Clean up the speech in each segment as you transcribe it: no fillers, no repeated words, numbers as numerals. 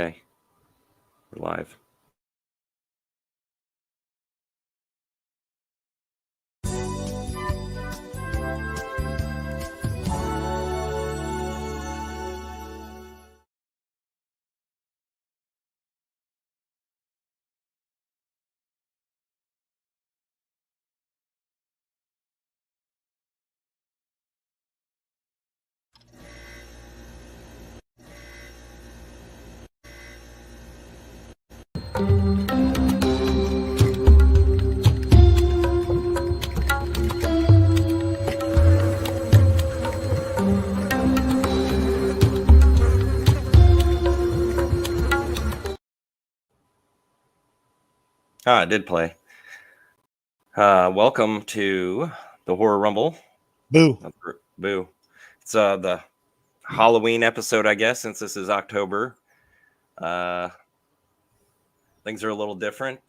Okay, we're live. I did play. Welcome to the Horror Rumble. Boo. Boo. It's the Halloween episode, I guess, since this is October. Things are a little different.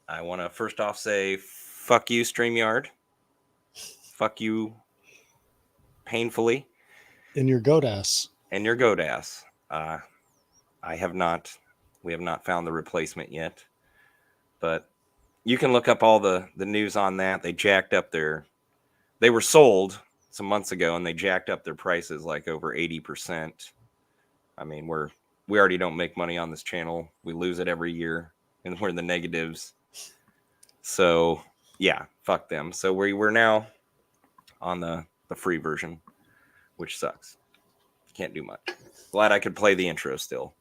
I want to first off say, fuck you, StreamYard. Fuck you painfully. And your goat ass. And your goat ass. We have not found the replacement yet. But you can look up all the news on that. They jacked up they were sold some months ago and they jacked up their prices like over 80%. I mean, we already don't make money on this channel. We lose it every year and we're in the negatives. So yeah, fuck them. So we're now on the free version, which sucks. Can't do much. Glad I could play the intro still.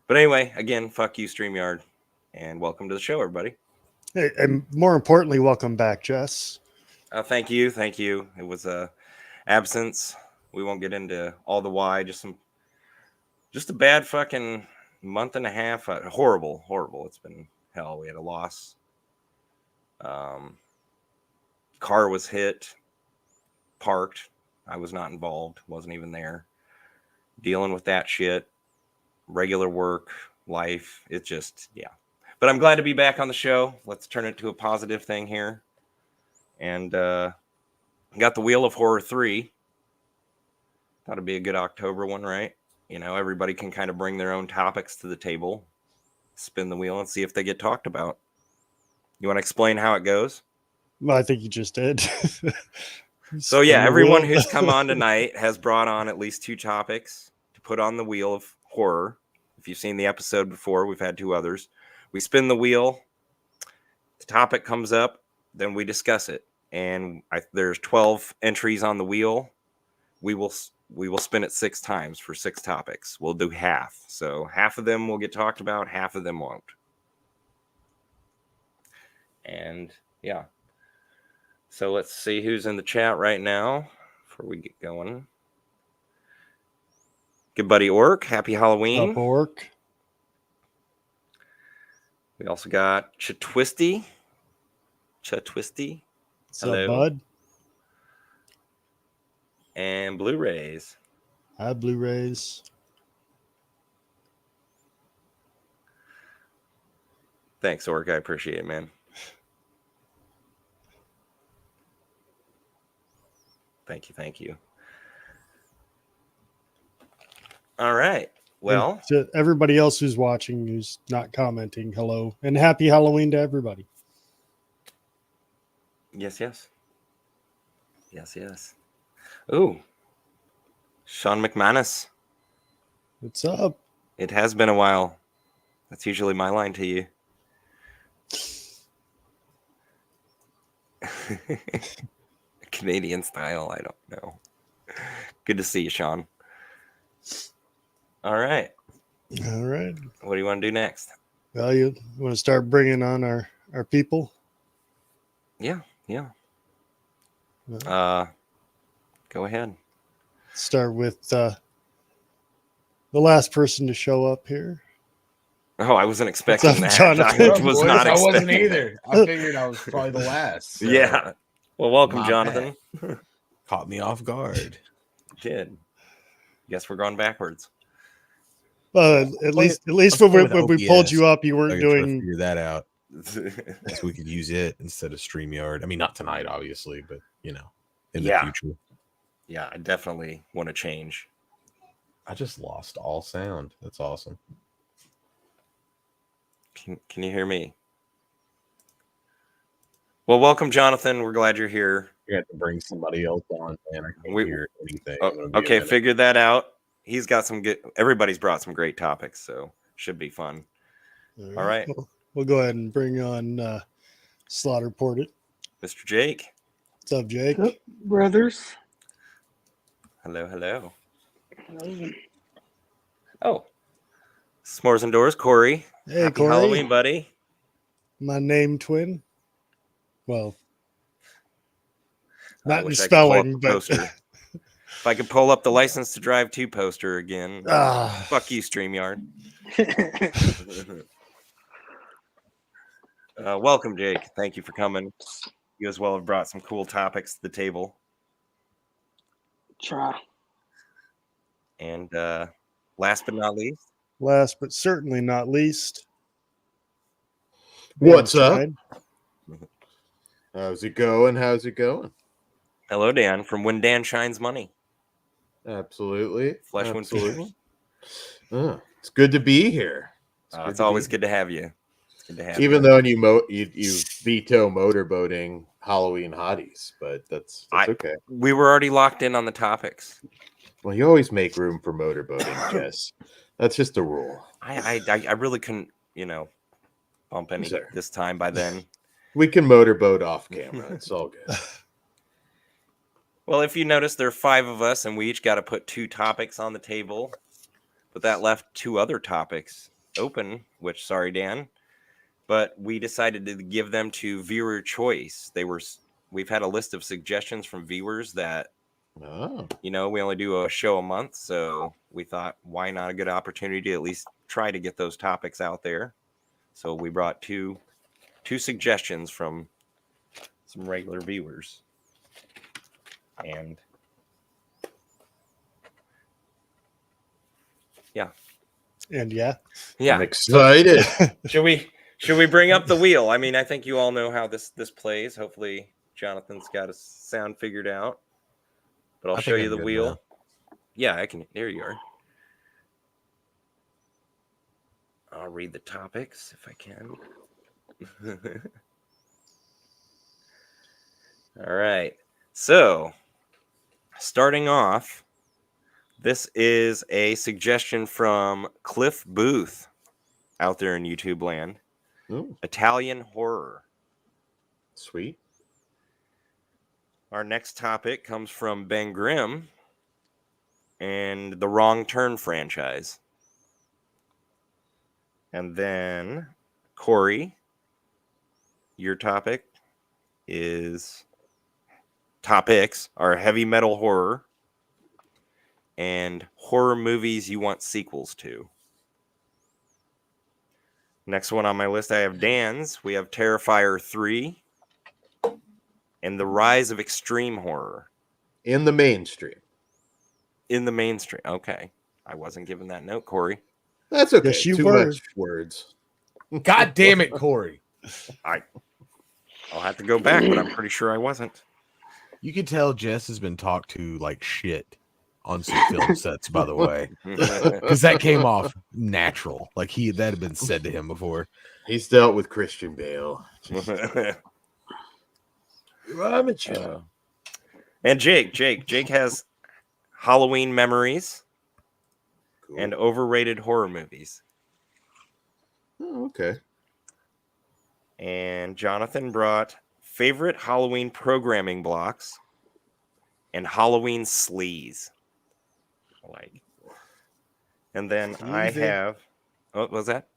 But anyway, again, fuck you, StreamYard, and welcome to the show, everybody. Hey, and more importantly, welcome back, Jess. Thank you. It was a absence. We won't get into all the why. Just a bad fucking month and a half. Horrible. It's been hell. We had a loss. Car was hit, parked. I was not involved. Wasn't even there. Dealing with that shit. Regular work, life. It's just, yeah. But I'm glad to be back on the show. Let's turn it to a positive thing here. And got the Wheel of Horror 3. Thought it'd be a good October one, right? You know, everybody can kind of bring their own topics to the table, spin the wheel, and see if they get talked about. You want to explain how it goes? Well, I think you just did. So yeah, everyone who's come on tonight has brought on at least 2 topics to put on the Wheel of Horror. If you've seen the episode before, we've had 2 others. We spin the wheel. The topic comes up, then we discuss it. And there's 12 entries on the wheel. We will spin it 6 times for 6 topics. We'll do half. So half of them will get talked about, half of them won't. And yeah. So let's see who's in the chat right now before we get going. Good buddy Orc, happy Halloween. Up, Orc. We also got Chatwisty. What's up, bud? And Blu-rays. Hi, Blu-rays. Thanks, Orc. I appreciate it, man. Thank you. All right. Well, and to everybody else who's watching, who's not commenting, hello. And happy Halloween to everybody. Yes. Ooh. Sean McManus. What's up? It has been a while. That's usually my line to you. Canadian style, I don't know. Good to see you, Sean. All right. What do you want to do next? Well, you want to start bringing on our people? Yeah. Go ahead. Start with the last person to show up here. Oh, I wasn't expecting that. Jonathan? I wasn't either. I figured I was probably the last. So. Yeah. Well, welcome, Jonathan. Caught me off guard. Did. Guess we're going backwards. At least when we pulled you up, you weren't doing. Figure that out. So we could use it instead of StreamYard. I mean, not tonight, obviously, but in the future. Yeah, I definitely want to change. I just lost all sound. That's awesome. Can you hear me? Well, welcome, Jonathan. We're glad you're here. You have to bring somebody else on, man. I can't hear anything. I'm gonna be a Okay, minute. figured that out. He's got some good. Everybody's brought some great topics, so should be fun. All right. We'll go ahead and bring on Slaughterport. Mr. Jake. What's up, Jake? What's up, brothers? Hello, hello. Hello. Oh, S'mores Indoors, Kory. Hey, Happy Kory. Halloween, buddy. My name twin. Well, I not in wish I could pull up spelling, the but poster. If I could pull up the License to Drive 2 poster again. Fuck you, StreamYard. Welcome, Jake. Thank you for coming. You as well have brought some cool topics to the table. Try. And last but not least, last but certainly not least, What's up? Schein. How's it going? hello, Dan, from When Dan Shines Money. Absolutely. Flesh When Features. It's good to be here. It's always good to have you. It's good to have Even you. though you veto motorboating Halloween hotties, but that's okay. We were already locked in on the topics. Well, you always make room for motorboating, Jess. That's just a rule. I really couldn't, bump any this time by then. We can motorboat off camera. It's all good. Well, if you notice, there are 5 of us, and we each got to put 2 topics on the table. But that left 2 other topics open, which, sorry, Dan. But we decided to give them to viewer choice. We've had a list of suggestions from viewers that, we only do a show a month. So we thought, why not a good opportunity to at least try to get those topics out there? So we brought two suggestions from some regular viewers. And yeah. I'm excited. Should we bring up the wheel? I mean, I think you all know how this plays. Hopefully Jonathan's got his sound figured out. But I'll show you the wheel. Now. Yeah, I can. There you are. I'll read the topics if I can. All right. So, starting off, this is a suggestion from Cliff Booth out there in YouTube land. Ooh. Italian horror. Sweet. Our next topic comes from Ben Grimm and the Wrong Turn franchise. And then, Kory, your topics are heavy metal horror and horror movies you want sequels to. Next one on my list, I have Dan's. We have Terrifier 3 and the Rise of Extreme Horror. In the mainstream. Okay. I wasn't given that note, Kory. That's okay. Yes, you Too were. much words. God damn it, Kory. I'll have to go back, but I'm pretty sure I wasn't. You can tell Jess has been talked to like shit on some film sets, by the way. Because that came off natural. Like that had been said to him before. He's dealt with Christian Bale. And Jake has Halloween memories and overrated horror movies. Oh, okay. And Jonathan brought favorite Halloween programming blocks and Halloween sleaze. And then I have. Oh, what was that?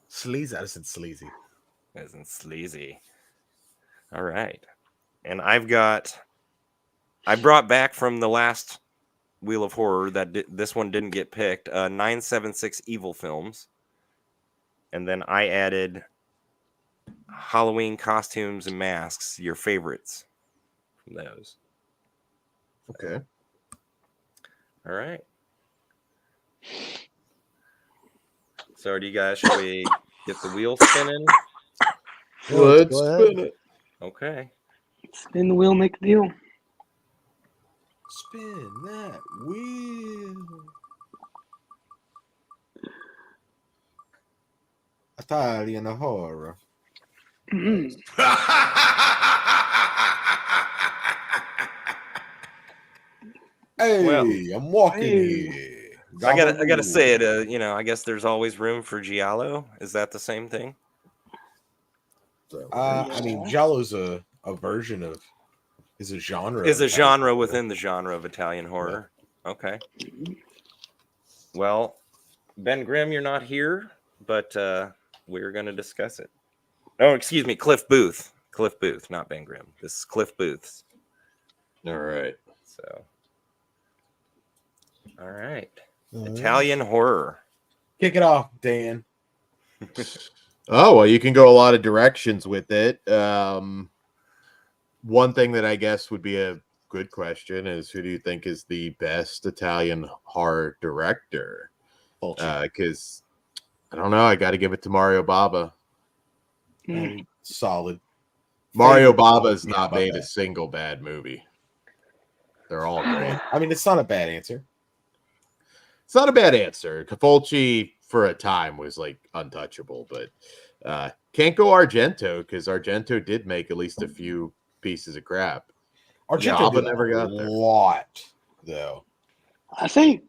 Sleazy. I said sleazy. As in sleazy. All right. And I brought back from the last Wheel of Horror that this one didn't get picked. 976 Evil Films. And then I added Halloween costumes and masks, your favorites from those. Okay. All right. So do you guys, should we get the wheel spinning? Let's go ahead. spin it. Okay. Spin the wheel, make the deal. Spin that wheel. Italian horror. Mhm. Hey, Well, I'm walking hey. here. I gotta say it. Gabagool. I guess there's always room for giallo. Is that the same thing? I mean, Giallo's a version of is a genre. Is of a Italian genre horror. within the genre of Italian horror. Okay. Well, Ben Grimm, you're not here, but we're going to discuss it. Oh, excuse me, Cliff Booth. Cliff Booth, not Ben Grimm. This is Cliff Booth's. All right. So, all right. All right. Italian horror. Kick it off, Dan. Oh, well, you can go a lot of directions with it. One thing that I guess would be a good question is, who do you think is the best Italian horror director? Because I don't know. I got to give it to Mario Bava. Solid. Mario Favorite Bava's movie not about made that. a single bad movie. They're all great. I mean, it's not a bad answer. It's not a bad answer. Cafolci for a time was like untouchable, but can't go Argento because Argento did make at least a few pieces of crap. Argento Bava did never a got there. lot, though. I think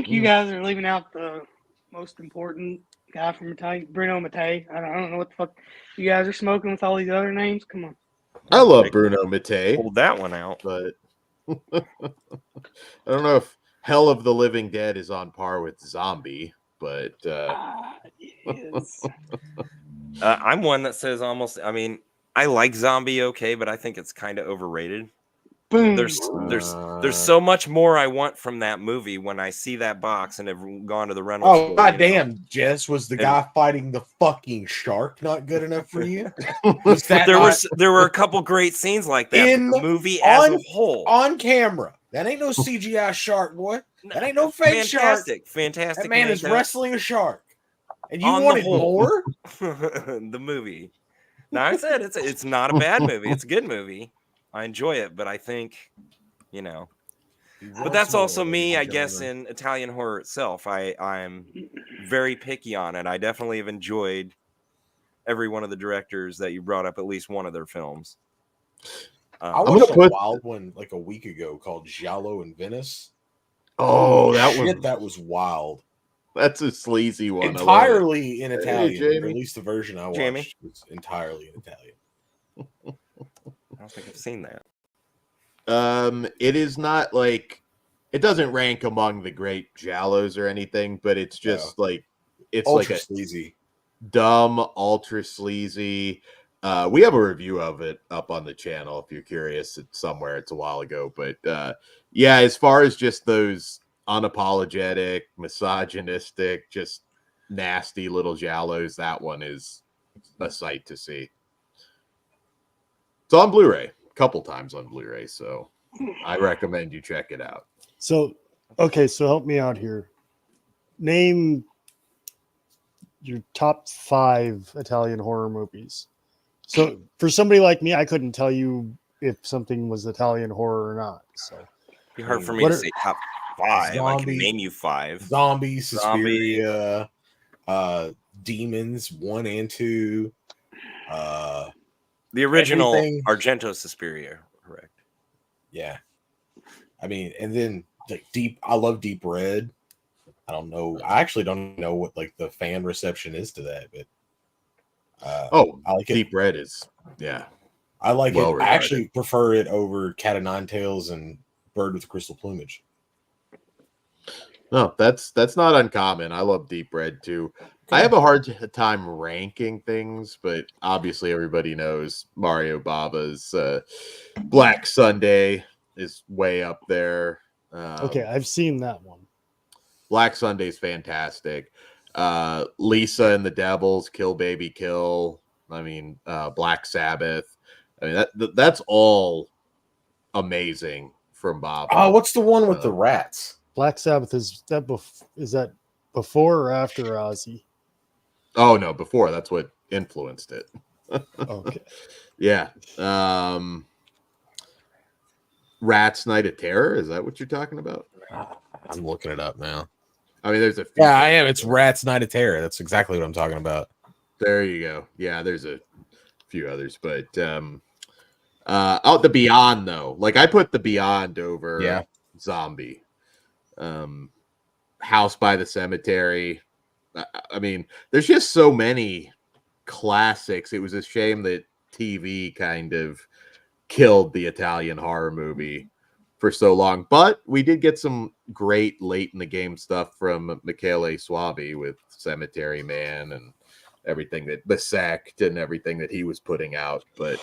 you guys are leaving out the most important guy from Italian, Bruno Mattei. I don't know what the fuck you guys are smoking with all these other names. Come on. I love Bruno Mattei, Hold that one out. but I don't know if Hell of the Living Dead is on par with Zombie, but It is. I'm one that says almost. I mean, I like Zombie okay, but I think it's kind of overrated. Boom. There's so much more I want from that movie when I see that box and have gone to the rental Oh, store. goddamn, Jess, was the And- guy fighting the fucking shark not good enough for you? Was that There were a couple great scenes like that. In- But the movie as a on- whole, on camera? That ain't no CGI shark, boy. That ain't no fake shark. Fantastic. That man is makeup. wrestling a shark. And you On the wanted whole. more? The movie. Now I said it's not a bad movie. It's a good movie. I enjoy it, but I think, but that's also me, I guess, in Italian horror itself. I'm very picky on it. I definitely have enjoyed every one of the directors that you brought up, at least one of their films. I I'm watched gonna a put- wild one like a week ago called Giallo in Venice. oh, That was wild. that's a sleazy one. I love it. Entirely in Italian. Jamie. Or at least the version I watched Jamie. was entirely in Italian. I don't think I've seen that. It is not like, it doesn't rank among the great giallos or anything, but it's just like, it's Ultra like a sleazy. dumb, ultra sleazy. We have a review of it up on the channel if you're curious. It's somewhere. It's a while ago, but yeah, as far as just those unapologetic, misogynistic, just nasty little giallos, that one is a sight to see. It's on Blu-ray, a couple times on Blu-ray, so I recommend you check it out. So, okay, so help me out here. Name your top 5 Italian horror movies. So, for somebody like me, I couldn't tell you if something was Italian horror or not. So, It'd be hard for me What to are- say top 5. I can Zombie. name you 5. Zombie, Suspiria, Demons 1 and 2. The original Everything- Argento Suspiria, correct? Yeah. I mean, and then like I love Deep Red. I don't know. I actually don't know what like the fan reception is to that, but Oh, I like it. Deep Red is, yeah. I like well it. I regarded. actually prefer it over Cat of Nine Tails and Bird with Crystal Plumage. No, that's not uncommon. I love Deep Red too. I have a hard time ranking things, but obviously everybody knows Mario Bava's Black Sunday is way up there. okay, I've seen that one. Black Sunday's fantastic. Lisa and the Devils, Kill Baby Kill. I mean, Black Sabbath. I mean, that's all amazing from Bava. Oh, what's the one with the rats? Black Sabbath, is that before or after Ozzy? Oh no, before. That's what influenced it. Okay. Yeah. Rats Night of Terror, is that what you're talking about? I'm looking it up now. I mean, there's a few. Yeah, I am. It's Rats Night of Terror. That's exactly what I'm talking about. There you go. Yeah, there's a few others, but the Beyond though. Like I put the Beyond over Zombie. House by the Cemetery. I mean, there's just so many classics. It was a shame that TV kind of killed the Italian horror movie for so long, but we did get some great late in the game stuff from Michele Soavi with Cemetery Man and everything that the sect and everything that he was putting out. But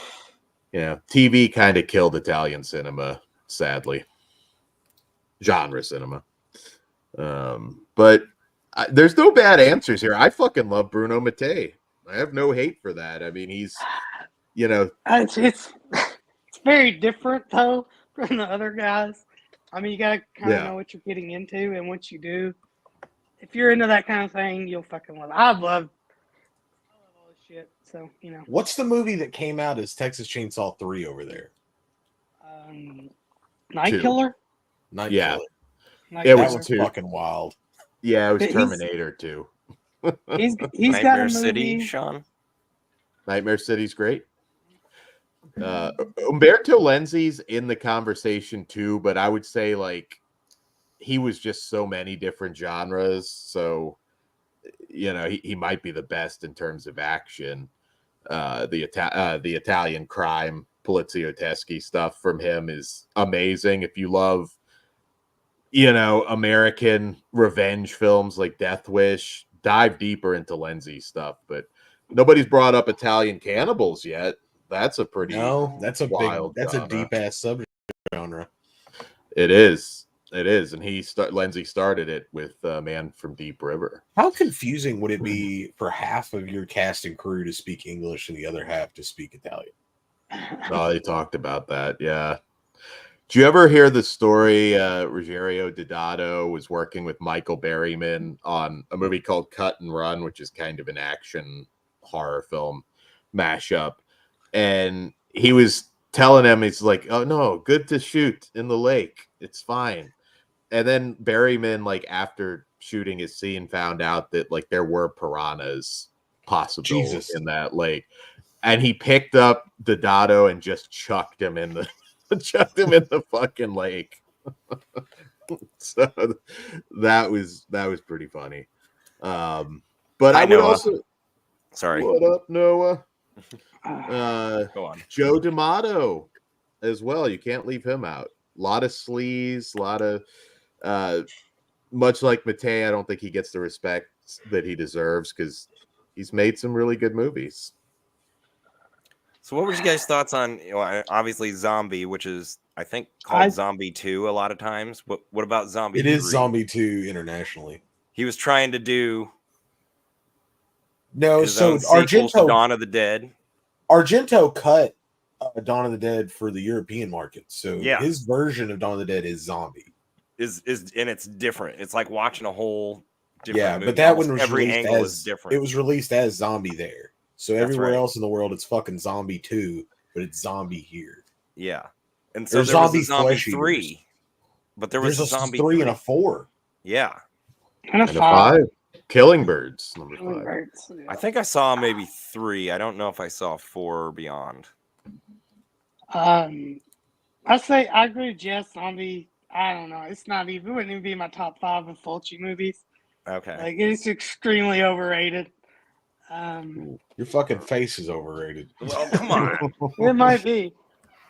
yeah, TV kind of killed Italian cinema, sadly, genre cinema. But there's no bad answers here. I fucking love Bruno Mattei. I have no hate for that. I mean, he's, it's very different though from the other guys. I mean, you gotta kind of know what you're getting into, and once you do, if you're into that kind of thing, you'll fucking love it. I love all this shit. So What's the movie that came out as Texas Chainsaw 3 over there? Night 2. Killer. Night Yeah. Killer. It That was was 2. fucking wild. Yeah, it was He's- Terminator 2. He's got a Nightmare movie. City, Sean. Nightmare City's great. Umberto Lenzi's in the conversation too, but I would say like he was just so many different genres. So he might be the best in terms of action. The Italian crime poliziotteschi stuff from him is amazing. If you love American revenge films like Death Wish, dive deeper into Lenzi stuff. But nobody's brought up Italian cannibals yet. That's a pretty that's a wild that's genre. a deep ass subgenre. It is, and Lenzi started it with Man from Deep River. How confusing would it be for half of your cast and crew to speak English and the other half to speak Italian? Oh, they talked about that. Yeah. Do you ever hear the story? Ruggiero Deodato was working with Michael Berryman on a movie called Cut and Run, which is kind of an action horror film mashup. And he was telling him, he's like, oh, no, good to shoot in the lake. It's fine. And then Berryman, like, after shooting his scene, found out that, like, there were piranhas possible in that lake. And he picked up Deodato and just chucked him in the fucking lake. So that was pretty funny. But Hi, I would Noah. also Sorry. What up, Noah? Go on. Joe D'Amato as well. You can't leave him out. A lot of sleaze, a lot of much like Mattei, I don't think he gets the respect that he deserves because he's made some really good movies. So what were you guys' thoughts on obviously Zombie, which is I think called Zombie 2 a lot of times. What about Zombie 3? It is Zombie 2 internationally. He was trying to do his own sequel to Dawn of the Dead. Argento cut Dawn of the Dead for the European market. So Yeah. his version of Dawn of the Dead is Zombie. Is and it's different. It's like watching a whole different movie. But that one was every released angle as is different. It was released as Zombie there. So That's everywhere right. else in the world, it's fucking Zombie 2, but it's Zombie here. Yeah. And so There's there was Zombie a Zombie Flesh 3. Eaters. But there was There's a a Zombie 3 and a 4. Yeah. And a And a 5. 5. Killing Birds, number 5. I think I saw maybe 3. I don't know if I saw 4 or beyond. I say I agree with Jess. Zombie. I don't know. It wouldn't even be in my top 5 of Fulci movies. Okay. Like it's extremely overrated. Your fucking face is overrated. Well, come on. It might be,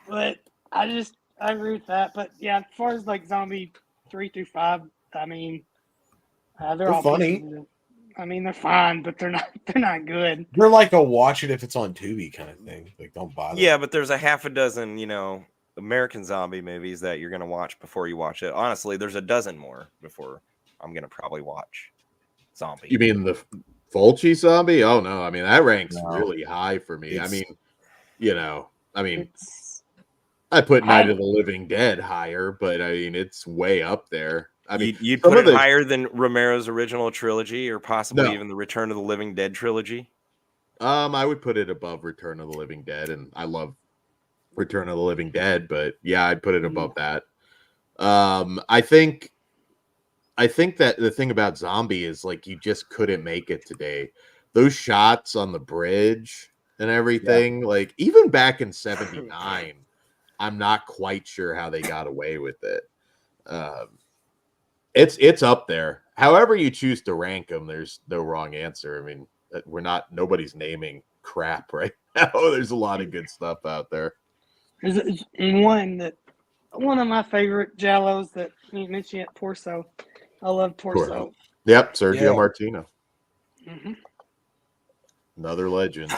but I agree with that. But yeah, as far as like Zombie 3 through 5, I mean, they're all funny. pieces of- I mean, they're fine, but they're not good. They're like a watch it if it's on Tubi kind of thing. Like, don't bother. Yeah, but there's a half a dozen, American zombie movies that you're going to watch before you watch it. Honestly, there's a dozen more before I'm going to probably watch Zombie. You mean the Fulci Zombie? Oh no, I mean that ranks No. really high for me. It's- I mean, It's I put Night of the Living Dead higher, but I mean it's way up there. I mean, you'd some put of it the- higher than Romero's original trilogy or possibly No. even the Return of the Living Dead trilogy? I would put it above Return of the Living Dead, and I love Return of the Living Dead, but yeah, I'd put it above that. I think that the thing about Zombie is like you just couldn't make it today. those shots on the bridge and everything, like even back in '79, I'm not quite sure how they got away with it. It's up there. However you choose to rank them, there's no wrong answer. I mean, nobody's naming crap right now. There's a lot of good stuff out there. There's one of my favorite Jallos that you mentioned yet, Torso. I love Torso. Yep, Sergio Yeah. Martino. Mm-hmm. Another legend.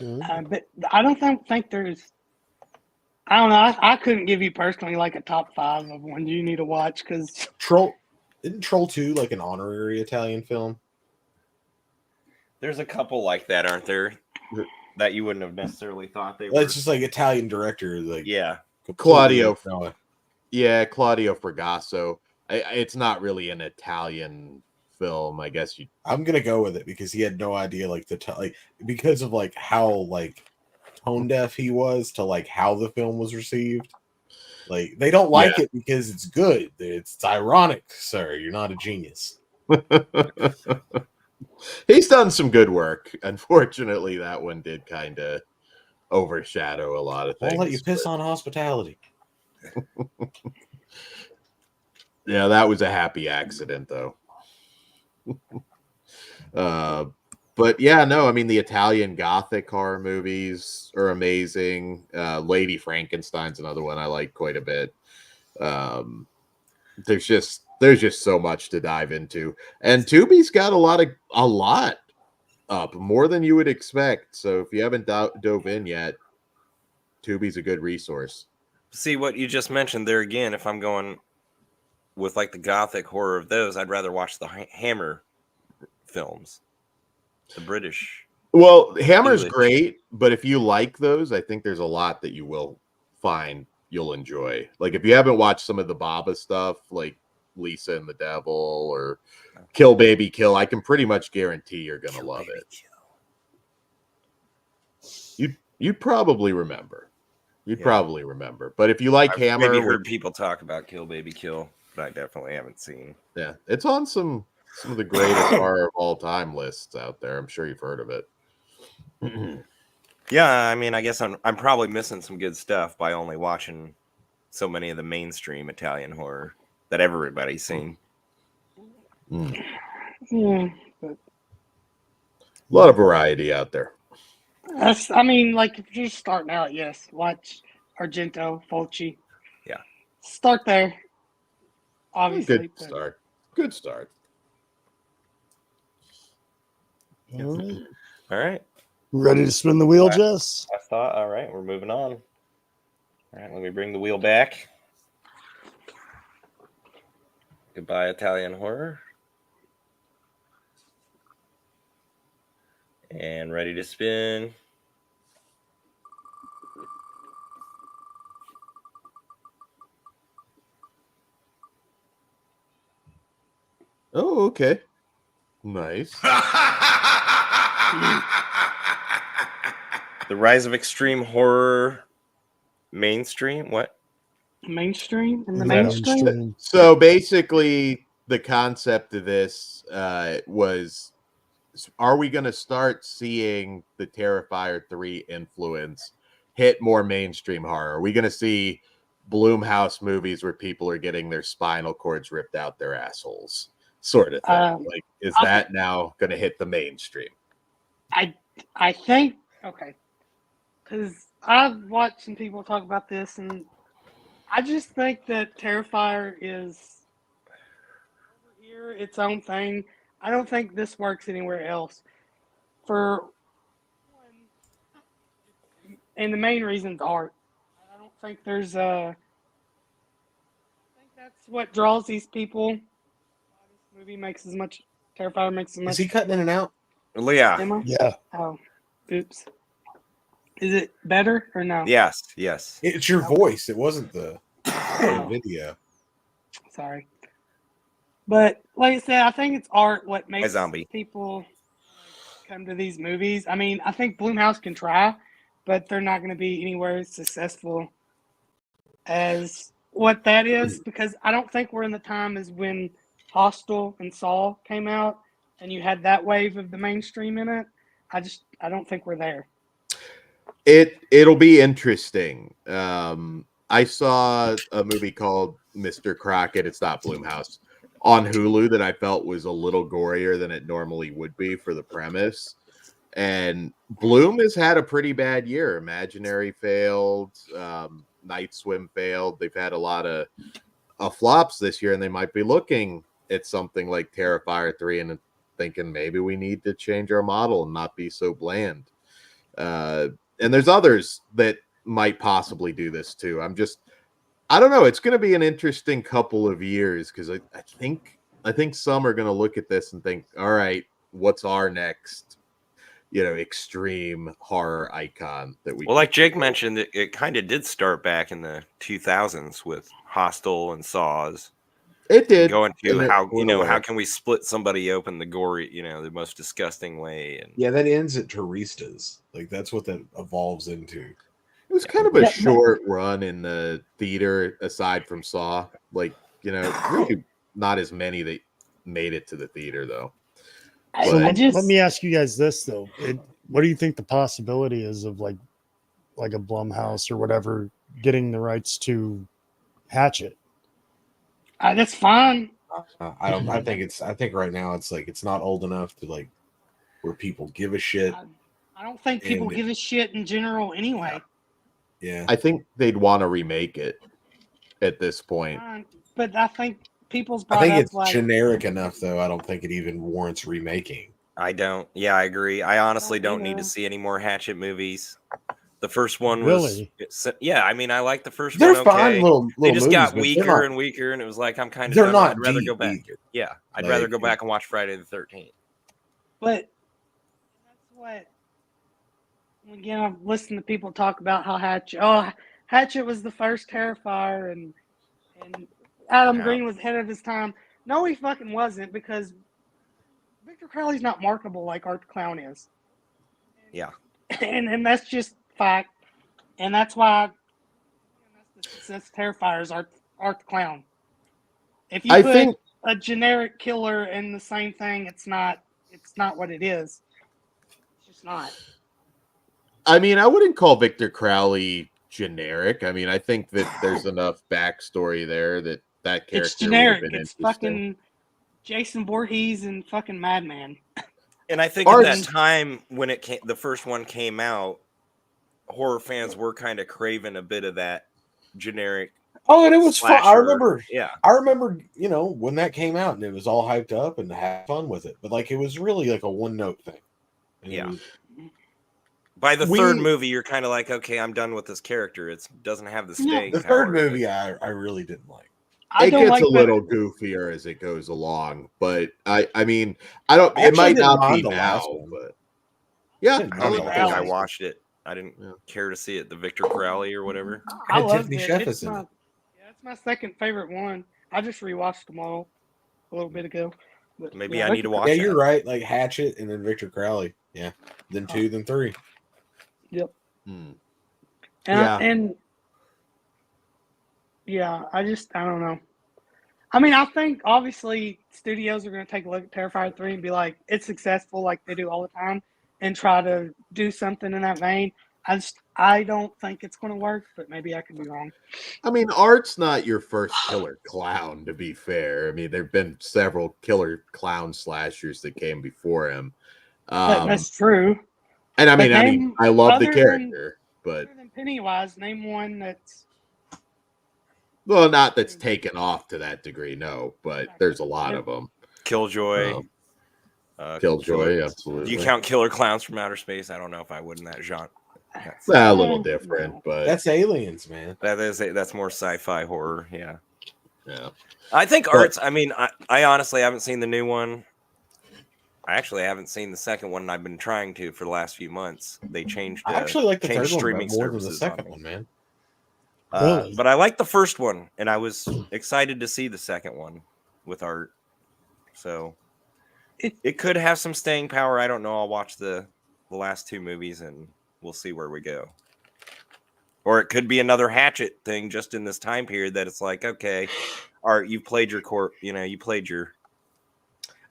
But I don't think there's. I don't know. I couldn't give you personally like a top 5 of ones you need to watch because Isn't Troll 2 like an honorary Italian film? There's a couple like that, aren't there? That you wouldn't have necessarily thought they Well, were. it's just like Italian director, like Yeah. Claudio. No, Yeah, Claudio Fragasso. It's not really an Italian film, I guess. I'm gonna go with it because he had no idea, like because of like how like tone deaf he was to like how the film was received. Like they don't like it because it's good. It's ironic, sir. You're not a genius. He's done some good work. Unfortunately, that one did kind of overshadow a lot of things. I'll let you piss on hospitality. Yeah, that was a happy accident, though. But yeah, no, I mean, the Italian Gothic horror movies are amazing. Lady Frankenstein's another one I like quite a bit. There's just so much to dive into, and Tubi's got a lot up, more than you would expect. So if you haven't dove in yet, Tubi's a good resource. See what you just mentioned there again. If I'm going with like the Gothic horror of those, I'd rather watch the Hammer films, the British. Well, Hammer's English. great, but if you like those, I think there's a lot that you will find you'll enjoy. Like if you haven't watched some of the Baba stuff, like Lisa and the Devil or Kill Baby Kill, I can pretty much guarantee you're gonna love it. You'd probably remember. Probably remember. But if you like I've Hammer, maybe heard people talk about Kill Baby Kill, but I definitely haven't seen. Yeah, it's on some of the greatest horror of all time lists out there. I'm sure you've heard of it. Yeah, I mean, I guess I'm probably missing some good stuff by only watching so many of the mainstream Italian horror that everybody's seen. yeah. A lot of variety out there. I mean, like if you're just starting out, yes, watch Argento, Fulci. Yeah. Start there. Obviously. Good start. All right. Ready to spin the wheel, Jess? I thought, all right, we're moving on. All right, let me bring the wheel back. Goodbye, Italian horror. And ready to spin. Oh, okay. Nice. The Rise of Extreme Horror mainstream. What? Mainstream in the Yeah, mainstream. So basically, the concept of this was, are we going to start seeing the Terrifier 3 influence hit more mainstream horror? Are we going to see Blumhouse movies where people are getting their spinal cords ripped out their assholes? Sort of thing. Like, is that now going to hit the mainstream? I think, okay. Because I've watched some people talk about this, and I just think that Terrifier is over here its own thing. I don't think this works anywhere else. For one, and the main reason's art. I don't think there's I think that's what draws these people. This movie makes as much. Terrifier makes as much. Is he cutting in and out? Yeah. Am I? Yeah. Oh, oops. Is it better or no? Yes. It's your voice. It wasn't the video. Sorry. But like I said, I think it's art what makes zombie. people come to these movies. I mean, I think Blumhouse can try, but they're not going to be anywhere as successful as what that is, because I don't think we're in the time as when Hostel and Saw came out, and you had that wave of the mainstream in it. I don't think we're there. It'll be interesting. I saw a movie called Mr. Crockett. It's not Blumhouse on Hulu that I felt was a little gorier than it normally would be for the premise. And Bloom has had a pretty bad year. Imaginary failed. Night Swim failed. They've had a lot of flops this year, and they might be looking at something like Terrifier 3 and thinking maybe we need to change our model and not be so bland. And there's others that might possibly do this too. I don't know. It's going to be an interesting couple of years because I think some are going to look at this and think, all right, what's our next, extreme horror icon that we? Well, like Jake mentioned, it kind of did start back in the 2000s with Hostel and Saws. It did. Go into how away. how can we split somebody open the gory, the most disgusting way, and Yeah, that ends at Turistas. Like that's what that evolves into. It was kind of a short run in the theater, aside from Saw. Like, really not as many that made it to the theater though. So But- let me ask you guys this though: what do you think the possibility is of like a Blumhouse or whatever getting the rights to Hatchet? That's fine. I don't. I think right now it's not old enough to like where people give a shit. I don't think people And- give a shit in general anyway. Yeah, I think they'd want to remake it at this point. But I think people's I brought think up it's like generic enough though. I don't think it even warrants remaking. I don't. Yeah, I agree. I honestly don't need to see any more Hatchet movies. The first one was, Really? yeah. I mean, I like the first They're one. fine Okay, little they just movies, got but they're weaker not- and weaker, and it was like I'm kind of. They're done. not I'd rather go deep back. either. Yeah, I'd Like, rather go back and watch Friday the 13th. But that's what. Again, I've listened to people talk about how Hatchet was the first Terrifier, and Adam Yeah. Green was ahead of his time. No, he fucking wasn't, because Victor Crowley's not marketable like Art the Clown is. Yeah. And that's just fact, and that's why that's the success of Terrifier is Art the Clown. If you put a generic killer in the same thing, it's not what it is. It's just not. I mean, I wouldn't call Victor Crowley generic. I mean, I think that there's enough backstory there that character It's generic. would have been It's interesting. fucking Jason Voorhees and fucking Madman. And I think at that time when the first one came out, horror fans were kind of craving a bit of that generic. Oh, and it was fun. I slasher. remember. Yeah. I remember. When that came out and it was all hyped up and had fun with it, but like it was really like a one note thing. And it Yeah. was- By the third movie, you're kind of like, okay, I'm done with this character. It doesn't have the staying the power. third movie, I really didn't like. It gets a little goofier as it goes along, but I mean, I don't. It might not be now, but yeah, I don't even think I watched it. I didn't care to see it. The Victor Crowley or whatever. I loved Tiffany it. Shepis It's in my, it. it's my second favorite one. I just rewatched them all a little bit ago. But Maybe I need to watch Yeah, it. you're right. Like Hatchet and then Victor Crowley. Yeah, then 2, then 3. Yep. Hmm. And I don't know. I mean, I think obviously studios are going to take a look at Terrifier 3 and be like, it's successful like they do all the time, and try to do something in that vein. I don't think it's going to work, but maybe I could be wrong. I mean, Art's not your first killer clown, to be fair. I mean, there've been several killer clown slashers that came before him. That's true. And I But mean, I love the other character, but Other than Pennywise, name one that's well, not that's taken off to that degree, no. But there's a lot of them. Killjoy. Killjoy, absolutely. Do you count Killer Clowns from Outer Space? I don't know if I would in that genre. A little different, but That's Aliens, man. That's more sci-fi horror. Yeah. Yeah. I think Art's. I mean, I honestly haven't seen the new one. I actually haven't seen the second one. And I've been trying to for the last few months. They changed. I actually like the changed third one streaming more than the services second on me. one, man. Really? But I liked the first one, and I was excited to see the second one with Art. So it could have some staying power. I don't know. I'll watch the last two movies, and we'll see where we go. Or it could be another Hatchet thing just in this time period that it's like, okay, Art, you played your court. You played your.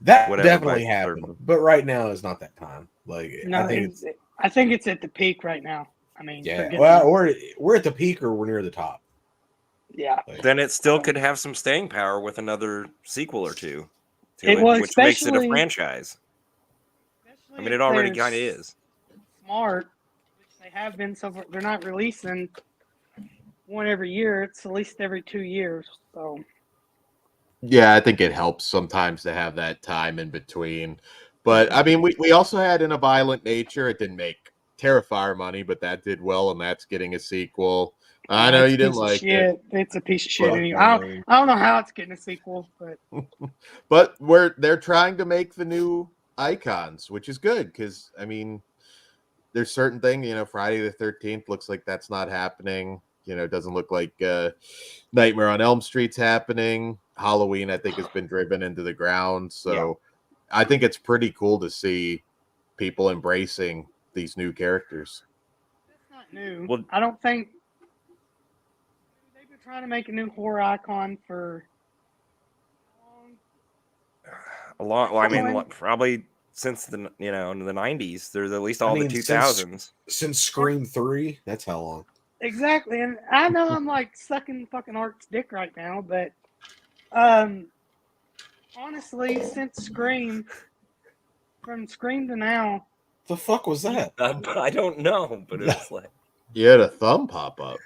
That Whatever definitely by happened, third. but right now is not that time. Like No, I think it's at the peak right now. I mean, yeah. forget Well, that. we're at the peak or we're near the top. Yeah. Like, Then it still could have some staying power with another sequel or two to It it, was which makes it a especially- franchise. I mean, if it already they're kind of is. Smart, which they have been so far. They're not releasing one every year. It's at least every 2 years. So Yeah, I think it helps sometimes to have that time in between. But I mean, we also had In a Violent Nature. It didn't make Terrifier money, but that did well, and that's getting a sequel. I know it's you a didn't piece of like it, shit. It's a piece of shit. Fuck Anyway. no. I don't know how it's getting a sequel, but but they're trying to make the new icons, which is good because I mean, there's certain things, Friday the 13th looks like that's not happening. It doesn't look like Nightmare on Elm Street's happening. Halloween, I think, has been driven into the ground. So I think it's pretty cool to see people embracing these new characters. it's not new. Well- I don't think they've been trying to make a new horror icon for how long? I mean, Halloween? probably since the in the 90s. There's at least all I mean, the 2000s. Since Scream 3, that's how long. Exactly, and I know I'm like sucking fucking Art's dick right now, but honestly, since Scream, from Scream to now, The fuck was that? I don't know, but it's like You had a thumb pop up.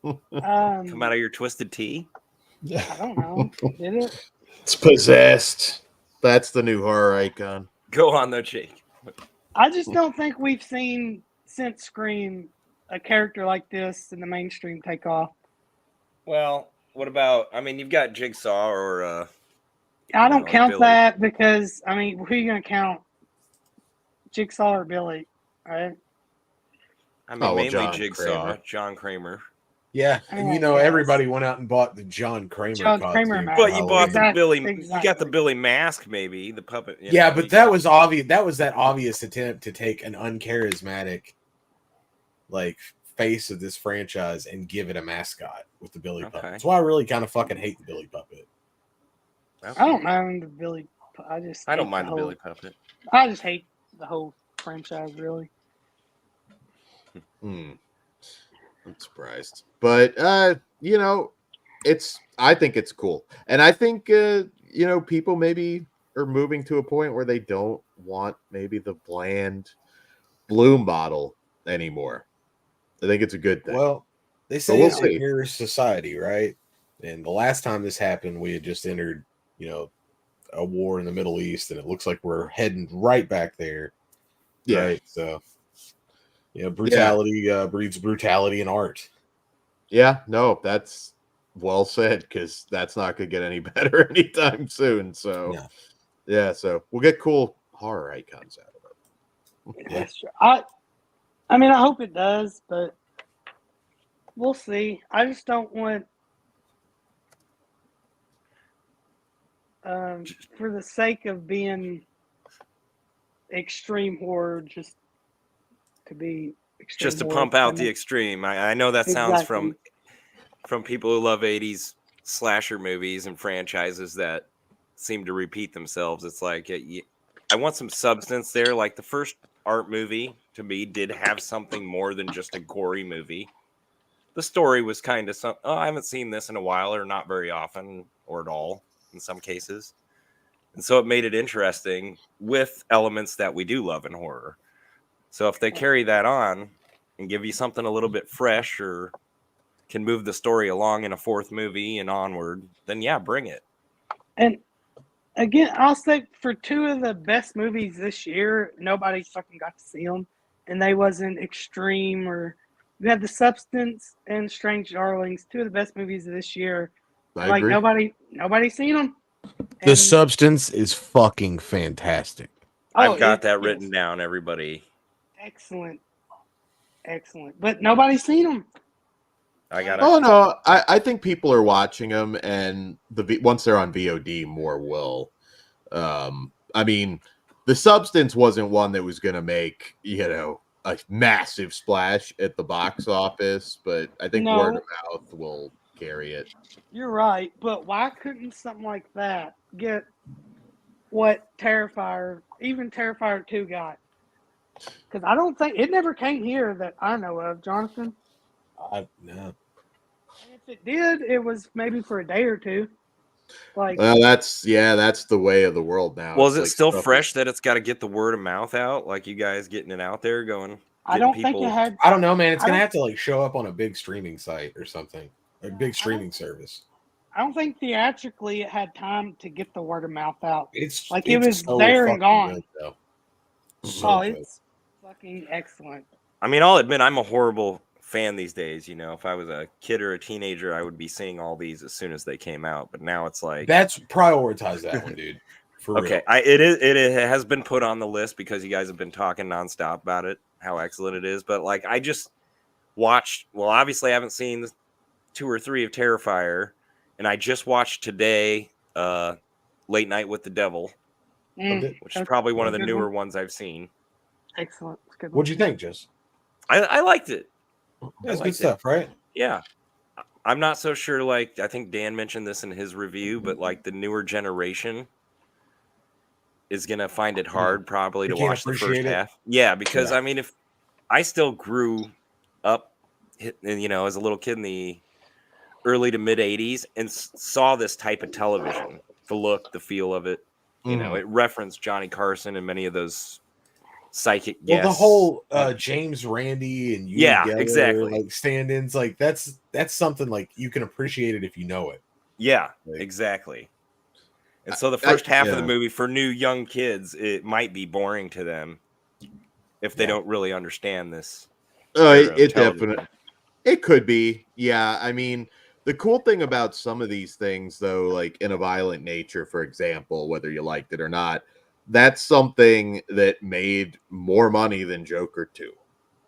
come out of your twisted tea. I don't know, did it? It's possessed. That's the new horror icon. Go on though, Jake. I just don't think we've seen since Scream a character like this in the mainstream take off. Well, what about? I mean, you've got Jigsaw or I don't or count Billy. that because I mean, who are you gonna count? Jigsaw or Billy, right? I mean, Oh, well, mainly John Jigsaw, Kramer. John Kramer. Yeah, and Oh, you know yes. everybody went out and bought the John Kramer John costume. Kramer for mask. But you bought the Halloween. Billy. You got the Exactly. Billy mask, maybe the puppet. Yeah, but that was obvious. That was that obvious attempt to take an uncharismatic, like, face of this franchise and give it a mascot with the Billy puppet. Okay. That's why I really kind of fucking hate the Billy puppet. I don't mind the Billy. I don't hate mind the whole- Billy puppet. I just hate the whole franchise, really. I'm surprised, but I think it's cool, and I think people maybe are moving to a point where they don't want maybe the bland Bloom bottle anymore. I think it's a good thing. Well, they say we'll it's a see. mirror society, right? And the last time this happened, we had just entered, a war in the Middle East, and it looks like we're heading right back there. Yeah. Right. So, brutality breeds brutality in art. Yeah, no, that's well said because that's not going to get any better anytime soon. So, No. yeah, so we'll get cool horror icons out of it. Yeah. That's true. I mean, I hope it does, but we'll see. I just don't want, for the sake of being extreme horror, just to be extreme Just to horror. pump out the extreme. I know that sounds from people who love 80s slasher movies and franchises that seem to repeat themselves. It's like I want some substance there. Like the first Art movie to me did have something more than just a gory movie. The story was kind of I haven't seen this in a while, or not very often, or at all in some cases. And so it made it interesting with elements that we do love in horror. So if they carry that on and give you something a little bit fresh or can move the story along in a fourth movie and onward, then yeah, bring it. And again, I'll say for two of the best movies this year, nobody fucking got to see them, and they wasn't extreme or. We had The Substance and Strange Darlings, two of the best movies of this year. I agree. Nobody seen them. The Substance is fucking fantastic. I've got that written down, everybody. Excellent. But nobody's seen them. I got it. Oh no, I think people are watching them, and once they're on VOD, more will. I mean, The Substance wasn't one that was going to make a massive splash at the box office, but I think word of mouth will carry it. You're right, but why couldn't something like that get what Terrifier, even Terrifier 2 got. Because I don't think it never came here that I know of, Jonathan. No. And if it did, it was maybe for a day or two. Like, Well, that's the way of the world now. Well, It's is it like still stuff fresh that it's got to get the word of mouth out? Like you guys getting it out there, going. I don't think it had. I don't know, man. It's I gonna don't- have to like show up on a big streaming site or something, a big streaming service. I don't think theatrically it had time to get the word of mouth out. It's Like, it it's was so there and fucking gone. good, though. Oh, So good. it's fucking excellent. I mean, I'll admit I'm a horrible fan these days. You know, if I was a kid or a teenager, I would be seeing all these as soon as they came out. But now it's like That's prioritize that one, dude. For okay, real. it has been put on the list because you guys have been talking nonstop about it, how excellent it is. But like, I just watched. Well, obviously, I haven't seen 2 or 3 of Terrifier, and I just watched today, Late Night with the Devil, which is probably one of the good newer one. ones I've seen. Excellent. It's a good one. What'd you think, Jess? I liked it. That's liked good it. stuff, right? Yeah. I'm not so sure. Like, I think Dan mentioned this in his review, but like the newer generation is going to find it hard probably You to can't watch the first appreciate it? half. Yeah. Because Yeah. I mean, if I still grew up, you know, as a little kid in the early to mid 80s and saw this type of television, the look, the feel of it, you know, it referenced Johnny Carson and many of those psychic guests. Well, the whole James Randi and Udi Yeah, Geller, exactly. like stand-ins, like that's something like you can appreciate it if you know it. Yeah, Like- exactly. And so the first half of the yeah. movie for new young kids, it might be boring to them if they don't really understand this. Oh, era of it television. definitely. It could be. Yeah, I mean, the cool thing about some of these things, though, like In a Violent Nature, for example, whether you liked it or not, that's something that made more money than Joker 2.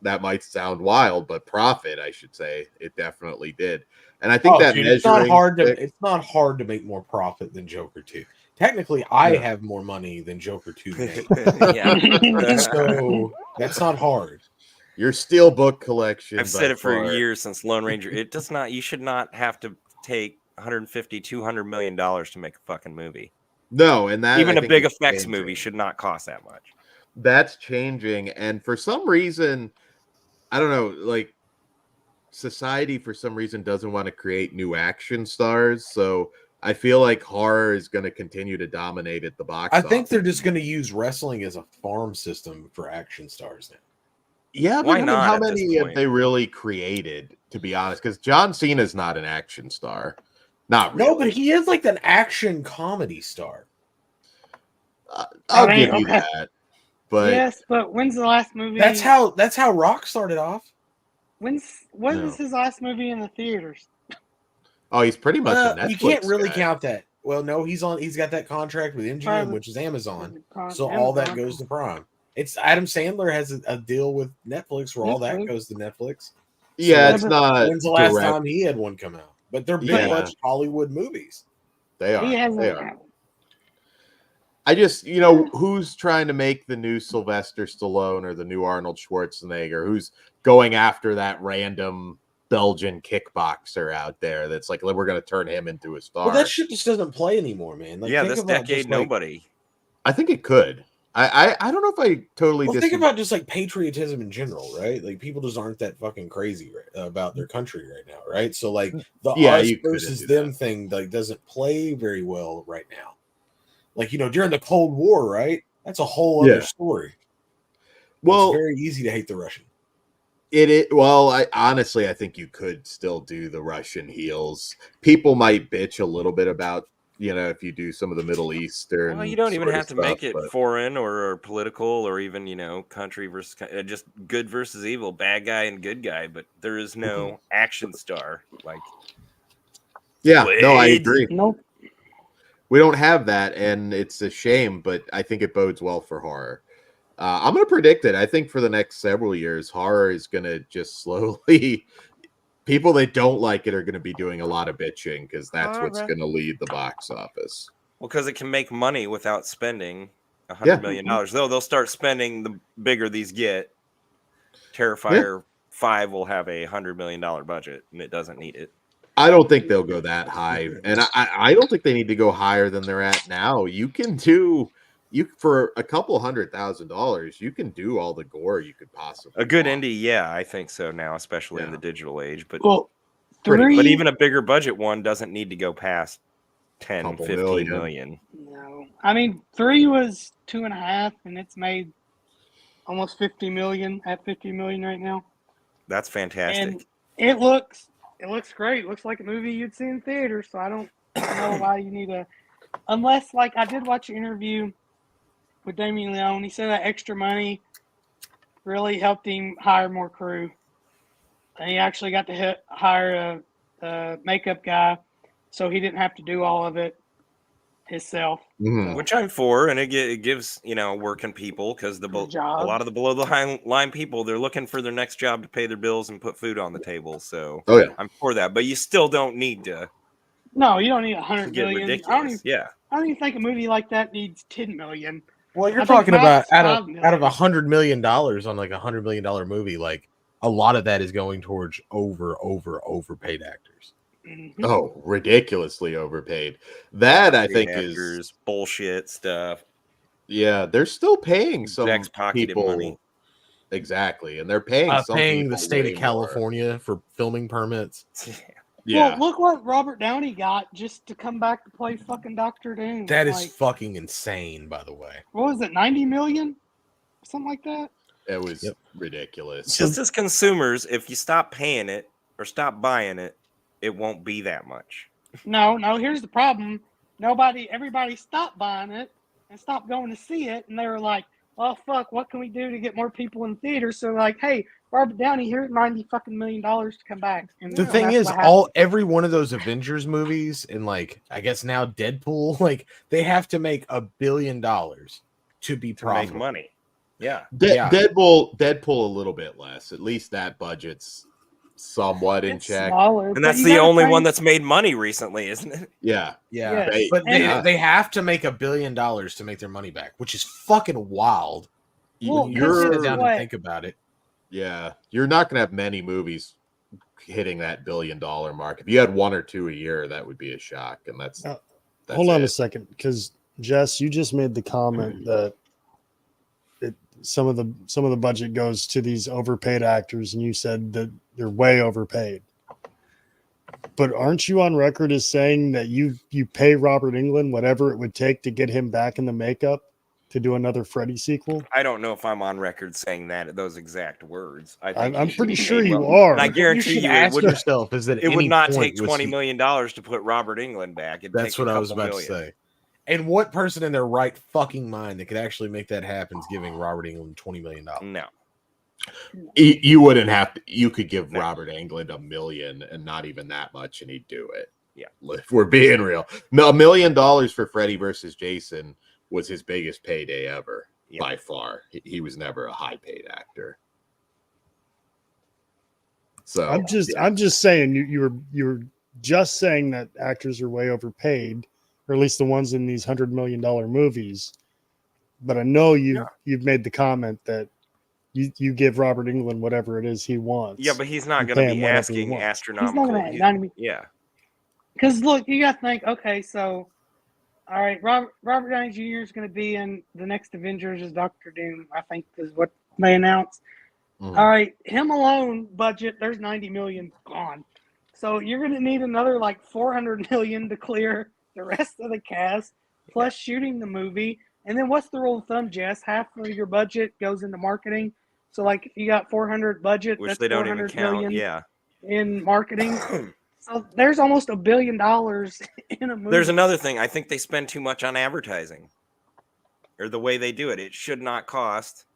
That might sound wild, but profit, I should say, it definitely did. And I think that dude, it's not measuring hard to stick- it's not hard to make more profit than Joker 2. Technically, I have more money than Joker 2 made. Yeah. So that's not hard. your steelbook collection. I've by said it for far- years since Lone Ranger. It does not, you should not have to take 150, $200 million to make a fucking movie. No, and that Even I a think big is effects changing. movie should not cost that much. That's changing, and for some reason, I don't know, like society for some reason doesn't want to create new action stars, so I feel like horror is going to continue to dominate at the box I think office. they're just going to use wrestling as a farm system for action stars now. Yeah, but Why I mean, not how at this many have point? they really created, to be honest? Because John Cena's not an action star. Not really. No, but he is like an action comedy star. I'll I mean, give you okay. that. But Yes, but when's the last movie? That's how Rock started off. When was his last movie in the theaters? oh, he's pretty much a Netflix You can't really guy. count that. Well, no, he's got that contract with MGM, Prime. which is Amazon. Prime- So all that Amazon. goes to Prime. It's Adam Sandler has a deal with Netflix where all that Netflix. goes to Netflix. Yeah, So it's not. When's the last direct. time he had one come out? But they're big Yeah. budget Hollywood movies. They are. He hasn't. They are. I just, who's trying to make the new Sylvester Stallone or the new Arnold Schwarzenegger? Who's going after that random Belgian kickboxer out there that's like, we're going to turn him into a star? Well, that shit just doesn't play anymore, man. Like, Yeah, think this about decade, just, like- nobody. I think it could. I don't know if I totally Well, think disagree. about just like patriotism in general, right? Like people just aren't that fucking crazy about their country right now, right? So like the Yeah, us you couldn't versus do them that. thing like doesn't play very well right now. Like during the Cold War, right? That's a whole other Yeah. story. Well, It's very easy to hate the Russian. I honestly, I think you could still do the Russian heels. People might bitch a little bit about, if you do some of the Middle Eastern. Well, you don't even sort of have to make stuff, it but- foreign or political or even, country versus just good versus evil, bad guy and good guy. But there is no action star. Like, Yeah, no, I Blade. agree. Nope. We don't have that, and it's a shame, but I think it bodes well for horror. I'm going to predict it. I think for the next several years, horror is going to just slowly. People that don't like it are going to be doing a lot of bitching because that's what's Alright. going to lead the box office. well, because it can make money without spending $100 Yeah. million. Though they'll start spending the bigger these get. Terrifier 5 will have a $100 million budget, and it doesn't need it. I don't think they'll go that high, and I don't think they need to go higher than they're at now. You can do for a couple $100,000, you can do all the gore you could possibly A good want. indie, yeah, I think so now, especially in Yeah. the digital age. But Well, Pretty- but three. even a bigger budget one doesn't need to go past 10, Couple 15 million. million. No, I mean 3 was 2.5, and it's made almost 50 million at 50 million right now. That's fantastic. And it looks great. It looks like a movie you'd see in theater. So I don't know why you need a, unless like I did watch an interview with Damien Leone. He said that extra money really helped him hire more crew. And he actually got to hire a makeup guy, so he didn't have to do all of it himself. Mhm. Which I'm for, and it gives working people, because a lot of the below the line people, they're looking for their next job to pay their bills and put food on the table. So Oh yeah, I'm for that, but you still don't need to No, you don't need 100 get million. ridiculous. I don't even think a movie like that needs 10 million. Well, you're I think talking about max out $5 of million. $100 million on like $100 million movie, like a lot of that is going towards overpaid actors. Mhm. oh, ridiculously overpaid. That I think is Actors, bullshit stuff. yeah. They're still paying some Execs pocketed people money. exactly, and they're paying some Paying people the state way of more. California for filming permits. Yeah, Well, look what Robert Downey got just to come back to play fucking Doctor Doom. That is like, fucking insane, by the way. what was it, 90 million? Something like that? it was Yep. ridiculous. Just as consumers, if you stop paying it or stop buying it, it won't be that much. No, here's the problem. Everybody stopped buying it and stopped going to see it, and they were like, oh fuck, what can we do to get more people in theaters? So like, hey, Robert Downey, here's $90 fucking million to come back. And The thing that's is, what happened. every one of those Avengers movies, and like I guess now Deadpool, like they have to make $1 billion to be To make profitable. money. Yeah. Yeah. Deadpool a little bit less. At least that budget's somewhat in It's check. smaller, And but that's you the gotta only one think- that's made money recently, isn't it? Yeah, Yeah, Yes. but And- they have to make $1 billion to make their money back, which is fucking wild. Well, When 'cause you sit it's down what- and think about it. yeah. You're not gonna have many movies hitting that $1 billion mark. If you had 1 or 2 a year, that would be a shock. And that's Hold on it. a second, because Jess, you just made the comment that some of the budget goes to these overpaid actors, and you said that they're way overpaid. But aren't you on record as saying that you pay Robert Englund whatever it would take to get him back in the makeup to do another Freddy sequel? I don't know if I'm on record saying those exact words. I think I'm he should pretty be sure paid you well. are. And I You guarantee should you, ask yourself: is that it would not take $20 million to put Robert Englund back. It'd That's take what I was couple about million. to say. And what person in their right fucking mind that could actually make that happen is giving Robert Englund $20 million? No. You wouldn't have to. You could give No. Robert Englund $1 million and not even that much, and he'd do it. Yeah. If we're being real, no, $1 million for Freddy versus Jason was his biggest payday ever by far. He was never a high paid actor. So I'm just saying you were just saying that actors are way overpaid, or at least the ones in these $100 million movies. But I know you've made the comment that you give Robert Englund whatever it is he wants. Yeah, but he's not You going pay to him be whatever he asking wants. astronomical. He's not gonna- Yeah. Because look, you got to think. Okay, so all right, Robert Downey Jr. is going to be in the next Avengers as Doctor Doom. I think is what they announced. Mhm. All right, him alone budget. There's 90 million gone. So you're going to need another like 400 million to clear the rest of the cast, plus shooting the movie. And then what's the rule of thumb, Jess? Half of your budget goes into marketing. So like if you got 400 budget, Which that's they don't even 400 count. million Yeah. in marketing. So there's almost $1 billion in a movie. There's another thing. I think they spend too much on advertising, or the way they do it. It should not cost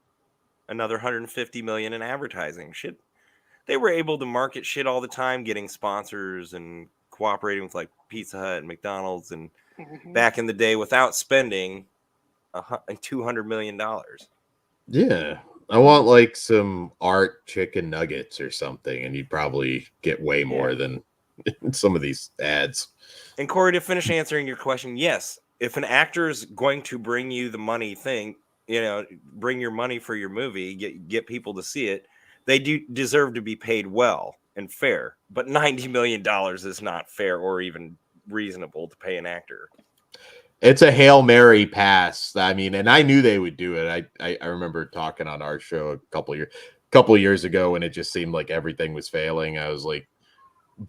another 150 million in advertising. They were able to market shit all the time, getting sponsors and cooperating with like Pizza Hut and McDonald's and back in the day without spending $200 million. Yeah. I want like some art chicken nuggets or something, and you'd probably get way more than some of these ads. And Kory, to finish answering your question, yes, if an actor is going to bring you the money thing, bring your money for your movie, get people to see it, they do deserve to be paid well. and fair, but $90 million is not fair or even reasonable to pay an actor. It's a Hail Mary pass. I mean, and I knew they would do it. I remember talking on our show a couple years ago when it just seemed like everything was failing. I was like,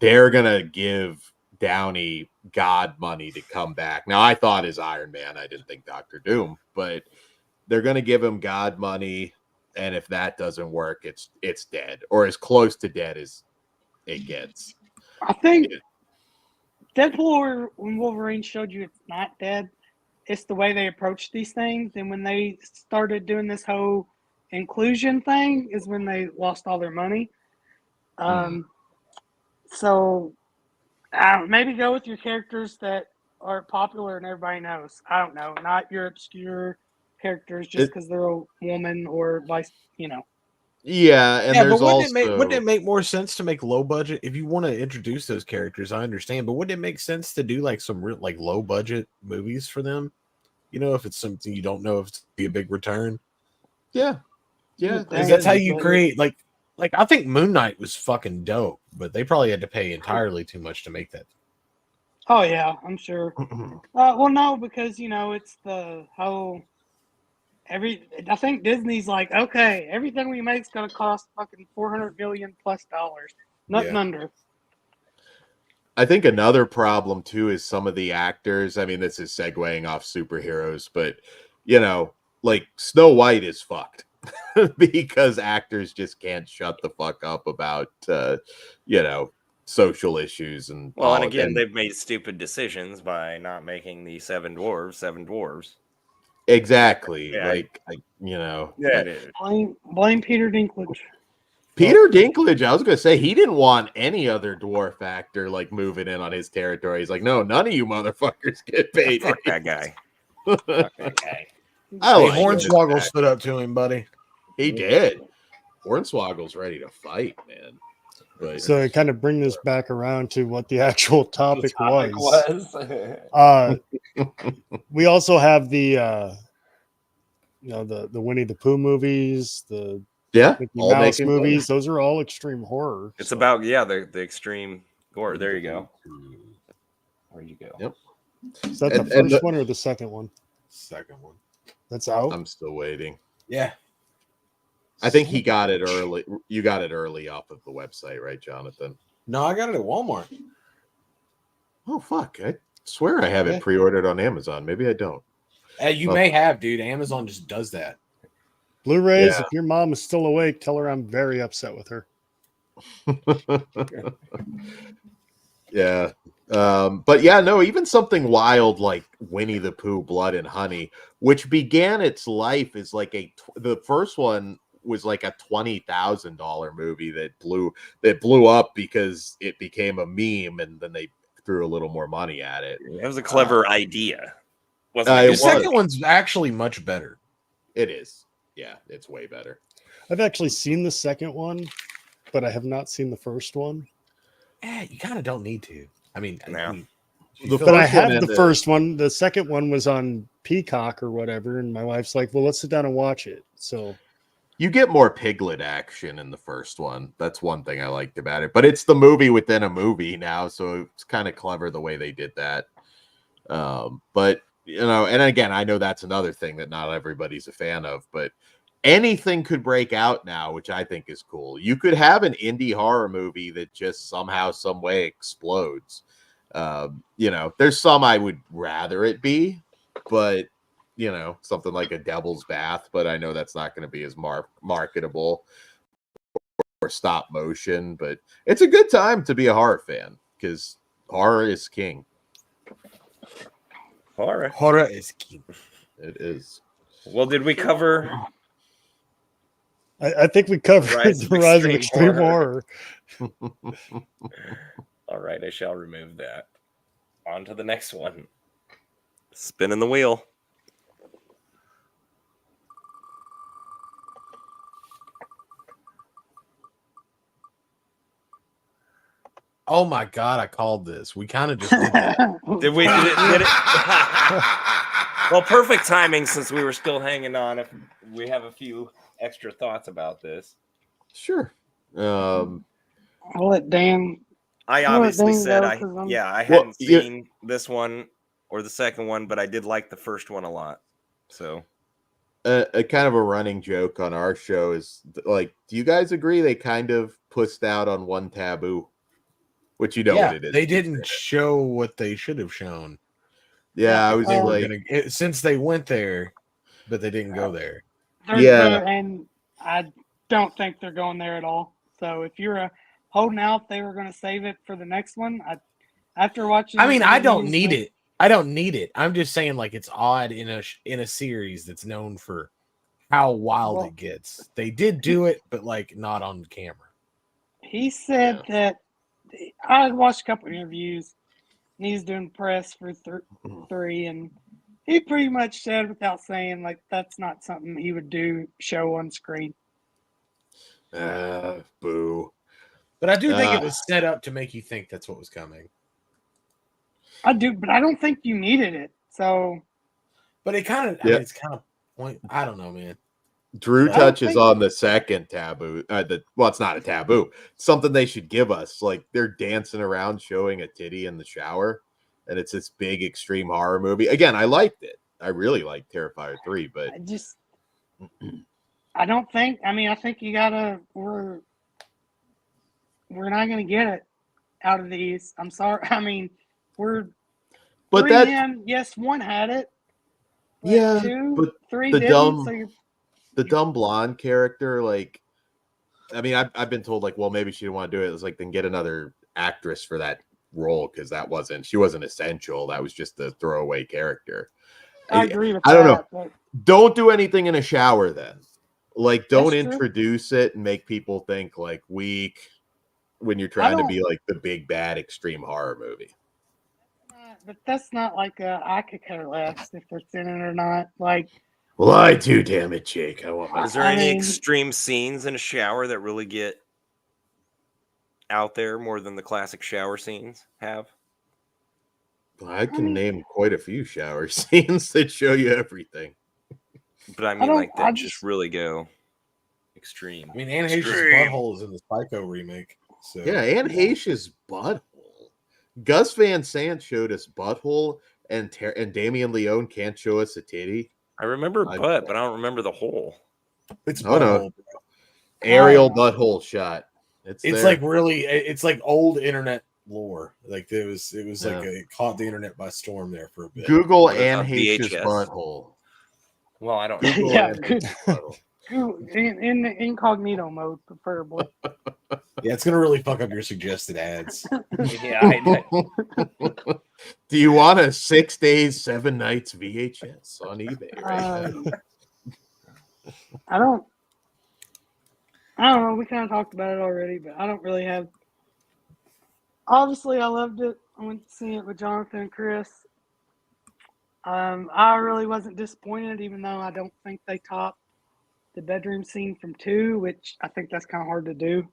they're gonna give Downey God money to come back. Now I thought as Iron Man, I didn't think Doctor Doom, but they're gonna give him God money, and if that doesn't work, it's dead or as close to dead as it gets. I think Deadpool when Wolverine showed you it's not dead. It's the way they approach these things, and when they started doing this whole inclusion thing, is when they lost all their money. So maybe go with your characters that are popular and everybody knows. I don't know, not your obscure characters just because they're a woman or vice. Yeah, and Yeah, there's but also wouldn't it make more sense to make low budget if you want to introduce those characters? I understand, but wouldn't it make sense to do like some real like low budget movies for them? If it's something you don't know if it's be a big return. yeah. Because that's how you create like I think Moon Knight was fucking dope, but they probably had to pay entirely too much to make that. Oh yeah, I'm sure. Well, no, because it's the whole. I think Disney's like, okay, everything we make's gonna cost fucking $400 million plus, nothing under. I think another problem too is some of the actors. I mean, this is segueing off superheroes, but like Snow White is fucked because actors just can't shut the fuck up about social issues and and again, they've made stupid decisions by not making the seven dwarves. Exactly. Yeah, Blame Peter Dinklage. Peter Dinklage, I was going to say, he didn't want any other dwarf actor like moving in on his territory. He's like, no, none of you motherfuckers get paid. Fuck that guy. Fuck that guy. Hornswoggle stood up to him, buddy. He did. Hornswoggle's ready to fight, man. But So it kind of bring this back around to what the actual topic was. We also have the the Winnie the Pooh movies, the Mickey Mouse movies. Those are all extreme horror. It's about the extreme gore. There you go. Where'd you go? Yep. Is that the first one or the second one? Second one. That's out. I'm still waiting. Yeah. I think he got it early. You got it early off of the website, right, Jonathan? No, I got it at Walmart. Oh, fuck. I swear I have it pre-ordered on Amazon. Maybe I don't. You may have, dude. Amazon just does that. Blu-rays, if your mom is still awake, tell her I'm very upset with her. Yeah. But yeah, no, even something wild like Winnie the Pooh, Blood and Honey, which began its life as like the first one was like a $20,000 movie that blew up because it became a meme, and then they threw a little more money at it. That was a clever idea. The second one's actually much better. It is. Yeah, it's way better. I've actually seen the second one, but I have not seen the first one. You kind of don't need to. I mean, but I have the first one. The second one was on Peacock or whatever, and my wife's like, "Well, let's sit down and watch it." So you get more Piglet action in the first one. That's one thing I liked about it. But it's the movie within a movie now, so it's kind of clever the way they did that. But and again, I know that's another thing that not everybody's a fan of, but anything could break out now, which I think is cool. You could have an indie horror movie that just somehow, some way explodes. There's some I would rather it be, but something like a Devil's Bath, but I know that's not going to be as marketable or stop motion, but it's a good time to be a horror fan because horror is king. Horror is king. It is. Well, did we cover? I think we covered the rise of extreme horror. All right, I shall remove that. On to the next one. Spinning the wheel. Oh my God, I called this. We kind of just did that. Did it? Well, perfect timing since we were still hanging on. If we have a few extra thoughts about this. Sure. I'll let Dan. I I'll let obviously Dan said go, I 'cause I'm- I Well, hadn't seen this one or the second one, but I did like the first one a lot. So a kind of a running joke on our show is like, do you guys agree they kind of pussed out on one taboo? Which you know what it is. They didn't show what they should have shown. Yeah, I was They were like, since they went there, but they didn't go there. and I don't think they're going there at all. So if you're holding out, they were going to save it for the next one. After watching, I mean, I don't interviews need with- it. I don't need it. I'm just saying, like, it's odd in a series that's known for how wild Well- it gets. They did do it, but like not on camera. He said that I watched a couple interviews, and he's doing press for 3, and he pretty much said without saying like that's not something he would do show on screen. boo. But I do think it was set up to make you think that's what was coming. I do, but I don't think you needed it. So, But it kind of, I mean, it's kind of point. I don't know, man. Drew I Touch don't is think- on the second taboo. Well, it's not a taboo. It's something they should give us. Like they're dancing around showing a titty in the shower, and it's this big extreme horror movie. Again, I liked it. I really liked Terrifier 3, but I don't think. I mean, I think you gotta. We're not gonna get it out of these. I'm sorry. I mean, but 3 that in. Yes, 1 had it. But Yeah, 2, but 3 the didn't. dumb- So you're the dumb blonde character, like, I mean, I've been told like, well, maybe she didn't want to do it. It's like, then get another actress for that role because she wasn't essential. That was just a throwaway character. I agree with I don't know. but Don't do anything in a shower then. Like, don't That's true. introduce it and make people think like weak when you're trying to be like the big bad extreme horror movie. But that's not like I could care less if it's in it or not. Like, Well, I do, damn it, Jake. I want my. is there I any mean- extreme scenes in a shower that really get out there more than the classic shower scenes have? I can name quite a few shower scenes that show you everything. But I mean, don't- like I that just- just really go extreme. I mean, Anne Heche's Extreme. butthole is in the Psycho remake. So Yeah, Anne Heche's butthole. Gus Van Sant showed us butthole, and Damian Leone can't show us a titty. I remember butt, but I don't remember the hole. it's Oh, no. butthole, bro. Aerial butthole shot. It's It's there. like really, it's like old internet lore. Like it was like Yeah. it caught the internet by storm there for a bit. Google What Anne about Heche's VHS? butthole. Well, I don't. Google Yeah, Anne good. Heche's butthole. in incognito mode, preferably. Yeah, it's gonna really fuck up your suggested ads. Yeah, I Do you want a 6 days, 7 nights VHS on eBay right now? I don't know. We kind of talked about it already, but I don't really have. Obviously, I loved it. I went to see it with Jonathan and Chris. I really wasn't disappointed, even though I don't think they topped the bedroom scene from 2, which I think that's kind of hard to do.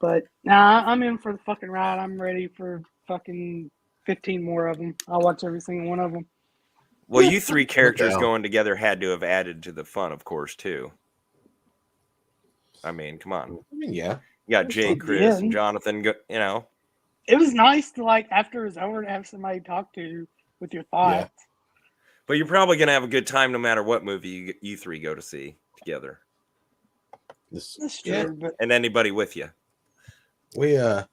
But nah, I'm in for the fucking ride. I'm ready for fucking 15 more of them. I'll watch every single one of them. Well, you three characters down. going together had to have added to the fun, of course, too. I mean, come on. I mean, yeah. You got Jake, Chris, Yeah. and Jonathan. You know, It was nice to, like, after it was over, to have somebody to talk to with your thoughts. but you're probably gonna have a good time no matter what movie you three go to see together, This- That's true, Yeah. but and anybody with you. We I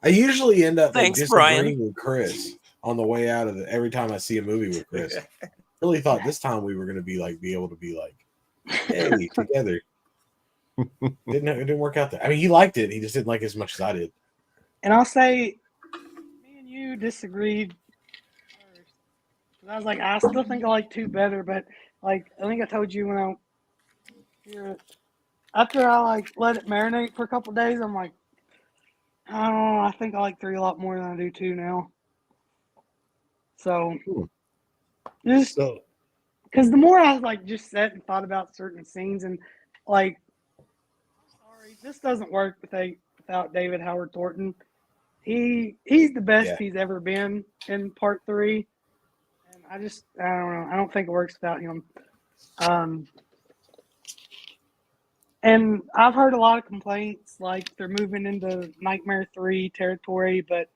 usually end up like, Thanks, disagreeing Brian. with Chris on the way out of every time I see a movie with Chris. Really thought this time we were gonna be able to be like, hey, together. It didn't work out there. I mean, he liked it. He just didn't like it as much as I did. and I'll say, me and you disagreed first. 'Cause I was like, I still think I like 2 better, but like I think I told you when I after I like let it marinate for a couple days, I'm like, I don't know, I think I like 3 a lot more than I do 2 now. So just So because the more I like just sat and thought about certain scenes and like, sorry, this doesn't work without David Howard Thornton. He's the best Yeah. he's ever been in part 3, and I don't know. I don't think it works without him. And I've heard a lot of complaints, like they're moving into Nightmare 3 territory. But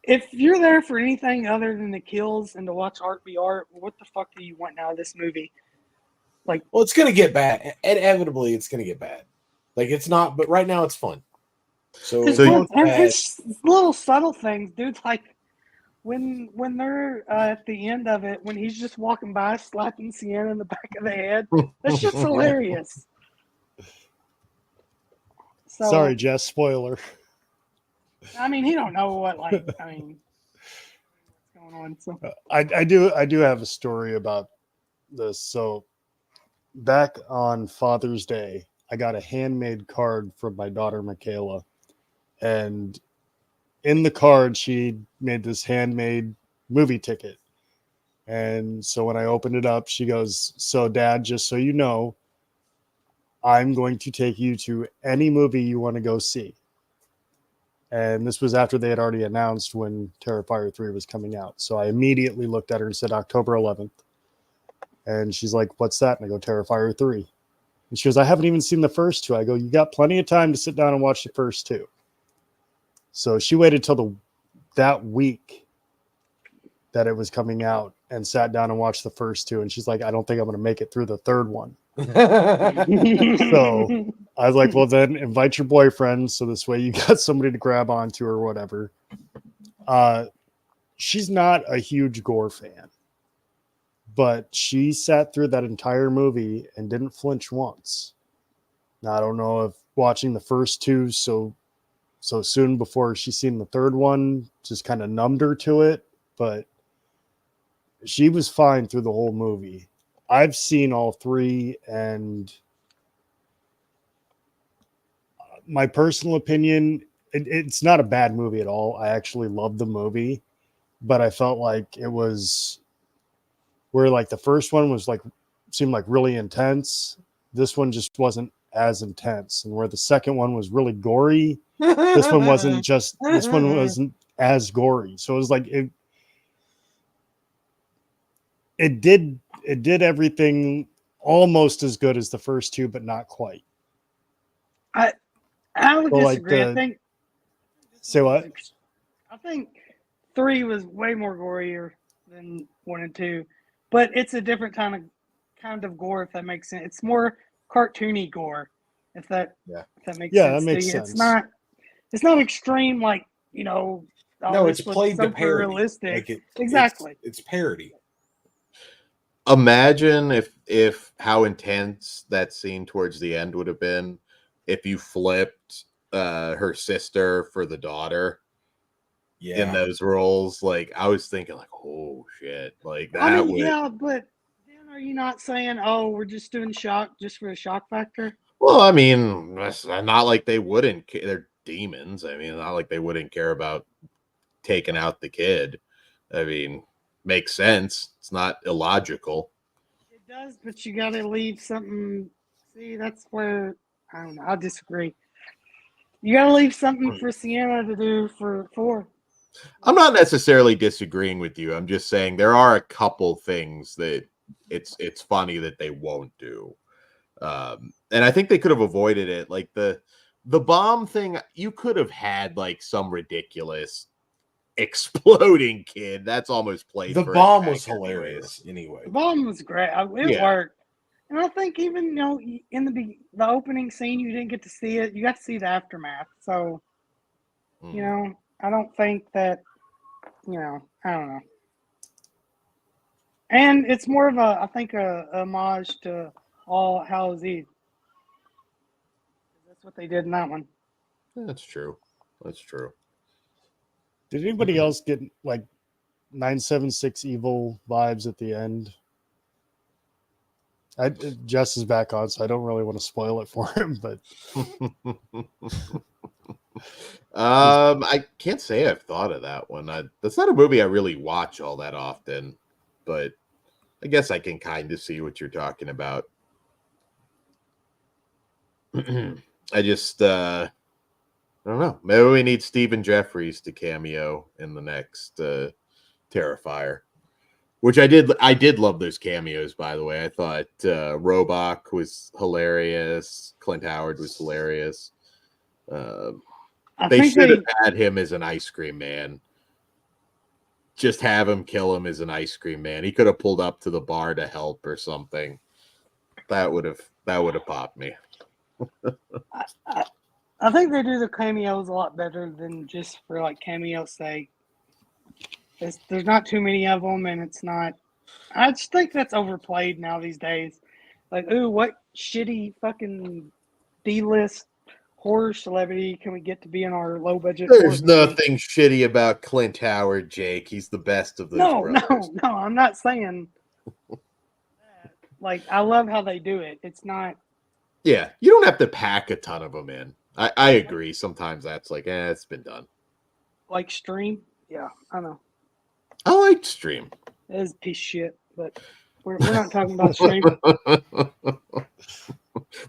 if you're there for anything other than the kills and to watch art be art, what the fuck do you want out of this movie? Like, Well, it's gonna get bad. Inevitably, it's gonna get bad. Like it's not, but right now it's fun. So, it's So fun. you- it's And bad. it's little subtle things, dude. Like when they're at the end of it, when he's just walking by, slapping Sienna in the back of the head, that's just hilarious. So, Sorry, Jess. Spoiler. I mean, he don't know what, like, I mean, what's going on. So, I do have a story about this. So back on Father's Day, I got a handmade card from my daughter Michaela, and in the card she made this handmade movie ticket. And so when I opened it up, she goes, "So, Dad, just so you know, I'm going to take you to any movie you want to go see." And this was after they had already announced when Terrifier 3 was coming out. So I immediately looked at her and said, October 11th. And she's like, "What's that?" And I go, "Terrifier 3. And she goes, "I haven't even seen the first two." I go, "You got plenty of time to sit down and watch the first two." So she waited till that week that it was coming out and sat down and watched the first two. And she's like, "I don't think I'm going to make it through the third one." So I was like, "Well, then invite your boyfriend. So this way you got somebody to grab onto or whatever." She's not a huge gore fan, but she sat through that entire movie and didn't flinch once. Now, I don't know if watching the first two so soon before she's seen the third one just kind of numbed her to it, but she was fine through the whole movie. I've seen all three, and my personal opinion, it's not a bad movie at all. I actually loved the movie, but I felt like it was where like the first one was like seemed like really intense. This one just wasn't as intense, and where the second one was really gory, this one wasn't just. This one wasn't as gory. So it was like it did everything almost as good as the first two, but not quite. I would So, like, disagree. I think. Say what? I think 3 was way more gorier than 1 and 2, but it's a different kind of gore, if that makes sense. It's more cartoony gore, if that makes Yeah, sense. that makes to you. sense. It's not extreme like, oh, No, this it's looks played to super parody. realistic. Like Exactly. It's parody. Imagine if how intense that scene towards the end would have been if you flipped her sister for the daughter in those roles. Like I was thinking, like, oh shit, like that. I mean, yeah, but then are you not saying, oh, we're just doing shock just for a shock factor? Well, I mean, it's not like they wouldn't. They're demons. I mean, not like they wouldn't care about taking out the kid. I mean, makes sense. It's not illogical. It does, but you got to leave something. See, that's where I don't know. I disagree. You got to leave something for Sienna to do for 4. I'm not necessarily disagreeing with you. I'm just saying there are a couple things that it's funny that they won't do. And I think they could have avoided it. Like the bomb thing, you could have had like some ridiculous exploding kid. That's almost played. The for bomb was effect hilarious anyway. The bomb was great. It worked. And I think even in the opening scene, you didn't get to see it. You got to see the aftermath. So, I don't think that, I don't know. And it's more of I think a homage to All Hallows Eve. That's what they did in that one. That's true. That's true. Did anybody else get like 976 evil vibes at the end? Jess is back on, so I don't really want to spoil it for him, but I can't say I've thought of that one. That's not a movie I really watch all that often, but I guess I can kind of see what you're talking about. I just I don't know. Maybe we need Stephen Jeffries to cameo in the next Terrifier. Which I did love those cameos, by the way. I thought Robach was hilarious. Clint Howard was hilarious. I They think should have they had him as an ice cream man. Just have him kill him as an ice cream man. He could have pulled up to the bar to help or something. That would have popped me. I think they do the cameos a lot better than just for like cameo's sake. There's not too many of them, and it's not. I just think that's overplayed now these days. Like, ooh, what shitty fucking D-list horror celebrity can we get to be in our low budget? There's nothing shitty about Clint Howard, Jake. He's the best of those brothers. No. I'm not saying. Like, I love how they do it. It's not. Yeah, you don't have to pack a ton of them in. I agree. Sometimes that's like, it's been done. Like Stream? Yeah, I know. I like Stream. It is a piece of shit, but we're not talking about Stream.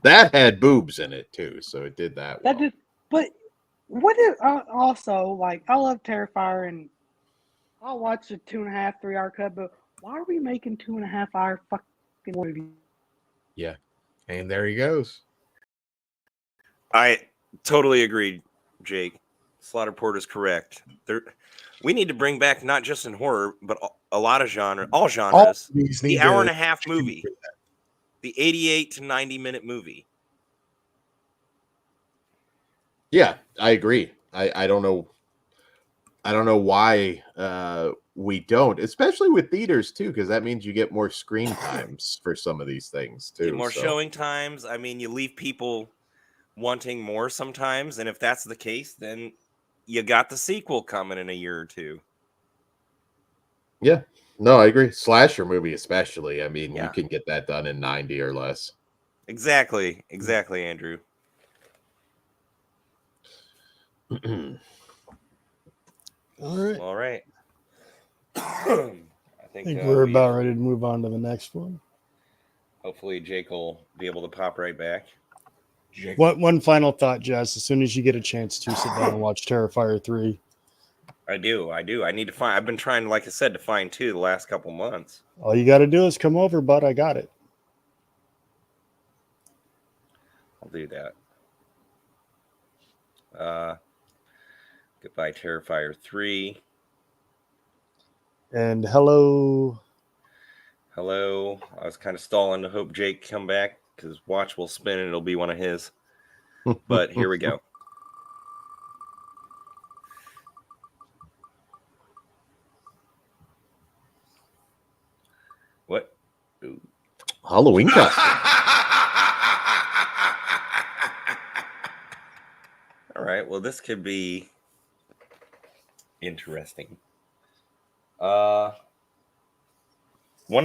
That had boobs in it too, so it did that. That did, but what if also like I love Terrifier and I'll watch the 2.5, 3 hour cut, but why are we making 2.5 hour fucking movie? Yeah, and there he goes. I totally agree, Jake. Slaughterport is correct. We need to bring back not just in horror, but a lot of all genres. The hour and a half movie, the 88 to 90-minute movie. Yeah, I agree. I don't know. I don't know why we don't, especially with theaters too, because that means you get more screen times for some of these things too. Get more showing times. I mean, you leave people wanting more sometimes, and if that's the case, then you got the sequel coming in a year or two. Yeah, no, I agree. Slasher movie, especially. I mean, Yeah. you can get that done in 90 or less. Exactly, Andrew. All right. I I think we're about ready to move on to the next one. Hopefully, Jake will be able to pop right back. One final thought, Jess. As soon as you get a chance to sit down and watch Terrifier 3. I do. I need to find. I've been trying, like I said, to find 2 the last couple months. All you got to do is come over, bud. I got it. I'll do that. Goodbye, Terrifier 3. And hello. I was kind of stalling to hope Jake come back because watch will spin and it'll be one of his. But here we go. What? Ooh. Halloween costume. All right. Well, this could be interesting. One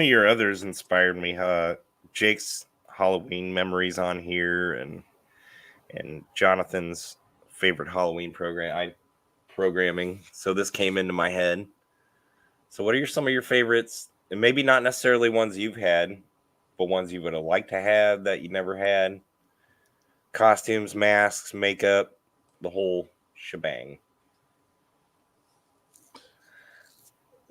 of your others inspired me. Jake's Halloween memories on here, and Jonathan's favorite Halloween programming. So this came into my head. So, what are some of your favorites? And maybe not necessarily ones you've had, but ones you would have liked to have that you never had. Costumes, masks, makeup, the whole shebang.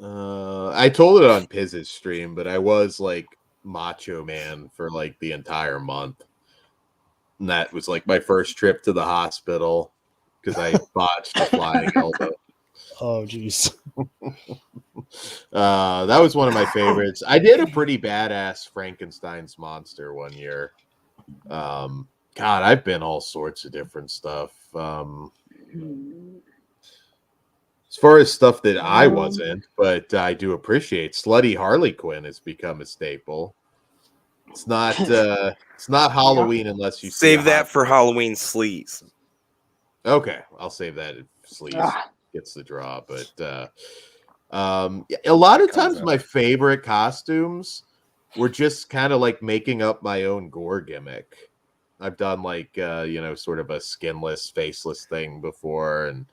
I told it on Piz's stream, but I was like Macho Man for like the entire month. And that was like my first trip to the hospital because I botched a flying elbow. Oh, geez. That was one of my favorites. I did a pretty badass Frankenstein's monster one year. God, I've been all sorts of different stuff. As far as stuff that I wasn't, but I do appreciate, Slutty Harley Quinn has become a staple. It's not Halloween unless you save that for Halloween sleaze. Okay, I'll save that if sleaze gets the draw. But a lot of times my favorite costumes were just kind of like making up my own gore gimmick. I've done like sort of a skinless, faceless thing before, and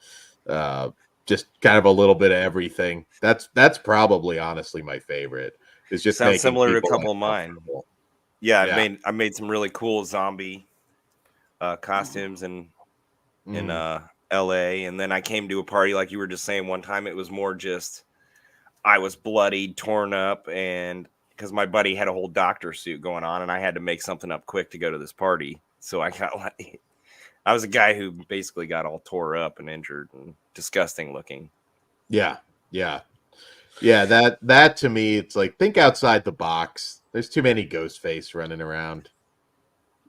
just kind of a little bit of everything. That's probably honestly my favorite. It's just sounds similar to a couple of mine. Yeah, I made some really cool zombie costumes in LA, and then I came to a party like you were just saying one time. It was more just I was bloodied, torn up, and because my buddy had a whole doctor suit going on, and I had to make something up quick to go to this party. So I got like, I was a guy who basically got all tore up and injured and disgusting looking. Yeah. That to me, it's like, think outside the box. There's too many Ghostface running around.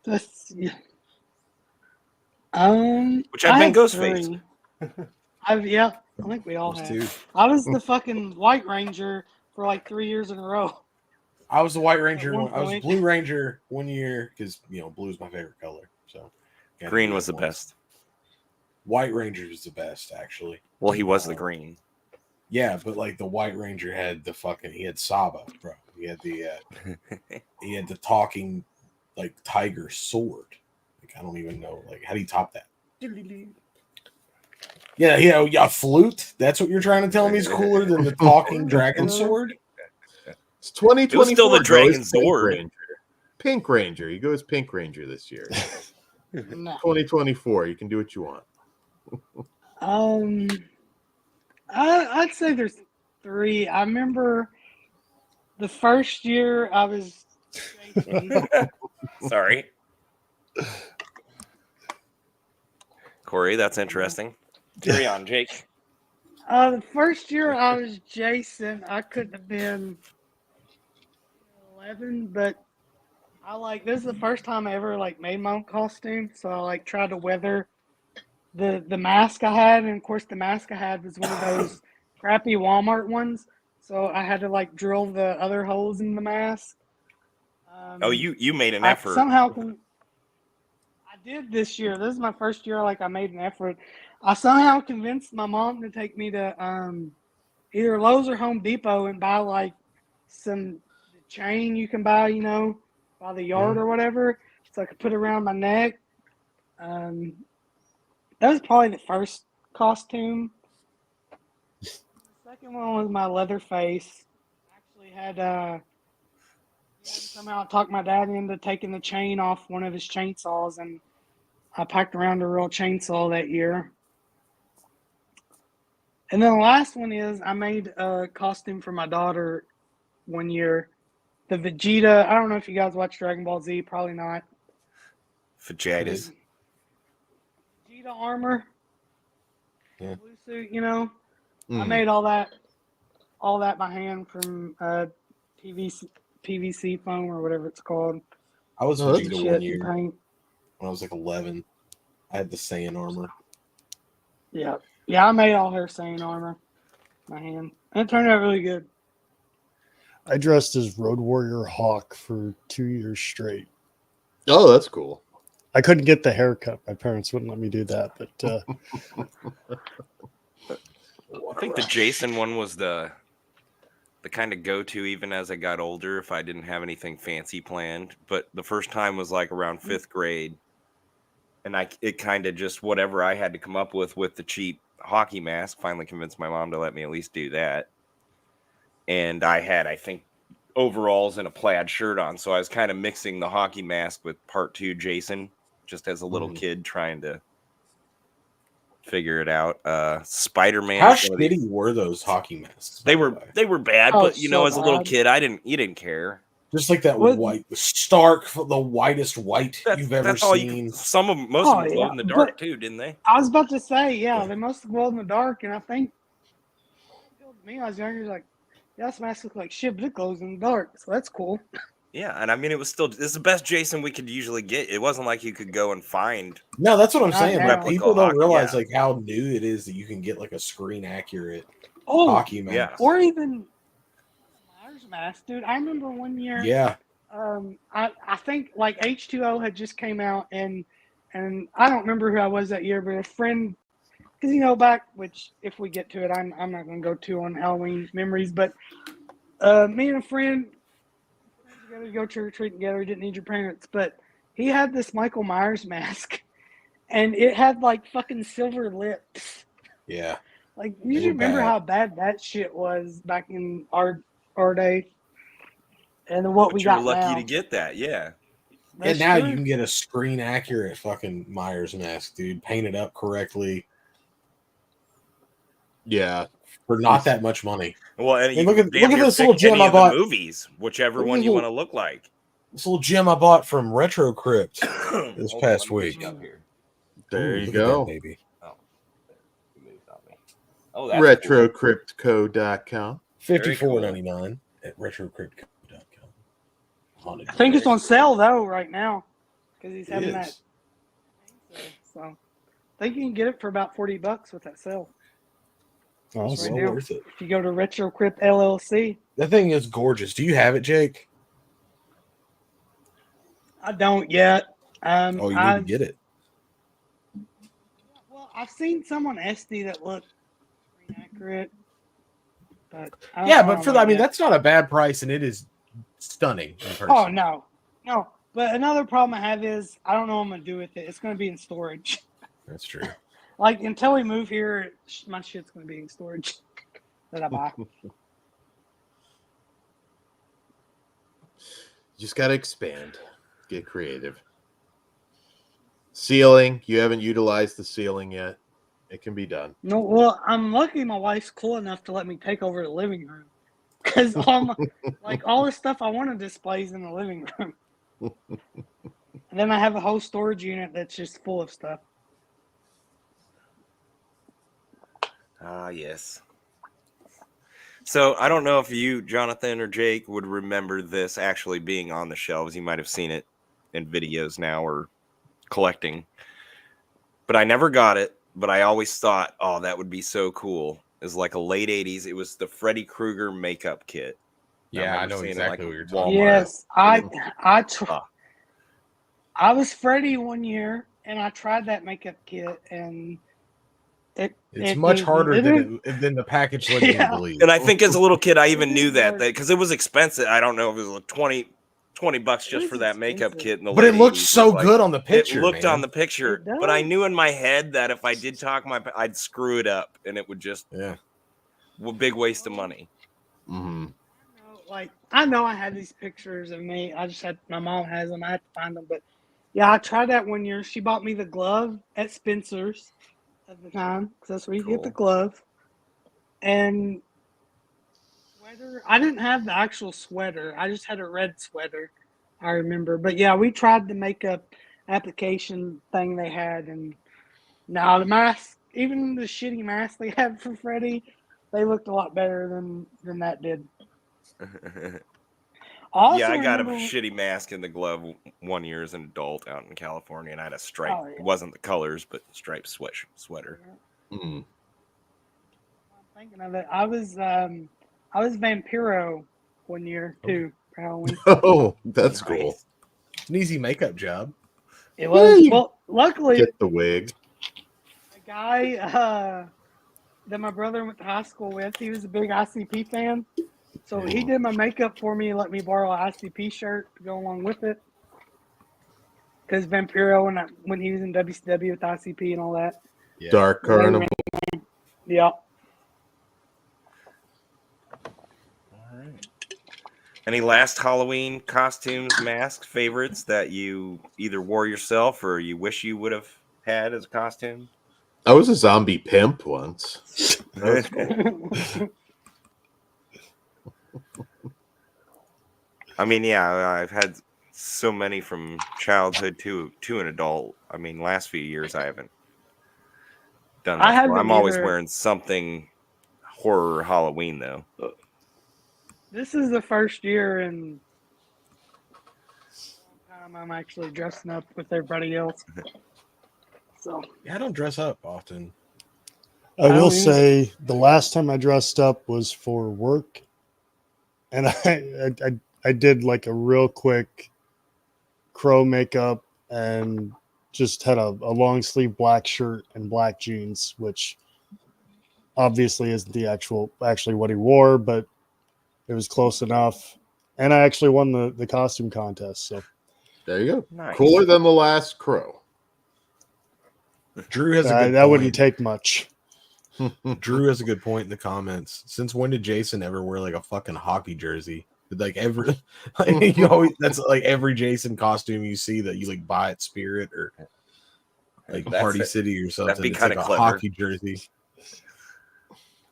That's, Which I've been Ghostface. I think we all Those have. two. I was the fucking White Ranger for like 3 years in a row. I was the White Ranger. At one I was point. Blue Ranger one year because blue is my favorite color. So Green was the best. White Ranger was the best, actually. Well, he was the green. Yeah, but like the White Ranger had he had Saba, bro. He had the talking like tiger sword. Like I don't even know, like how do you top that? Yeah, a flute. That's what you're trying to tell me is cooler than the talking dragon sword? It's 2024. It was still the bro. Dragon It's Pink Sword. Ranger. Pink Ranger. He goes Pink Ranger this year. No. 2024. You can do what you want. I'd say there's 3. I remember the first year I was Jason. Sorry. Kory, that's interesting. Carry on, Jake. The first year I was Jason, I couldn't have been 11, but this is the first time I ever made my own costume, so I tried to weather the mask I had, and of course the mask I had was one of those crappy Walmart ones, so I had to drill the other holes in the mask. You made an effort. I did this year. This is my first year I made an effort. I somehow convinced my mom to take me to either Lowe's or Home Depot and buy some chain you can buy, by the yard or whatever, so I could put it around my neck. That was probably the first costume. The second one was my leather face. Actually had somehow talked my dad into taking the chain off one of his chainsaws, and I packed around a real chainsaw that year. And then the last one is I made a costume for my daughter one year. The Vegeta. I don't know if you guys watch Dragon Ball Z. Probably not. Vagitas. Vegeta armor. Yeah. Blue suit. I made all that by hand from PVC foam or whatever it's called. I was Oh, that's Vegeta Shit one and year paint. when I was 11. I had the Saiyan armor. Yeah, I made all her Saiyan armor by hand. And it turned out really good. I dressed as Road Warrior Hawk for 2 years straight. Oh, that's cool. I couldn't get the haircut. My parents wouldn't let me do that. But I think the Jason one was the kind of go-to even as I got older if I didn't have anything fancy planned. But the first time was around 5th grade. And it kind of just whatever I had to come up with the cheap hockey mask, finally convinced my mom to let me at least do that. And I had, I think, overalls and a plaid shirt on. So I was kind of mixing the hockey mask with part 2 Jason, just as a little kid trying to figure it out. Spider-Man. How shitty were those hockey masks? They were bad, Oh, but so as a little bad. kid, you didn't care. Just like that white, the whitest white you've ever That's all seen. most of them glowed in the dark too, didn't they? I was about to say, yeah, they must have glowed in the dark, and I think me, I was younger, like, yeah, this mask looks like shit, but it glows in the dark, so that's cool. Yeah, and I mean, it's the best Jason we could usually get. It wasn't like you could go and find. No, that's what I'm Not saying. now. Like, people don't Replica realize hockey, how new it is that you can get a screen accurate Oh, hockey mask. yeah. or even Myers mask, dude. I remember one year. Yeah. I think H2O had just came out, and I don't remember who I was that year, but a friend, because back, which if we get to it, I'm not going to go too on Halloween memories, but me and a friend together to go trick or treat together. Didn't need your parents, but he had this Michael Myers mask, and it had fucking silver lips. Yeah. You They should were remember bad. how bad that shit was back in our day. And what But we you're got lucky now. to get that, yeah. And That's now true. you can get a screen accurate fucking Myers mask, dude. Painted up correctly. Yeah. for not that much money. Well, and you look can at damn near this little pick gem any I of the bought. movies, whichever Look at one this you little- want to look like. This little gem I bought from Retro Crypt this Hold on, past let me get week. you up here. There Ooh, you look at that go. baby. Oh, you moved on me. Oh, that's cool. RetroCryptCo.com. $54.99 at retrocryptco.com. I think it's on sale though right now because he's having that. So I think you can get it for about $40 with that sale. Awesome. Right well now. worth it. If you go to Retro Crypt LLC, That thing is gorgeous. Do you have it, Jake? I don't yet. Oh, you need to get it. Well, I've seen some on SD that look pretty accurate, but I don't Yeah, know but for about I mean, yet. that's not a bad price, and it is stunning in person. Oh no. But another problem I have is I don't know what I'm gonna do with it. It's gonna be in storage. That's true. Like until we move here, my shit's gonna be in storage that I buy. Just got to expand. Get creative. Ceiling. You haven't utilized the ceiling yet. It can be done. No, well, I'm lucky my wife's cool enough to let me take over the living room because all the stuff I want to display is in the living room. And then I have a whole storage unit that's just full of stuff. Ah, yes. So I don't know if you, Jonathan or Jake, would remember this actually being on the shelves. You might have seen it in videos now or collecting. But I never got it. But I always thought, oh, that would be so cool. It was like a late 80s. It was the Freddy Krueger makeup kit. Yeah, I remember know seeing it, exactly like, what you're talking Walmart. Yes, Ah. I was Freddy one year and I tried that makeup kit and It's much harder than the package led you to Yeah. believe. And I think as a little kid, I even It knew is that hard. because it was expensive. I don't know if it was like $20 just was for that makeup expensive. kit in the But late it looked 80s. so was like- good on the picture. It looked man. on the picture, It but I does. knew in my head that if I did talk I'd screw it up, and it would just Yeah. a big waste of money. Mm-hmm. I know I had these pictures of me. I just had my mom has them. I had to find them, but yeah, I tried that one year. She bought me the glove at Spencer's at the time because that's where you get the Cool. glove. And sweater. I didn't have the actual sweater. I just had a red sweater. I remember, but yeah, we tried the makeup application thing they had, and now the mask, even the shitty mask they had for Freddy, they looked a lot better than that did. Yeah, I got a shitty mask in the glove one year as an adult out in California, and I had a stripe. Oh, yeah. It wasn't the colors, but striped sweater. Mm-hmm. I'm thinking of it. I was Vampiro one year too for Halloween. Oh, that's Nice. cool. It's an easy makeup job. It was Yeah, you well. Luckily, Get the wig. the guy that my brother went to high school with, he was a big ICP fan. So he did my makeup for me and let me borrow an ICP shirt to go along with it. Because Vampiro, when he was in WCW with ICP and all that. Yeah. Dark Carnival. Yeah. Any last Halloween costumes, masks, favorites that you either wore yourself or you wish you would have had as a costume? I was a zombie pimp once. That was cool. I mean, yeah, I've had so many from childhood to an adult. I mean, last few years I haven't done that. I haven't I'm always either. wearing something horror Halloween though. This is the first year in a long time I'm actually dressing up with everybody else. So Yeah, I don't dress up often. I will Halloween. say the last time I dressed up was for work, and I did like a real quick crow makeup and just had a long sleeve black shirt and black jeans, which obviously isn't actually what he wore, but it was close enough. And I actually won the costume contest. So There you go. Nice. Cooler than the last crow. Drew has a good that point. wouldn't take much. Drew has a good point in the comments. Since when did Jason ever wear like a fucking hockey jersey? Like every, like, you always, that's like every Jason costume you see that you like buy at Spirit or like That's Party it. City or something. be It's like kinda a clever. hockey jersey.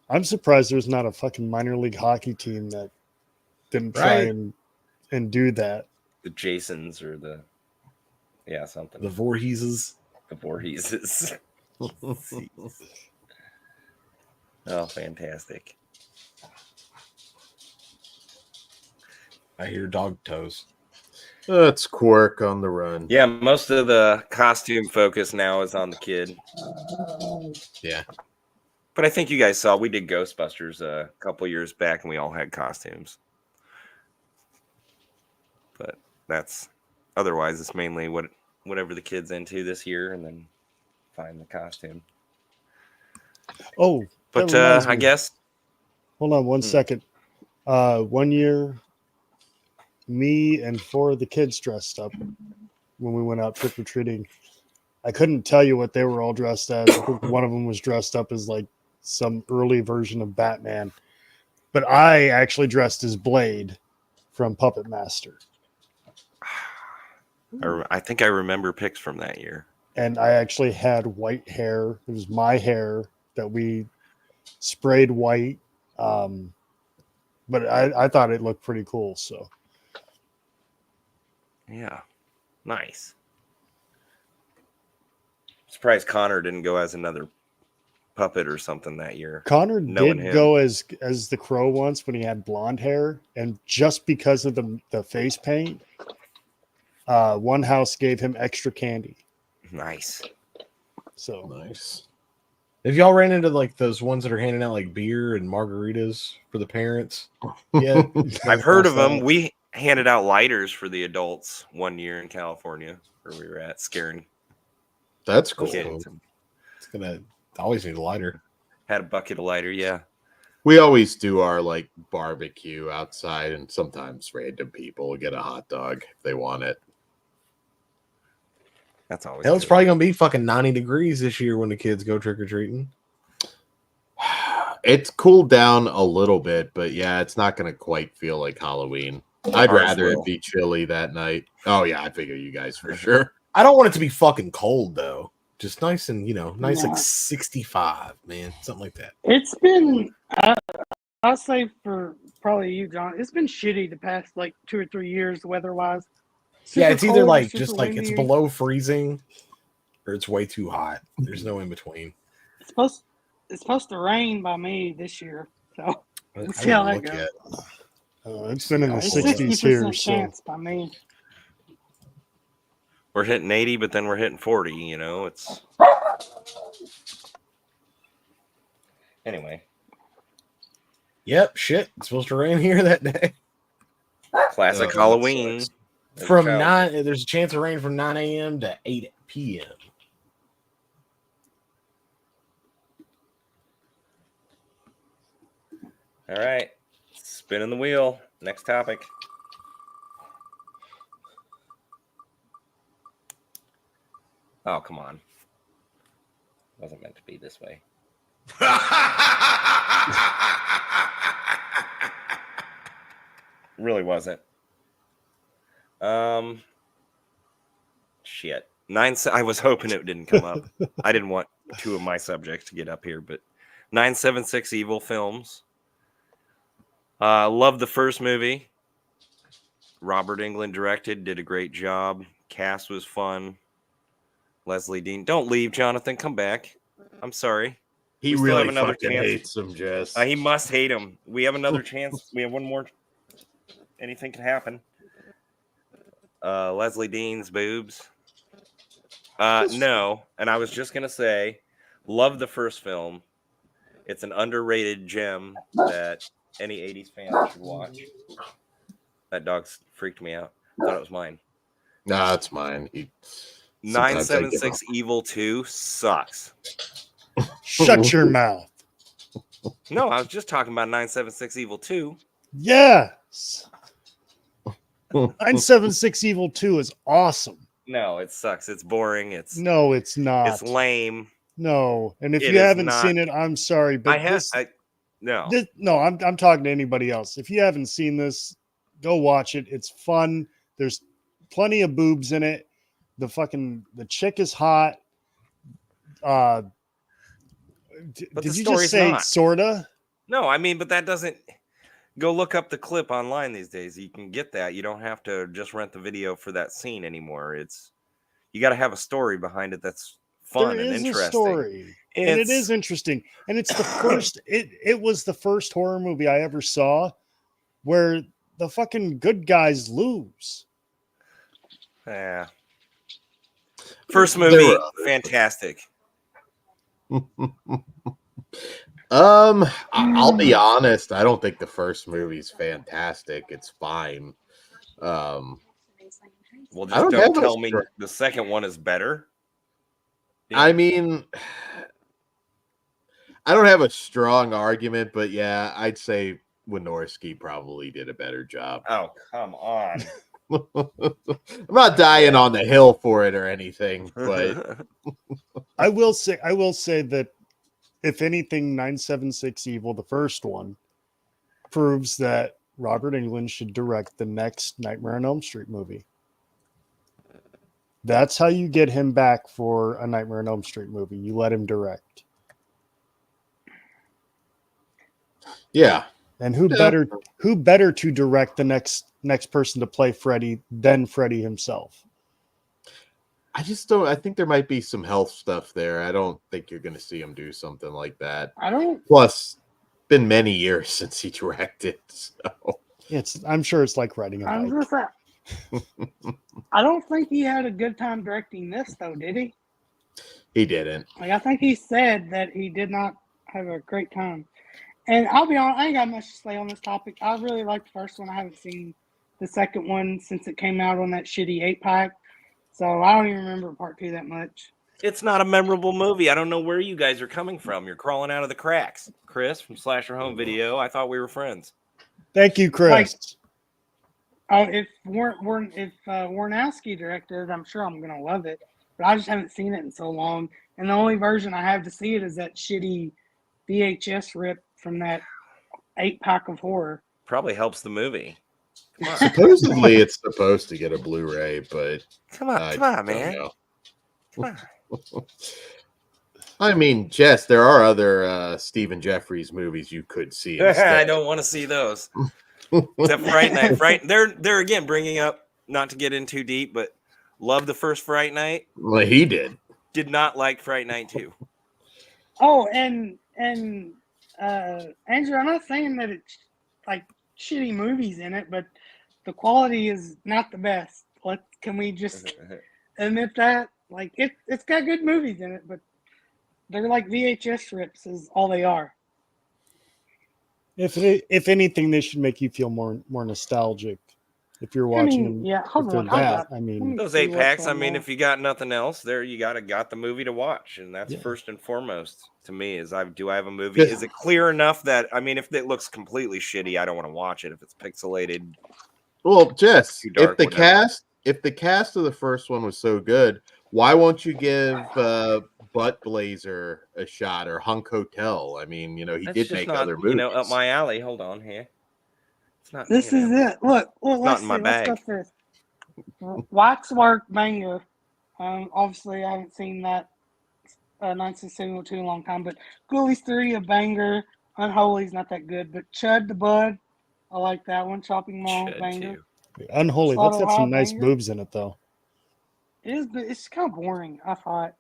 I'm surprised there's not a fucking minor league hockey team that didn't try Right. and do that. The Jasons or something. The Voorheeses. The Voorheeses. Oh, fantastic. I hear dog toes. That's Quark on the run. Yeah, most of the costume focus now is on the kid. Yeah. But I think you guys saw we did Ghostbusters a couple years back and we all had costumes. But that's otherwise it's mainly whatever the kid's into this year and then find the costume. Oh, But that reminds I me. guess Hold on one second. 1 year, me and 4 of the kids dressed up when we went out trick-or-treating. I couldn't tell you what they were all dressed as. I think one of them was dressed up as like some early version of Batman. But I actually dressed as Blade from Puppet Master. I think I remember pics from that year. And I actually had white hair. It was my hair that we sprayed white. But I thought it looked pretty cool. So Yeah. Nice. Surprised Connor didn't go as another puppet or something that year. Connor Knowing did him. go as the Crow once when he had blonde hair, and just because of the face paint, one house gave him extra candy. Nice. So Nice. Have y'all ran into like those ones that are handing out like beer and margaritas for the parents? Yeah. I've heard of them. We handed out lighters for the adults one year in California where we were at scaring That's cool. kids. It's gonna always need a lighter. Had a bucket of lighter, yeah. We always do our like barbecue outside, and sometimes random people get a hot dog if they want it. That's always Hell, it's good. probably gonna be fucking 90 degrees this year when the kids go trick or treating. It's cooled down a little bit, but yeah, it's not going to quite feel like Halloween. I'd Ours rather will. it be chilly that night. Oh yeah, I figure you guys for sure. I don't want it to be fucking cold though. Just nice and nice No. like 65, man, something like that. It's been, I'll say for probably you, John, it's been shitty the past like 2 or 3 years weather-wise. Yeah, Super it's either cold or like super just like it's windy. below freezing, or it's way too hot. There's no in between. It's supposed to rain by me this year, so I we'll see how that look goes. yet. it's been in the It's 60s here. 60% So chance by me. We're hitting 80, but then we're hitting 40, it's anyway. Yep, shit. It's supposed to rain here that day. Classic that Halloween. sucks. From Child. 9, there's a chance of rain from 9 a.m. to 8 p.m. All right. Spinning the wheel. Next topic. Oh, come on. Wasn't meant to be this way. Really wasn't. Shit. I was hoping it didn't come up. I didn't want 2 of my subjects to get up here, but 976 Evil Films. Loved the first movie. Robert Englund directed, did a great job. Cast was fun. Leslie Dean. Don't leave, Jonathan. Come back. I'm sorry. He We still really have another fucking chance. hates him, Jess. He must hate him. We have another chance. We have one more. Anything can happen. Leslie Dean's boobs. No. And I was just going to say, love the first film. It's an underrated gem that any 80s fan should watch. That dog's freaked me out. Thought it was mine. Nah, it's mine. Sometimes I give 976 Evil 2 sucks. shut your mouth. No, I was just talking about 976 Evil 2. Yes. 976 Evil 2 is awesome. No, it sucks. It's boring. It's No, it's not. it's lame. No, and if It you is haven't not. seen it, I'm sorry, but No. no, I'm talking to anybody else. If you haven't seen this, go watch it. It's fun. There's plenty of boobs in it. The chick is hot. But Did the you story's just say not. sorta? No, I mean, but that doesn't go look up the clip online these days. You can get that. You don't have to just rent the video for that scene anymore. You got to have a story behind it that's fun There and is a interesting. story, and it is interesting, and it's the first. It was the first horror movie I ever saw where the fucking good guys lose. Yeah. First There movie, were others. fantastic. I'll be honest. I don't think the first movie's fantastic. It's fine. Well, I just don't don't have a tell me str- the second one is better. I mean, I don't have a strong argument, but yeah, I'd say Wynorski probably did a better job. Oh, come on. I'm not dying on the hill for it or anything, but I will say that if anything, 976 Evil, the first one, proves that Robert Englund should direct the next Nightmare on Elm Street movie. That's how you get him back for a Nightmare on Elm Street movie. You let him direct. yeah. And who better to direct the next person to play Freddy than Freddy himself? I just don't. I think there might be some health stuff there. I don't think you're going to see him do something like that. I don't. Plus, been many years since he directed. So I'm sure it's like riding a I'm bike. just I don't think he had a good time directing this, though, did he? he didn't. Like, I think he said that he did not have a great time. And I'll be honest, I ain't got much to say on this topic. I really liked the first one. I haven't seen the second one since it came out on that shitty 8-pack. So I don't even remember part 2 that much. It's not a memorable movie. I don't know where you guys are coming from. You're crawling out of the cracks. Chris from Slasher Home Video. I thought we were friends. Thank you, Chris. If Warnowski directed, I'm sure I'm gonna love it. But I just haven't seen it in so long. And the only version I have to see it is that shitty VHS rip from that 8-pack of horror. Probably helps the movie. Come on. Supposedly, it's supposed to get a Blu-ray, but Come on, man. Come on. I mean, Jess, there are other Stephen Jeffries movies you could see. I Instead. don't want to see those. Except Fright Night. They're again bringing up, not to get in too deep, but love the first Fright Night. Well, he did. Did not like Fright Night 2. Oh, and Andrew, I'm not saying that it's like shitty movies in it, but the quality is not the best. Can we just admit that? Like it's got good movies in it, but they're like VHS rips is all they are. If anything, they should make you feel more nostalgic. If you're watching them, yeah, hold on. Those 8-packs. I mean, if you got nothing else, there you got the movie to watch, and that's first and foremost to me. Do I have a movie? Is it clear enough that if it looks completely shitty, I don't want to watch it. If it's pixelated, well, Jess, dark, if the cast of the first one was so good, why won't you give Butt Blazer a shot or Hunk Hotel? I mean, he that's did just make not, other movies. Up my alley. Hold on here. It's not. This is it. Look, not in my bag. Let's go through. Waxwork banger. Obviously, I haven't seen that 967 in too long time, but Ghoulies 3 a banger. Unholy's not that good, but Chud the Bud, I like that one. Chopping Mall Chud banger. too. Unholy. That's got some nice banger. boobs in it, though. It is, but it's kind of boring, I thought.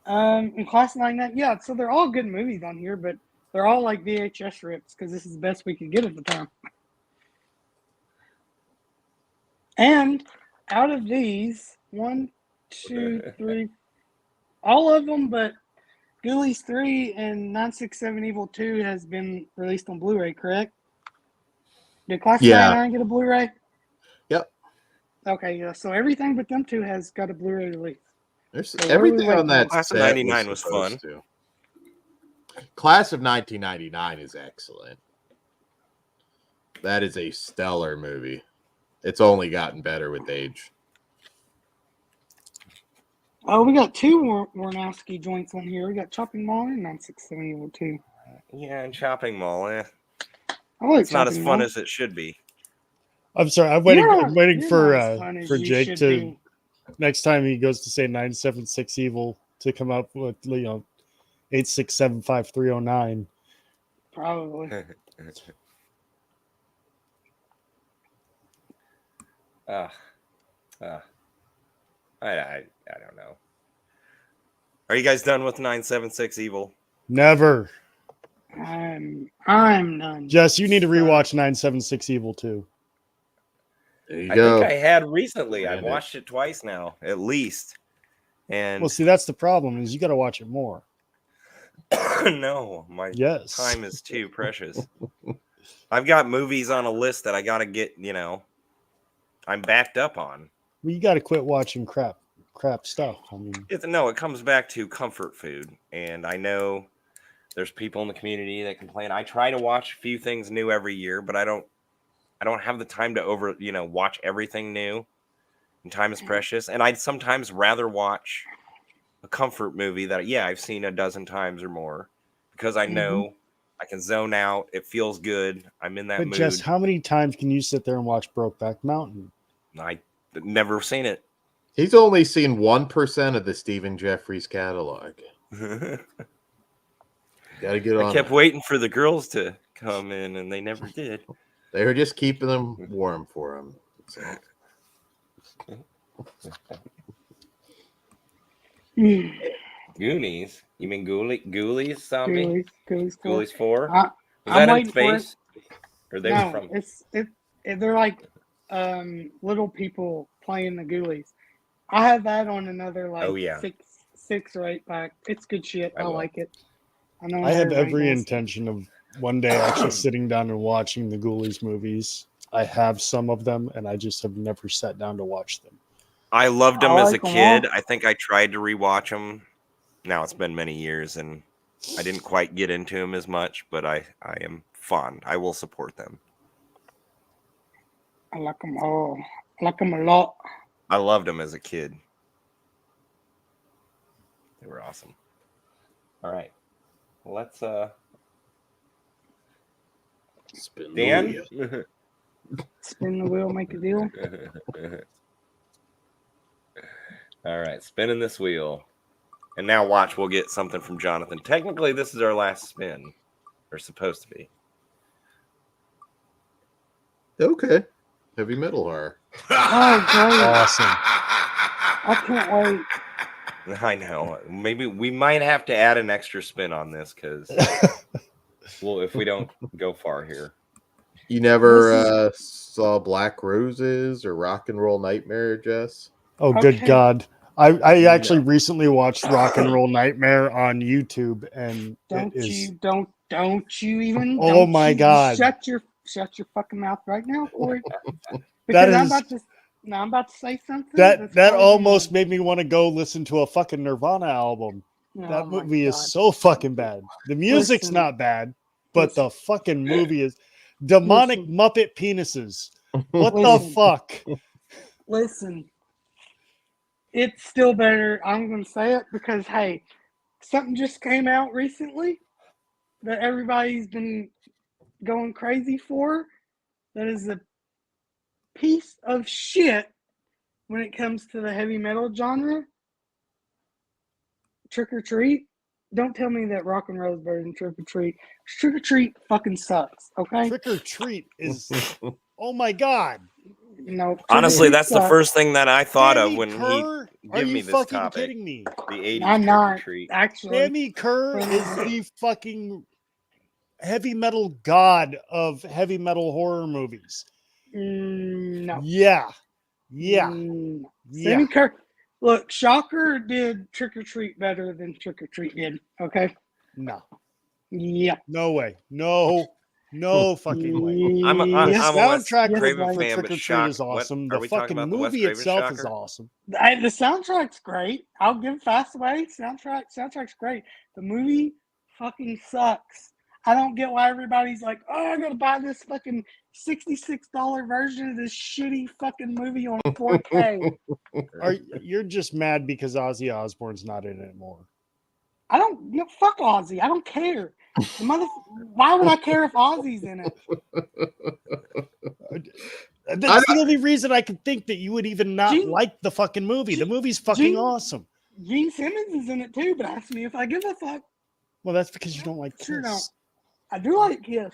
And Class 99, yeah, so they're all good movies on here, but they're all like VHS rips because this is the best we could get at the time. And out of these, 1, 2, 3, all of them, but Ghoulies 3 and 967 Evil 2 has been released on Blu-ray, correct? Did Class 99 get a Blu-ray? Yep. Okay, yeah. So everything but them two has got a Blu-ray release. Everything on that Class of set 99 was fun. Class of 1999 is excellent. That is a stellar movie. It's only gotten better with age. Oh, we got two Warnowski joints on here. We got Chopping Mall and 967 Evil 2. Yeah, and Shopping Mall. It's not as fun as it should be. I'm sorry. I'm waiting for Jake to be. Next time he goes to say 976 Evil to come up with 8675309. Probably. I don't know. Are you guys done with 976 Evil? Never. I'm none. Jess, you need to rewatch 976 Evil too. There you I go. think I had recently. I've Branded. watched it twice now, at least. And Well, see, that's the problem is you got to watch it more. no, my Yes. time is too precious. I've got movies on a list that I got to get, I'm backed up on. Well, you got to quit watching crap stuff. I mean, It comes back to comfort food. And I know there's people in the community that complain. I try to watch a few things new every year, but I don't have the time to watch everything new. And time is precious. And I'd sometimes rather watch a comfort movie that, I've seen a dozen times or more because I know I can zone out. It feels good. I'm in that but mood. Jess, how many times can you sit there and watch Brokeback Mountain? I never seen it. He's only seen 1% of the Stephen Jeffries catalog. I Gotta get on. kept waiting for the girls to come in, and they never did. They were just keeping them warm for him. So. Goonies? You mean Ghoulies, zombie? Ghoulies 4? I- Was I'm that in waiting for it. space? Or they No, were from? they're like little people playing the Ghoulies. I have that on another six or 8 pack. It's good shit. I will. like it. I know I have everybody every does. intention of one day actually sitting down and watching the Ghoulies movies. I have some of them, and I just have never sat down to watch them. I loved them I as a like 'em kid. all. I think I tried to rewatch them. Now it's been many years, and I didn't quite get into them as much, but I am fond. I will support them. I like them all. I like them a lot. I loved them as a kid. They were awesome. All right. Let's Spin the Dan. wheel. Spin the wheel, make a deal. All right, spinning this wheel. And now watch, we'll get something from Jonathan. Technically, this is our last spin. Or supposed to be. Okay. Heavy metal horror. Oh, great. Awesome. I can't wait. I know. Maybe we might have to add an extra spin on this because if we don't go far here. You never saw Black Roses or Rock and Roll Nightmare, Jess? Oh, good Okay. God. I actually recently watched Rock and Roll Nightmare on YouTube, and Don't it is you even? Oh don't my you God. Shut your fucking mouth right now, Kory. That Because is- I'm about to say something. that that's almost probably made me want to go listen to a fucking Nirvana album. gonna- That Oh my movie God. is so fucking bad. The music's Listen. not bad, but the Listen. fucking movie is demonic Listen. Muppet penises. What the Listen. fuck? Listen, it's still better. I'm going to say it because, hey, something just came out recently that everybody's been going crazy for. That is a piece of shit when it comes to the heavy metal genre. Trick or Treat. Don't tell me that Rock and Roll is better than Trick or Treat. Trick or Treat fucking sucks, okay? Trick or Treat is oh my God. No, Trick or Honestly, Treat that's the sucks. first thing that I thought of Sammy when Kerr? he Are gave you me this fucking topic. kidding me? The 80s I'm Trick not, or Treat. actually. Sammy Kerr is the fucking heavy metal god of heavy metal horror movies. No. Yeah. Sammy Yeah. Kerr. Look, Shocker did Trick or Treat better than Trick or Treat did. Okay. No. Yep. No way. No fucking way. I'm a The Yes. Wes soundtrack yes, Craven for right. fan, Trick but or Treat Shock. is awesome. What, are The we talking fucking about the Wes movie Craven itself is Shocker? awesome. The soundtrack's great. I'll give Fastway. Soundtrack's great. The movie fucking sucks. I don't get why everybody's like, oh, I'm gonna buy this fucking $66 version of this shitty fucking movie on 4K. You're just mad because Ozzy Osbourne's not in it more. I don't fuck Ozzy. I don't care. Why would I care if Ozzy's in it? That's the only reason I could think that you would even not Gene- like the fucking movie. The movie's fucking Gene- awesome. Gene Simmons is in it too, but ask me if I give a fuck. Well, that's because you don't like Sure Kiss. I do like Kiss.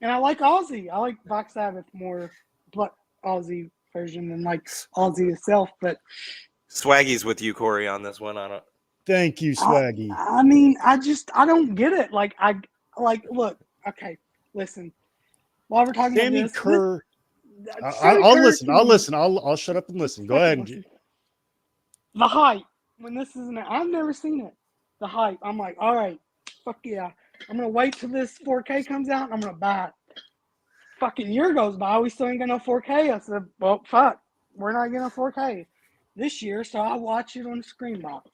And I like Ozzy. I like Black Sabbath more, but Ozzy version than like Ozzy itself. But Swaggy's with you, Kory, on this one. I don't. Thank you, Swaggy. I mean, I don't get it. Look, okay, listen. While we're talking Sammy about this, Kerr. Sammy I'll Kerr listen. can I'll be- listen. I'll shut up and listen. Go ahead. Listen. The hype when this isn't. I've never seen it. The hype. I'm like, all right, fuck yeah. I'm gonna wait till this 4K comes out. And I'm gonna buy it. Fucking year goes by. We still ain't got no 4K. I said, well, fuck. We're not getting a 4K this year, so I watch it on the screen box.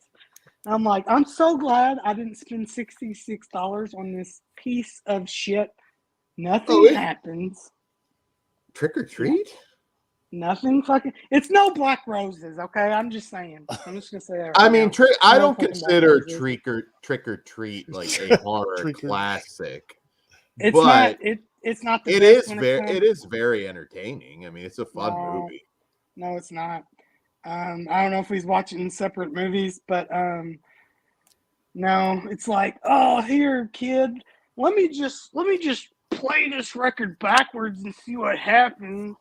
I'm like, I'm so glad I didn't spend $66 on this piece of shit. Nothing happens. Trick or treat? Nothing fucking. It's no Black Roses, okay? I'm just saying. I'm just gonna say that. Right I mean, now. I No don't fucking consider Black Roses. Trick or Treat like a horror Trick or- classic. It's but not. It's not. The it best is when very comes- it is very entertaining. I mean, it's a fun movie. No, it's not. I don't know if he's watching separate movies, but no, it's like, oh, here, kid, let me just play this record backwards and see what happens.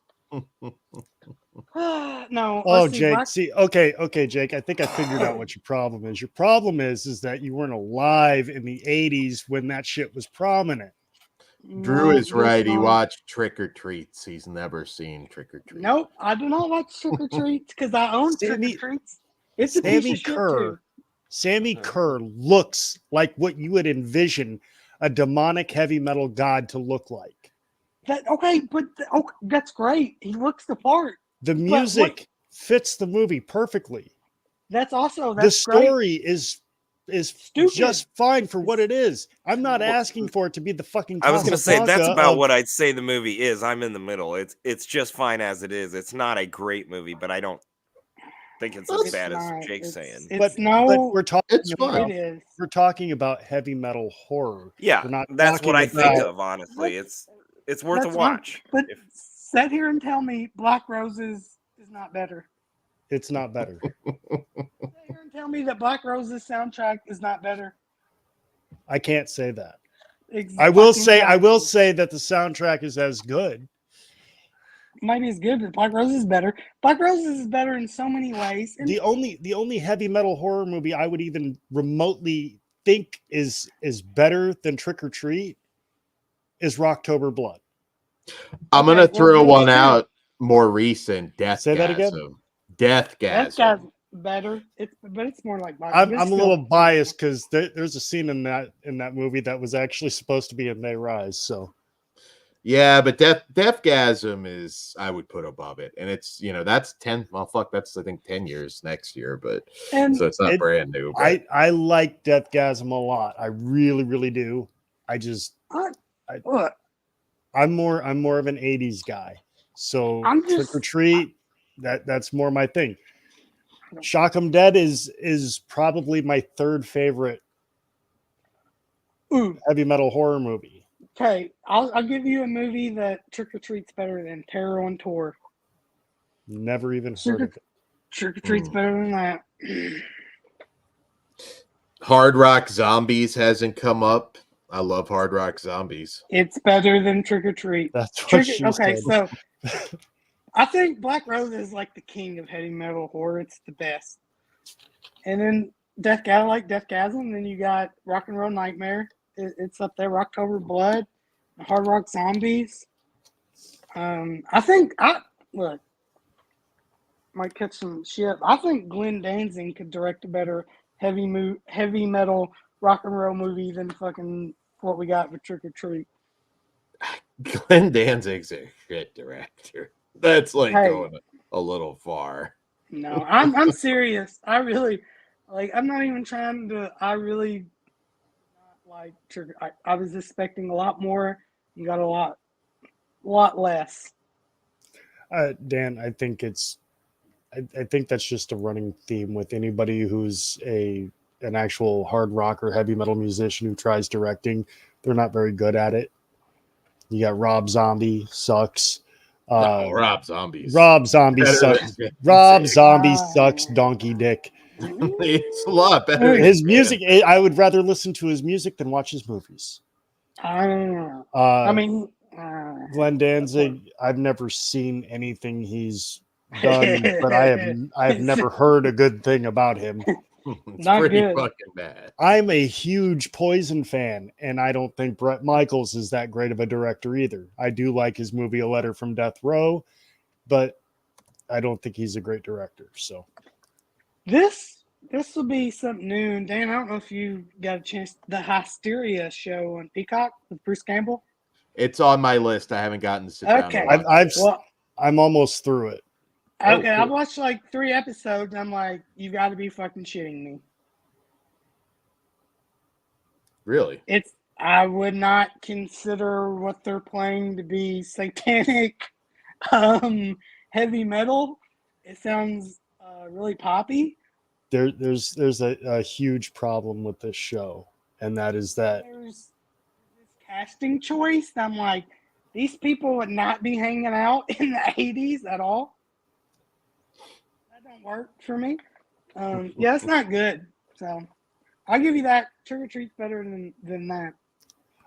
No. Oh, let's see, Jake. Black- See, okay, Jake. I think I figured out what your problem is. Your problem is that you weren't alive in the '80s when that shit was prominent. Drew is No, right. He no. watched Trick or Treats. He's never seen Trick or Treat. Nope, I do not watch Trick or Treats because I own Trick Sammy- or Treats. It's a piece Sammy of shit Kerr. too. Sammy Kerr looks like what you would envision a demonic heavy metal god to look like. That's great. He looks the part. The what- music fits the movie perfectly. That's The great. story is Stupid. just fine for what it is. I'm not asking for it to be the fucking. I was going to say that's Casablanca about of- what I'd say the movie is. I'm in the middle. It's just fine as it is. It's not a great movie, but I don't think it's as It's bad as not. Jake's It's- saying. It's but no. we're talking It's about fine. It is. we're talking about heavy metal horror. Yeah, We're not that's what I talking think about- of. Honestly, it's worth a That's fine. watch. But If- sit here and tell me Black Roses is not better. It's not better. Sit here and tell me that Black Roses soundtrack is not better. I can't say that. Ex- I will fucking say exactly. say that the soundtrack is as good. Maybe it's good, but Black Roses is better. Black Roses is better in so many ways. And The only heavy metal horror movie I would even remotely think is better than Trick or Treat is Rocktober Blood. I'm Okay, gonna well, throw me one too. out more recent. Say that again? Deathgasm. that guy's better. But it's more like Black. I'm but a still- little biased because there's a scene in that movie that was actually supposed to be in May Rise. So Yeah, but Deathgasm is I would put above it, and it's that's 10. Well, fuck, that's I think 10 years next year, but And so it's not It- brand new. But I like Deathgasm a lot. I really, really do. look, I'm more of an '80s guy. So I'm Trick just- or Treat, that's more my thing. Shock 'em Dead is probably my third favorite ooh, heavy metal horror movie. okay, I'll give you a movie that Trick or Treat's better than Terror on Tour. Never even heard of it. Trick or Treat's better than that. Hard Rock Zombies hasn't come up. I love Hard Rock Zombies. It's better than Trick or Treat. That's what Trick, she okay, said. so I think Black Rose is like the king of heavy metal horror. It's the best. And then I like Deathgasm. Then you got Rock and Roll Nightmare. It's up there. Rocktober Blood, Hard Rock Zombies. I think look, might catch some shit. I think Glenn Danzig could direct a better heavy metal rock and roll movie than fucking what we got with Trick or Treat. Glenn Danzig's a shit director. That's like Hey. going a little far. No, I'm serious. I really I'm not even trying to. I really not like Trigger. I was expecting a lot more. You got a lot less. Dan, I think I think that's just a running theme with anybody who's an actual hard rock or heavy metal musician who tries directing. They're not very good at it. You got Rob Zombie sucks. Rob Zombies. Rob Zombie Better sucks. than Rob Danzig. Zombie sucks. Donkey dick. It's a lot better. than His music. I would rather listen to his music than watch his movies. I don't know. Uh, I mean, Glenn Danzig, I've never seen anything he's done, but I've never heard a good thing about him. It's Not pretty good. fucking bad. I'm a huge Poison fan, and I don't think Brett Michaels is that great of a director either. I do like his movie A Letter from Death Row, but I don't think he's a great director. So This will be something new. And Dan, I don't know if you got a chance. The Hysteria show on Peacock with Bruce Campbell. It's on my list. I haven't gotten to sit down. Okay. And watch it. Well, I'm almost through it. okay, cool. I've watched like 3 episodes. I'm like, you got to be fucking shitting me. Really? I would not consider what they're playing to be satanic, heavy metal. It sounds really poppy. There's a huge problem with this show, and that is that There's this casting choice. I'm like, these people would not be hanging out in the 80s at all. That don't work for me. Yeah, it's not good. So I'll give you that. Trick or Treat's better than that.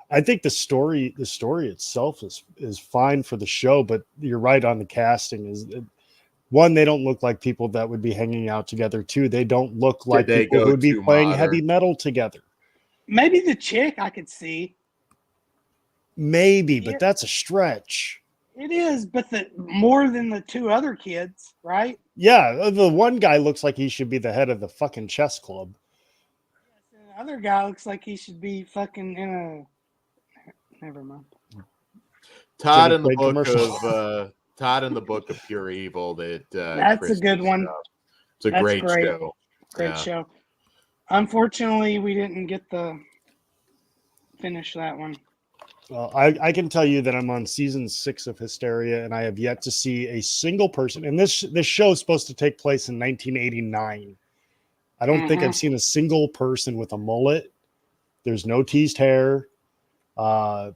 I think the story itself is fine for the show, but you're right on the casting. One, they don't look like people that would be hanging out together. Two, they don't look like they people go who would be too playing modern? heavy metal together. Maybe the chick I could see. Maybe, but Yeah. that's a stretch. It is, but more than the 2 other kids, right? Yeah, the one guy looks like he should be the head of the fucking chess club. The other guy looks like he should be fucking in a. Never mind. Todd Jenny in the Craig book commercial. of Todd in the book of Pure Evil. That That's Chris a good just one. showed. It's a That's great great. show. Great Yeah. show. Unfortunately, we didn't get to finish that one. Well, I can tell you that I'm on season 6 of Hysteria, and I have yet to see a single person. And this show is supposed to take place in 1989. I don't think I've seen a single person with a mullet. There's no teased hair. None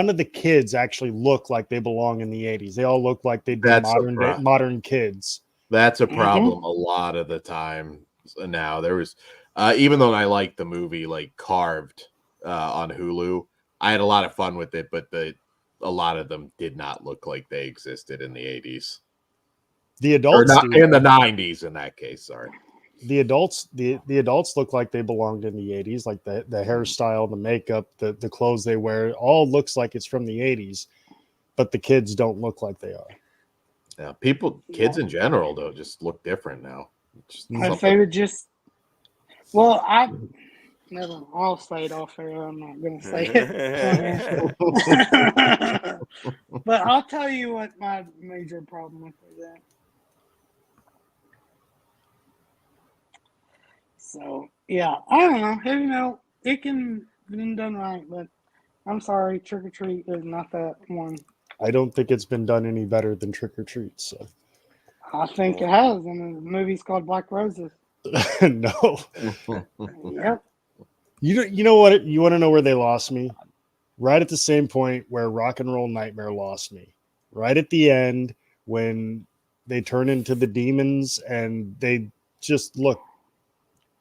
of the kids actually look like they belong in the 80s. They all look like they'd be That's a modern kids. That's a problem a lot of the time now. There was, even though I liked the movie, like Carved on Hulu, I had a lot of fun with it, but a lot of them did not look like they existed in the 80s. The Or adults not do. in the 90s in that case, sorry. The adults look like they belonged in the 80s, like the hairstyle, the makeup, the clothes they wear, it all looks like it's from the 80s, but the kids don't look like they are. Yeah, kids in general, though, just look different now. If they would just. Well, I'll say it off air. I'm not going to say it. But I'll tell you what my major problem with that. So, yeah, I don't know. Heavy metal, it can be done right, but I'm sorry, Trick or Treat is not that one. I don't think it's been done any better than Trick or Treat. So I think it has, and the movie's called Black Roses. no. Yep. You know what? You want to know where they lost me? Right at the same point where Rock and Roll Nightmare lost me. Right at the end when they turn into the demons and they just look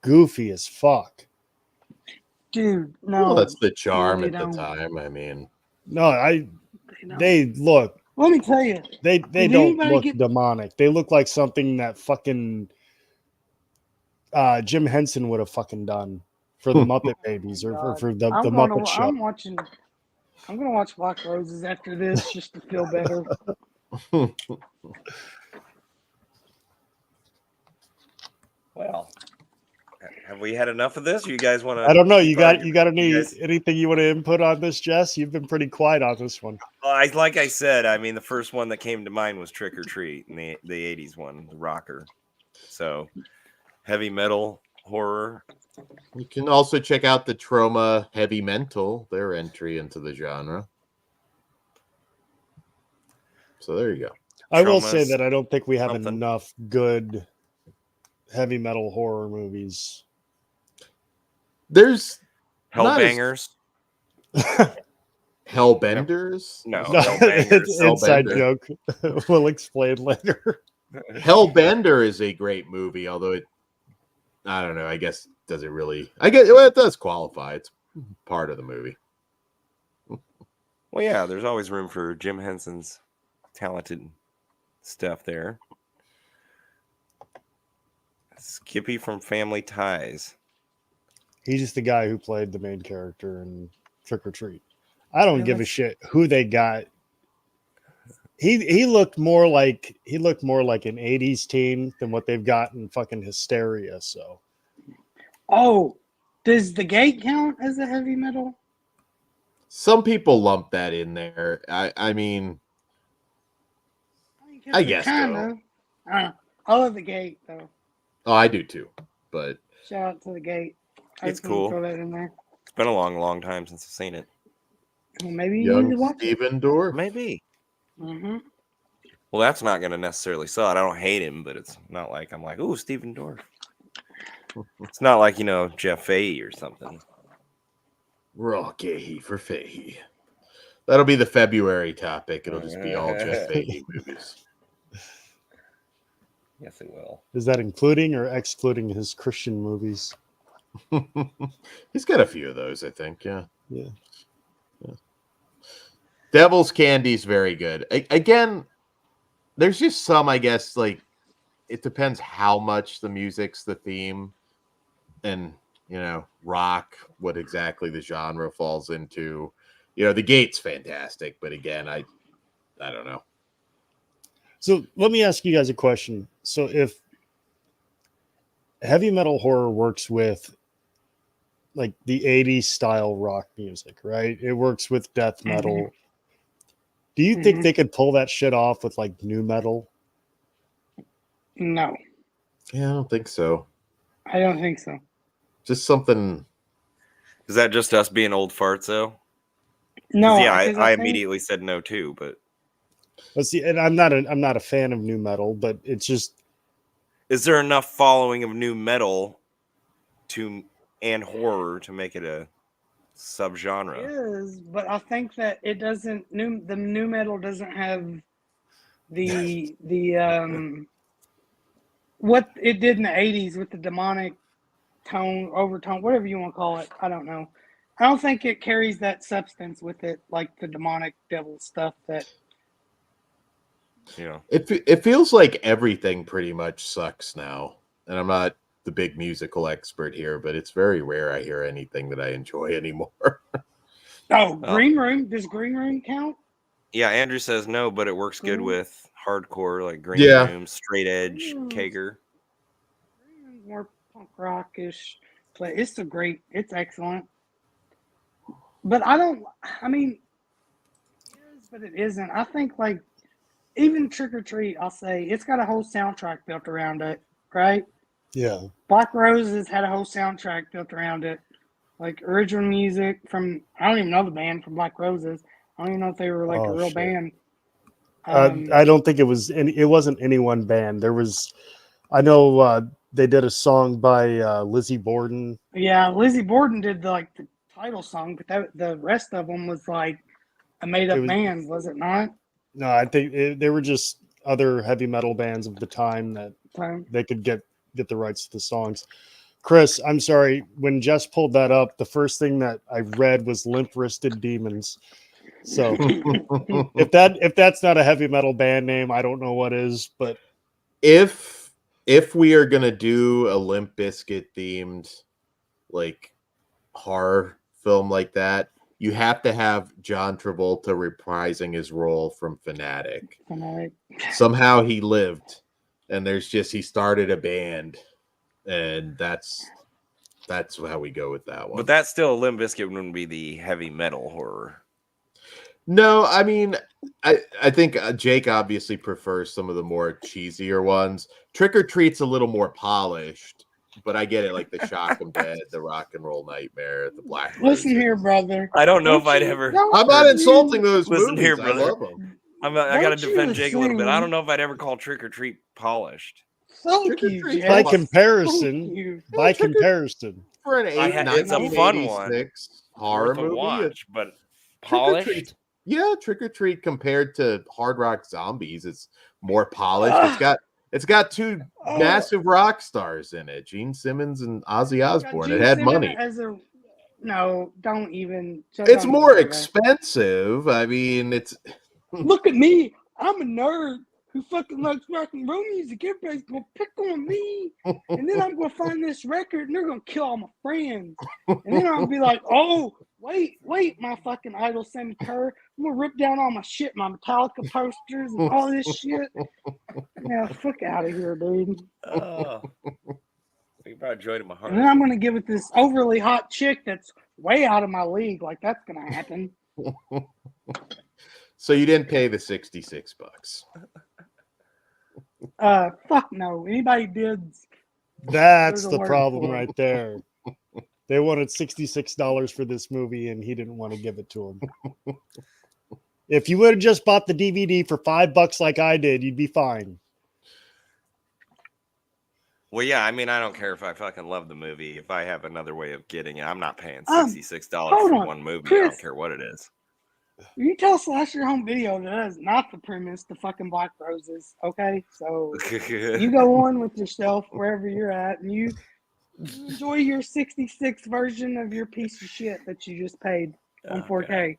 goofy as fuck. Dude, no. Well, that's the charm they at the don't. time. I mean, No, they look. Let me tell you. They Did don't anybody look get- demonic. They look like something that fucking Jim Henson would have fucking done for the Muppet Babies or for the Muppet Show. I'm gonna watch Black Roses after this just to feel better. Well, have we had enough of this? You guys want to? I don't know. You got any guys- anything you want to input on this, Jess? You've been pretty quiet on this one. Like I said, I mean, the first one that came to mind was Trick or Treat, and the '80s one, the rocker. So, heavy metal horror. you can also check out the Trauma Heavy Mental, their entry into the genre. So there you go. I will say Traumas, that I don't think we have something. enough good heavy metal horror movies. There's not as- Hellbangers. Hellbenders. No, No, Hellbangers. it's an inside Hellbender. joke. We'll explain later. Hellbender is a great movie, although I don't know. I guess does it really? Well, it does qualify. It's part of the movie. Well, yeah, there's always room for Jim Henson's talented stuff there. Skippy from Family Ties. He's just the guy who played the main character in Trick or Treat. I don't Yeah, give a that's- shit who they got. He looked more like an 80s teen than what they've got in fucking Hysteria. So Oh, does the gate count as a heavy metal? Some people lump that in there. I mean, I guess kinda. I love the gate though. oh, I do too. But Shout out to the gate. I It's just wanna cool. Throw that in there. It's been a long time since I've seen it. Well, maybe you need to young watch it. Steven Dorff. Maybe. Mm-hmm. Well, that's not going to necessarily sell it. I don't hate him, but it's not like I'm like, ooh, Stephen Dorff. It's not like, Jeff Fahey or something. Rocky for Fahey. That'll be the February topic. It'll just be all Jeff Fahey movies. Yes, it will. is that including or excluding his Christian movies? He's got a few of those, I think. Yeah. Yeah. Devil's Candy's very good. Again, there's just some, I guess, like it depends how much the music's the theme and, rock, what exactly the genre falls into. The Gate's fantastic, but again, I don't know. So let me ask you guys a question. So if heavy metal horror works with like the 80s style rock music, right? It works with death metal. Do you think they could pull that shit off with like new metal? No, Yeah, I don't think so. I don't think so. Just something. Is that just us being old farts, though? 'Cause, No, yeah, 'cause I think- immediately said no, too, but Let's see, and I'm not a fan of new metal, but it's just is there enough following of new metal and horror to make it a subgenre? is, but I think that it doesn't. The new metal doesn't have the what it did in the '80s with the demonic overtone, whatever you want to call it. I don't know. I don't think it carries that substance with it, like the demonic devil stuff. That It feels like everything pretty much sucks now, and I'm not the big musical expert here, but it's very rare I hear anything that I enjoy anymore. Green Room. Does Green Room count? Yeah, Andrew says no, but it works good with hardcore, like Green Yeah. Room, Straight Edge, Kager. Green Room's more punk rockish. But it's excellent. But I mean, it is, but it isn't. I think like even Trick or Treat, I'll say it's got a whole soundtrack built around it, right? yeah. Black Roses had a whole soundtrack built around it, like original music from I don't even know the band from Black Roses. I don't even know if they were like a real shit. band. I don't think it wasn't any one band. There was, I know they did a song by Lizzie Borden. Yeah, Lizzie Borden did the title song, but the rest of them was like a made up band, was it not? No, I think they were just other heavy metal bands of the time that they could get the rights to the songs. Chris, I'm sorry. When Jess pulled that up, the first thing that I read was Limp Wristed Demons. So if that's not a heavy metal band name, I don't know what is. But if we are gonna do a Limp Bizkit themed like horror film like that, you have to have John Travolta reprising his role from Fanatic. Somehow he lived, and he started a band, and that's how we go with that one. But that's still Limp Bizkit wouldn't be the heavy metal horror. No, I mean, I think Jake obviously prefers some of the more cheesier ones. Trick or Treat's a little more polished, but I get it, like the Shock 'em Dead, the Rock and Roll Nightmare, the Black. Listen here, brother. I don't know if I'd ever. I'm not insulting those Listen movies. here, I brother. love them. I got to Don't you defend Jake a little bit. I assume- don't know if I'd ever call Trick or Treat polished. Thank Trick or you, Treat. Jess. by Thank comparison, you. by Trick or- comparison, For an It's a fun one. 1986 horror Worth a movie, watch, but Trick or polished. Treat. Yeah, Trick or Treat compared to Hard Rock Zombies, it's more polished. It's got two massive rock stars in it, Gene Simmons and Ozzy Osbourne. It had money. No, don't even. It's don't more even go there. expensive. I mean, it's Look at me. I'm a nerd who fucking likes rock and roll music. Everybody's gonna pick on me. And then I'm gonna find this record and they're gonna kill all my friends. And then I'll be like, oh, wait, my fucking idol Sammy Kerr. I'm gonna rip down all my shit, my Metallica posters and all this shit. Yeah, fuck out of here, dude. Oh, you brought joy to my heart. And then I'm gonna give it this overly hot chick that's way out of my league. Like that's gonna happen. so you didn't pay the $66. Fuck no. Anybody did. That's There's a the word problem for it. right there. They wanted $66 for this movie, and he didn't want to give it to him. If you would have just bought the DVD for $5 like I did, you'd be fine. Well, yeah, I mean, I don't care if I fucking love the movie. If I have another way of getting it, I'm not paying $66 hold for on, one movie. I Chris. don't care what it is. You tell Slasher Home Video that is not the premise to fucking Black Roses, okay? So you go on with yourself wherever you're at, and you enjoy your 66 version of your piece of shit that you just paid on 4K.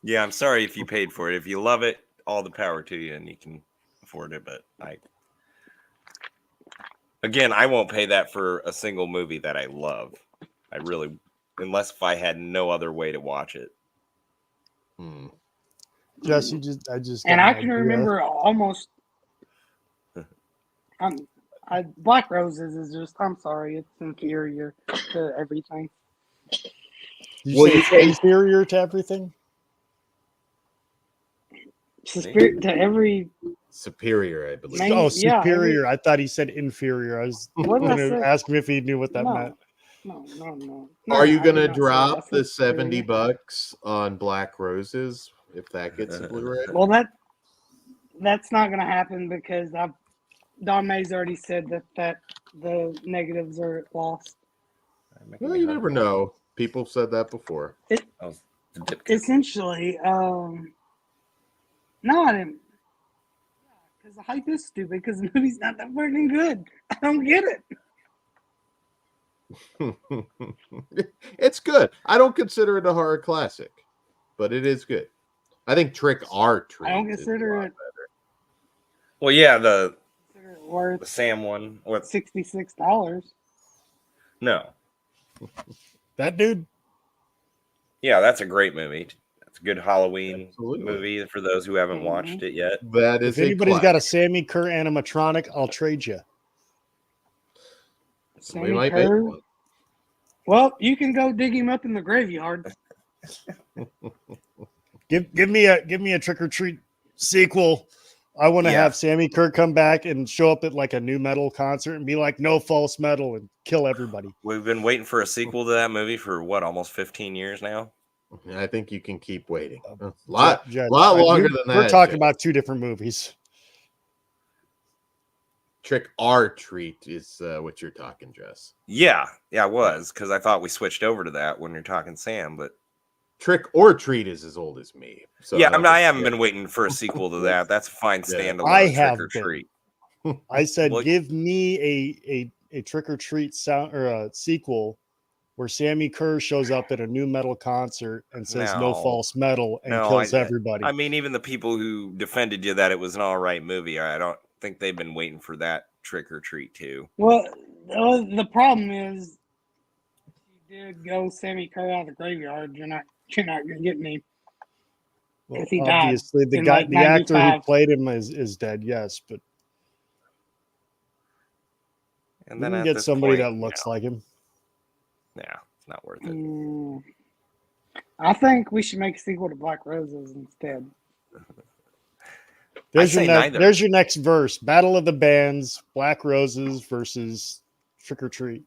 Yeah, I'm sorry if you paid for it. If you love it, all the power to you, and you can afford it. But I won't pay that for a single movie that I love. I really, unless if I had no other way to watch it. Jess, I And I can remember almost. Black Roses is just. I'm sorry, it's inferior to everything. You say it's inferior to everything? To every. Superior, I believe. Oh, superior. Yeah, I thought he said inferior. I was going to ask him if he knew what that meant. No. Are you going to drop the $70 on Black Roses if that gets a Blu-ray? Well, that's not going to happen because Don May's already said that the negatives are lost. Well, you never know. People have said that before. Essentially, no, I didn't. Because the hype is stupid. Because the movie's not that fucking good. I don't get it. It's good. I don't consider it a horror classic, but it is good. I think Trick or Treat. I don't consider it better. Well, yeah, the worth Sam one. What? $66. No. That dude? Yeah, that's a great movie. It's a good Halloween movie for those who haven't watched it yet. That is. If anybody's got a Sammy Kerr animatronic, I'll trade you. We might make one. Well, you can go dig him up in the graveyard. Give me a Trick or Treat sequel. I want to have Sammy Kerr come back and show up at like a new metal concert and be like, "No false metal," and kill everybody. We've been waiting for a sequel to that movie for what, almost 15 years now. I think you can keep waiting. A lot longer than that. We're talking about two different movies. Trick or Treat is what you're talking, Jess. Yeah, it was because I thought we switched over to that when you're talking Sam, but Trick or Treat is as old as me. So yeah, I haven't been waiting for a sequel to that. That's a fine standalone. I have Trick or Treat. I said, give me a Trick or Treat sound or a sequel where Sammy Kerr shows up at a new metal concert and says no false metal and kills everybody. I mean, even the people who defended you that it was an all right movie, I don't think they've been waiting for that Trick or Treat too. Well, the problem is, if you did go Sammy Kerr out of the graveyard, you're not gonna get me. Well, he obviously, the actor who played him is dead. Yes, but and then you get somebody that looks like him. Yeah, it's not worth it. I think we should make a sequel to Black Roses instead. There's your next verse. Battle of the Bands, Black Roses versus Trick or Treat.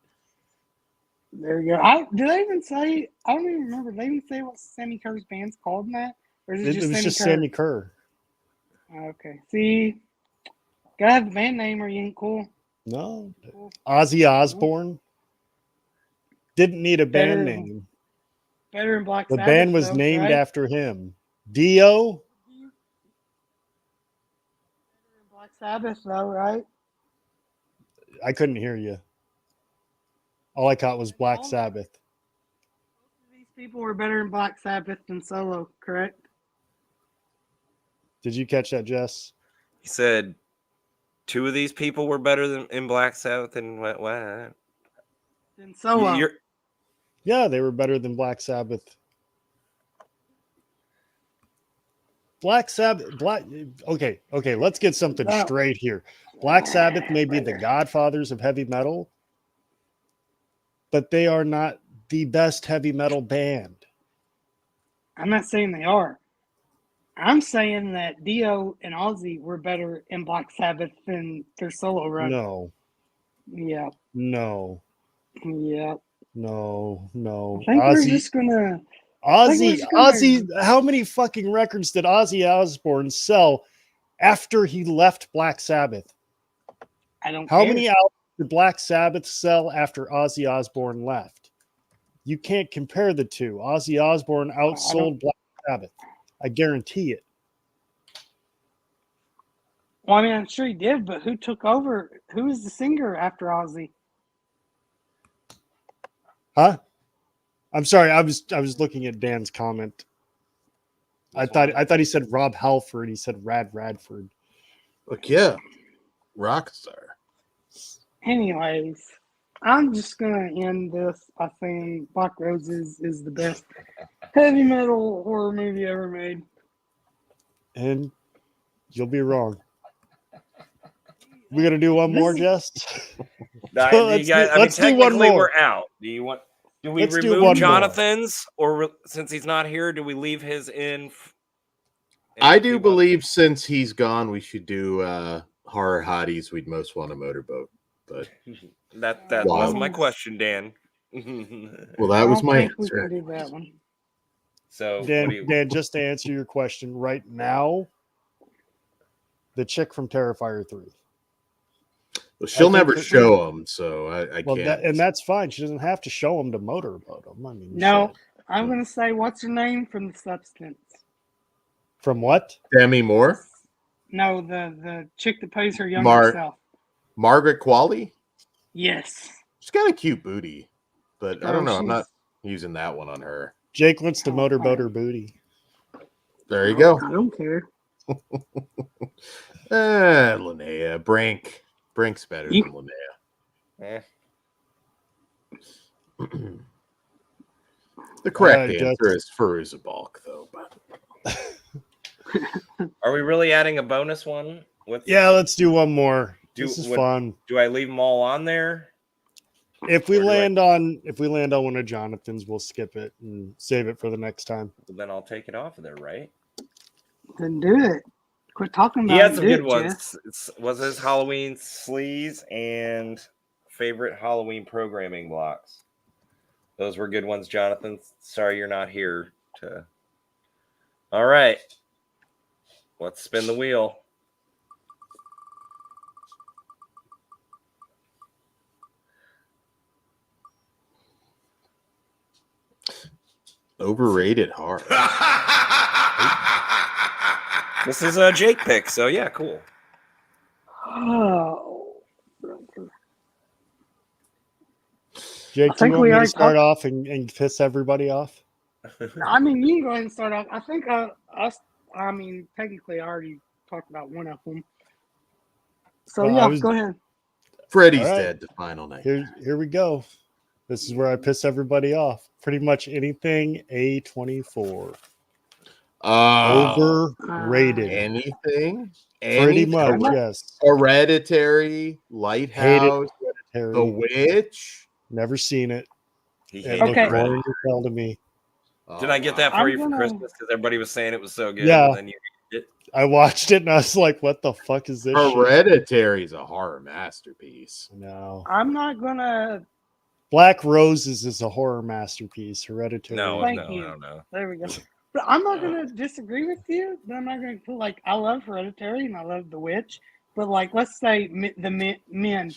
There you go. Did they even say? I don't even remember. Did they even say what Sammy Kerr's band's called in that? Or is It was just Sammy Kerr. Okay. See, gotta have the band name or you ain't cool. No. Ozzy Osbourne. Didn't need a band name. Better than Black Sabbath. The band was named after him. Dio. Black Sabbath, though, right? I couldn't hear you. All I caught was Black Sabbath. People were better in Black Sabbath than Solo, correct? Did you catch that, Jess? He said 2 of these people were better than in Black Sabbath and what? Than Solo. You're, Yeah, they were better than Black Sabbath. Black Sabbath, okay, let's get something No. straight here. Black Sabbath may be the godfathers of heavy metal, but they are not the best heavy metal band. I'm not saying they are. I'm saying that Dio and Ozzy were better in Black Sabbath than their solo run. No, Yeah. no, Yeah. no. I think we're just gonna. I think we're just gonna- Ozzy, how many fucking records did Ozzy Osbourne sell after he left Black Sabbath? I don't. How care. many albums did Black Sabbath sell after Ozzy Osbourne left? You can't compare the two. Ozzy Osbourne outsold Black Sabbath. I guarantee it. Well, I mean, I'm sure he did, but who took over? Who was the singer after Ozzy? Huh? I'm sorry. I was looking at Dan's comment. I thought he said Rob Halford. He said Rad Radford. Look, yeah, Rockstar. Anyways, I'm just gonna end this by saying Black Roses is the best heavy metal horror movie ever made. And you'll be wrong. We gonna do one more, Jess? Let's do one technically more. we're out. Do we Let's do remove one more. Jonathan's, or since he's not here, do we leave his in? I do believe since he's gone, we should do horror hotties we'd most want to motorboat. But that Wow. was my question, Dan. well, that was my I don't think we answer. can do that one. So Dan, just to answer your question, right now, the chick from Terrifier 3. Well, she'll I think never that- show them, so I Well, can't. that's fine. She doesn't have to show them to motorboat them. I mean, No, shit. I'm gonna say, what's her name from The Substance? From what? Demi Moore, No, the chick that plays her younger Mar- self. Margaret Qualley. Yes. She's got a cute booty, but I don't know. I'm she's- not using that one on her. Jake wants to Oh, motorboat fine. her booty. There you go. I don't care. Linnea. Brink's better You- than Linnea. Eh. The correct Just- answer is Firuza Balk, though. But Are we really adding a bonus one? Yeah, let's do one more. This is would- fun. Do I leave them all on there? If we Or do I- land on one of Jonathan's, we'll skip it and save it for the next time. Well, then I'll take it off of there, right? Then do it. Quit talking about He it. had some Do good it, Jess. ones. Was his Halloween sleaze and favorite Halloween programming blocks. Those were good ones, Jonathan. Sorry you're not here to. All right. Let's spin the wheel. overrated hard. This is a Jake pick, so yeah, cool. Oh. Jake, I do think you want we me to already start off and piss everybody off? I mean, you can go ahead and start off. I think technically I already talked about one of them. So Well, yeah, go ahead. Freddy's All right. dead. The final night. Here we go. This is where I piss everybody off. Pretty much anything A24. Overrated. Anything? Pretty Anything? much, yes. Hereditary, Lighthouse, Hereditary. The Witch. Never seen it. He It hated looked Okay. it. boring as hell to me. Did I get that for I'm you for gonna- Christmas? Because everybody was saying it was so good. Yeah. And then you I watched it and I was like, what the fuck is this shit? Hereditary is a horror masterpiece. No. I'm not gonna. Black Roses is a horror masterpiece. Hereditary. no, Thank no, you. no, no. There we go. But I'm not gonna disagree with you. But I'm not gonna feel like I love Hereditary and I love The Witch. But like, let's say the men,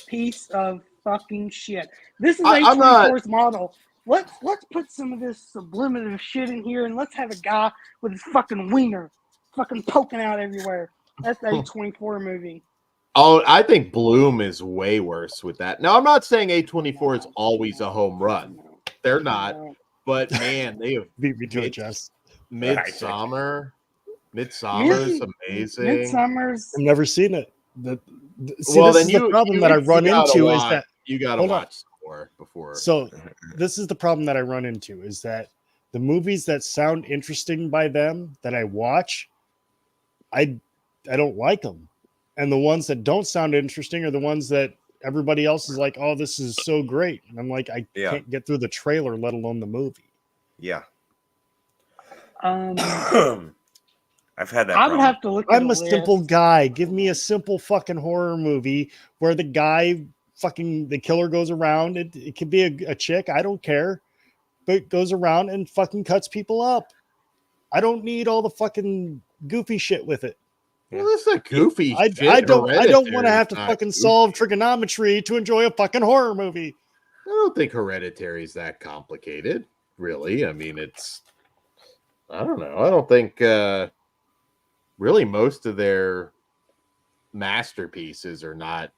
piece of fucking shit. This is I'm not- A24's model. Let's put some of this subliminal shit in here and let's have a guy with his fucking wiener fucking poking out everywhere. That's the A24 movie. Oh, I think Bloom is way worse with that. Now, I'm not saying A24 is always a home run. They're not. No. But man, they have Beat me to it, Jess. Midsummer. Midsummer's amazing. Midsummer's. I've never seen it. See, Well, this then is the problem that I run into is that you gotta hold on. watch some more before. So this is the problem that I run into is that the movies that sound interesting by them that I watch, I don't like them, and the ones that don't sound interesting are the ones that everybody else is like, oh, this is so great, and I'm like, I can't get through the trailer, let alone the movie. Yeah. I've had that. I would have to look. I'm a simple guy. Give me a simple fucking horror movie where the guy the killer goes around. It could be a chick. I don't care. But goes around and fucking cuts people up. I don't need all the fucking goofy shit with it. Well, this is a goofy shit. I don't want to have to Hereditary fucking is not solve goofy. trigonometry to enjoy a fucking horror movie. I don't think Hereditary is that complicated, really. I mean, I don't know. I don't think really most of their masterpieces are not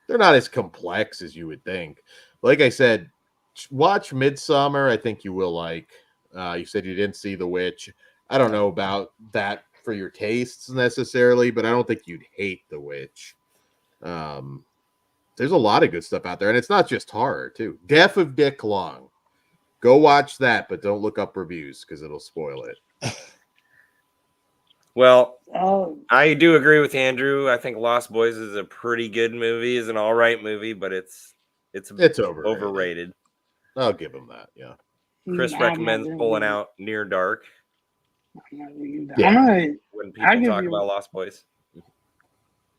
they're not as complex as you would think. Like I said, watch Midsummer. I think you will like. You said you didn't see The Witch. I don't know about that for your tastes necessarily, but I don't think you'd hate The Witch. There's a lot of good stuff out there, and it's not just horror too. Death of Dick Long. Go watch that, but don't look up reviews because it'll spoil it. Well, I do agree with Andrew. I think Lost Boys is a pretty good movie, is an all right movie, but it's overrated. I'll give him that. Yeah. Chris recommends pulling out Near Dark. Yeah. When people talk about Lost Boys.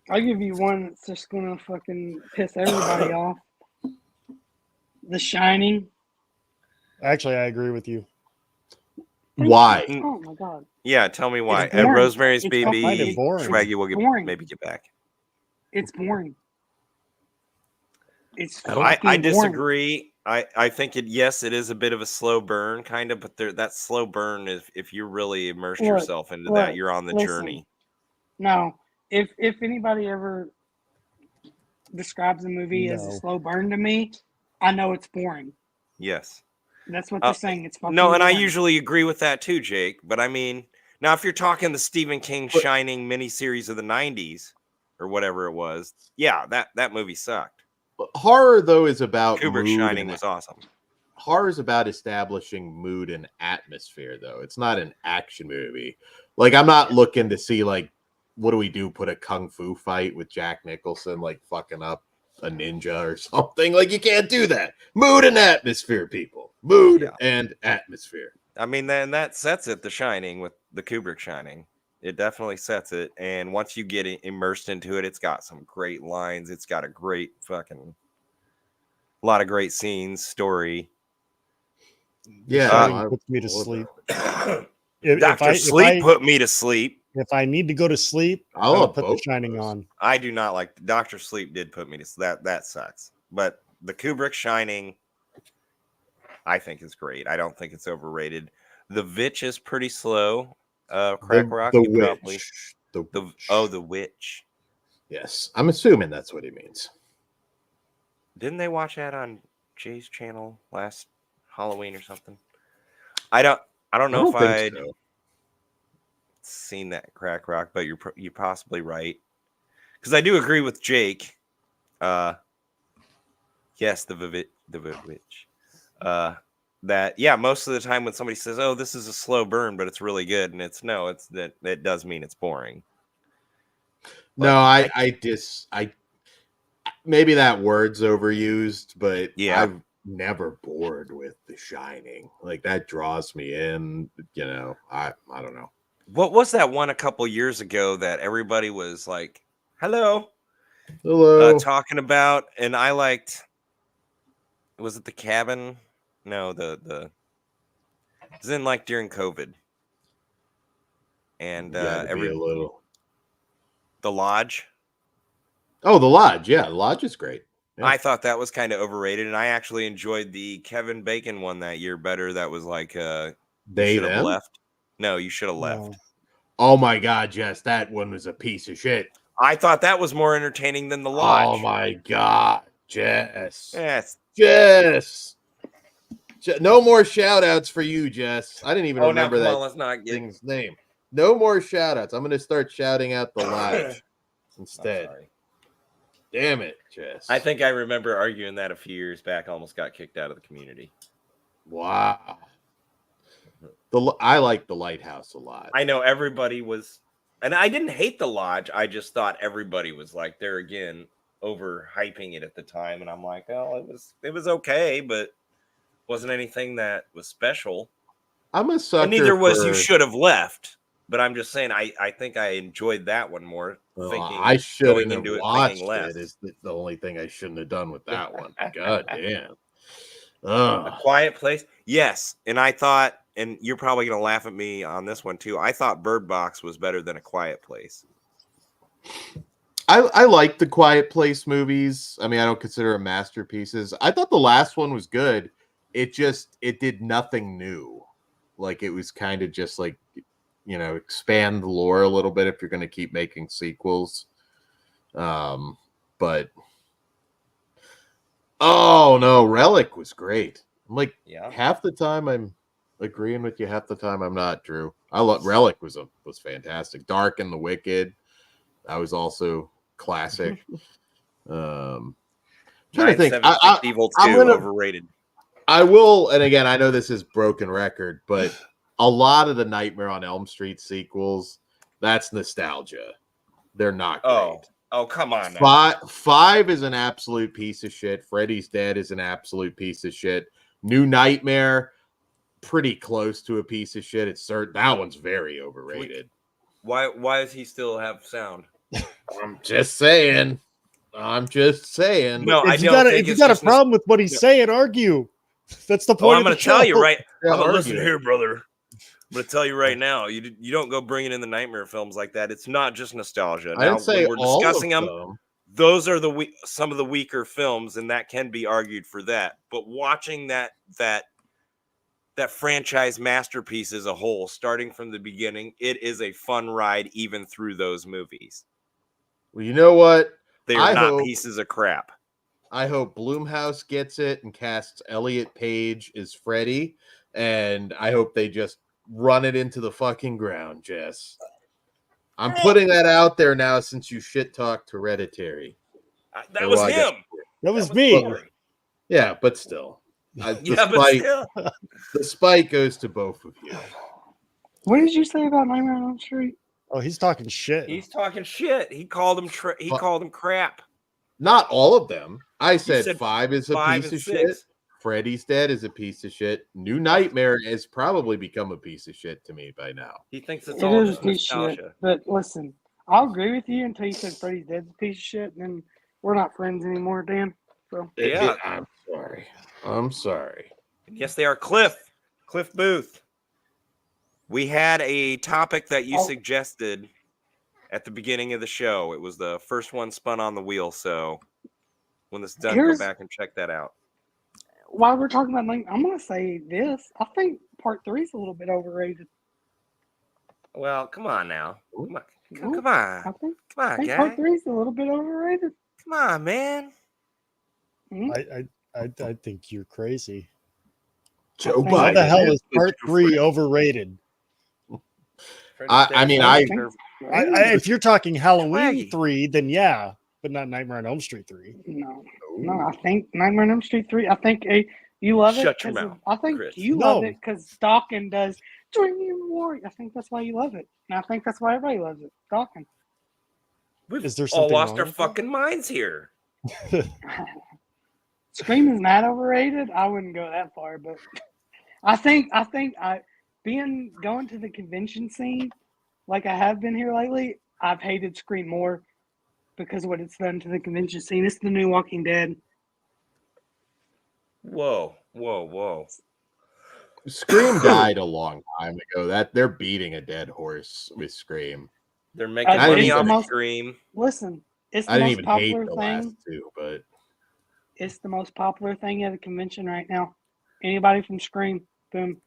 I'll give you one that's just gonna fucking piss everybody off. The Shining. Actually, I agree with you. Why? Oh my god. Yeah, tell me why. boring. Rosemary's It's Baby. kind of boring. Swaggy will maybe get back. It's boring. It's I disagree. I think it is a bit of a slow burn, kind of, but that slow burn is if you really immerse yourself into that, you're on the journey. No, if anybody ever describes a movie as a slow burn to me, I know it's boring. Yes. That's what they're saying. It's fucking no, and boring. I usually agree with that too, Jake. But I mean, now if you're talking the Stephen King Shining miniseries of the '90s or whatever it was, yeah, that movie sucked. Horror though is about Kubrick Shining was awesome. Horror is about establishing mood and atmosphere, though. It's not an action movie. Like I'm not looking to see like what do we do? Put a kung fu fight with Jack Nicholson like fucking up a ninja or something. Like you can't do that. Mood and atmosphere, people. Mood and atmosphere. I mean, then that sets it. The Shining with the Kubrick Shining, it definitely sets it. And once you get immersed into it, it's got some great lines. It's got a great a lot of great scenes, story. Yeah, puts me to sleep. Dr. Sleep put me to sleep. If I need to go to sleep, I'll put The Shining on. I do not like Dr. Sleep. Did put me to sleep. That sucks. But the Kubrick Shining, I think is great. I don't think it's overrated. The Witch is pretty slow. Crack Rock. The Witch. The Witch. Yes, I'm assuming that's what he means. Didn't they watch that on Jay's channel last Halloween or something? I don't know if I'd seen that Crack Rock, but you're possibly right. Because I do agree with Jake. Yes, the Witch. That most of the time when somebody says, "Oh, this is a slow burn, but it's really good," and it does mean it's boring. No, I maybe that word's overused, but yeah, I'm never bored with The Shining. Like that draws me in. I don't know. What was that one a couple years ago that everybody was like, "Hello," talking about, and I liked. Was it The Cabin? No, the it was in like during COVID, and The Lodge. Oh, The Lodge. Yeah, The Lodge is great. Yeah. I thought that was kind of overrated, and I actually enjoyed the Kevin Bacon one that year better. That was like They should have left. No, you should have left. No. Oh my God, Jess, that one was a piece of shit. I thought that was more entertaining than The Lodge. Oh my God, Jess. Yes. Jess. No more shout outs for you, Jess. I didn't even Oh, remember now come that on, let's not get. thing's name. No more shout outs. I'm going to start shouting out the lodge I'm instead. sorry. Damn it, Jess. I think I remember arguing that a few years back. Almost got kicked out of the community. Wow. I like the lighthouse a lot. I know everybody was, and I didn't hate the lodge. I just thought everybody was like there again, overhyping it at the time, and I'm like, oh, it was okay, but wasn't anything that was special. I'm a sucker. And neither was for... You Should Have Left. But I'm just saying, I think I enjoyed that one more. I shouldn't have watched less. it. Is the only thing I shouldn't have done with that one. God damn. A Quiet Place. Yes, and I thought, and you're probably gonna laugh at me on this one too. I thought Bird Box was better than A Quiet Place. I like the Quiet Place movies. I mean, I don't consider them masterpieces. I thought the last one was good. It did nothing new. Like it was kind of just like, expand the lore a little bit if you're going to keep making sequels. But oh no, Relic was great. I'm like, half the time I'm agreeing with you, half the time I'm not, Drew. I love Relic was fantastic. Dark and the Wicked, that was also classic. Trying to think. Evil 2 overrated. I will, and again, I know this is broken record, but a lot of the Nightmare on Elm Street sequels, that's nostalgia. They're not great. Oh, come on now. Five is an absolute piece of shit. Freddy's Dead is an absolute piece of shit. New Nightmare, pretty close to a piece of shit. That one's very overrated. Why does he still have sound? I'm just saying. No, if you got a problem with what he's saying, argue. That's the point. I'm going to tell you right. I'm going to listen here, brother. I'm going to tell you right now. You don't go bringing in the Nightmare films like that. It's not just nostalgia. I didn't say when we're all discussing of them. Those are some of the weaker films, and that can be argued for that. But watching that franchise masterpiece as a whole, starting from the beginning, it is a fun ride even through those movies. Well, you know what? They are not pieces of crap. I hope Blumhouse gets it and casts Elliot Page as Freddy, and I hope they just run it into the fucking ground, Jess. I'm putting that out there now since you shit-talked Hereditary. That was him. That was me. Yeah, but still. The spite goes to both of you. What did you say about Nightmare on Elm Street? Oh, he's talking shit. He called him crap. Not all of them. I said 5 is a piece of shit. Freddy's Dead is a piece of shit. New Nightmare has probably become a piece of shit to me by now. He thinks it's all just nostalgia. Shit, but listen, I'll agree with you until you said Freddy's Dead's a piece of shit, and then we're not friends anymore, Dan. So yeah, I'm sorry. Yes, they are. Cliff Booth. We had a topic that you suggested at the beginning of the show. It was the first one spun on the wheel. So when this is done, go back and check that out. While we're talking about, I'm going to say this. I think part 3 is a little bit overrated. Well, come on now. Come on. I think guy. part 3 is a little bit overrated. Come on, man. I think you're crazy. Joe Biden. How the hell is part 3 overrated? If you're talking Halloween 3, then yeah, but not Nightmare on Elm Street 3. No, I think Nightmare on Elm Street 3. I think you love it. Shut your mouth. I think Chris. You love it because Dawkins does Dream Warrior. I think that's why you love it, and I think that's why everybody loves it. Dawkins. We've all lost our fucking minds here. Scream is not overrated. I wouldn't go that far, but I think going to the convention scene like I have been here lately, I've hated Scream more because of what it's done to the convention scene. It's the new Walking Dead. Whoa. Scream died a long time ago. That they're beating a dead horse with Scream. They're making money on Scream. Listen, it's the I didn't most even popular hate the thing. last two, but it's the most popular thing at a convention right now. Anybody from Scream, boom.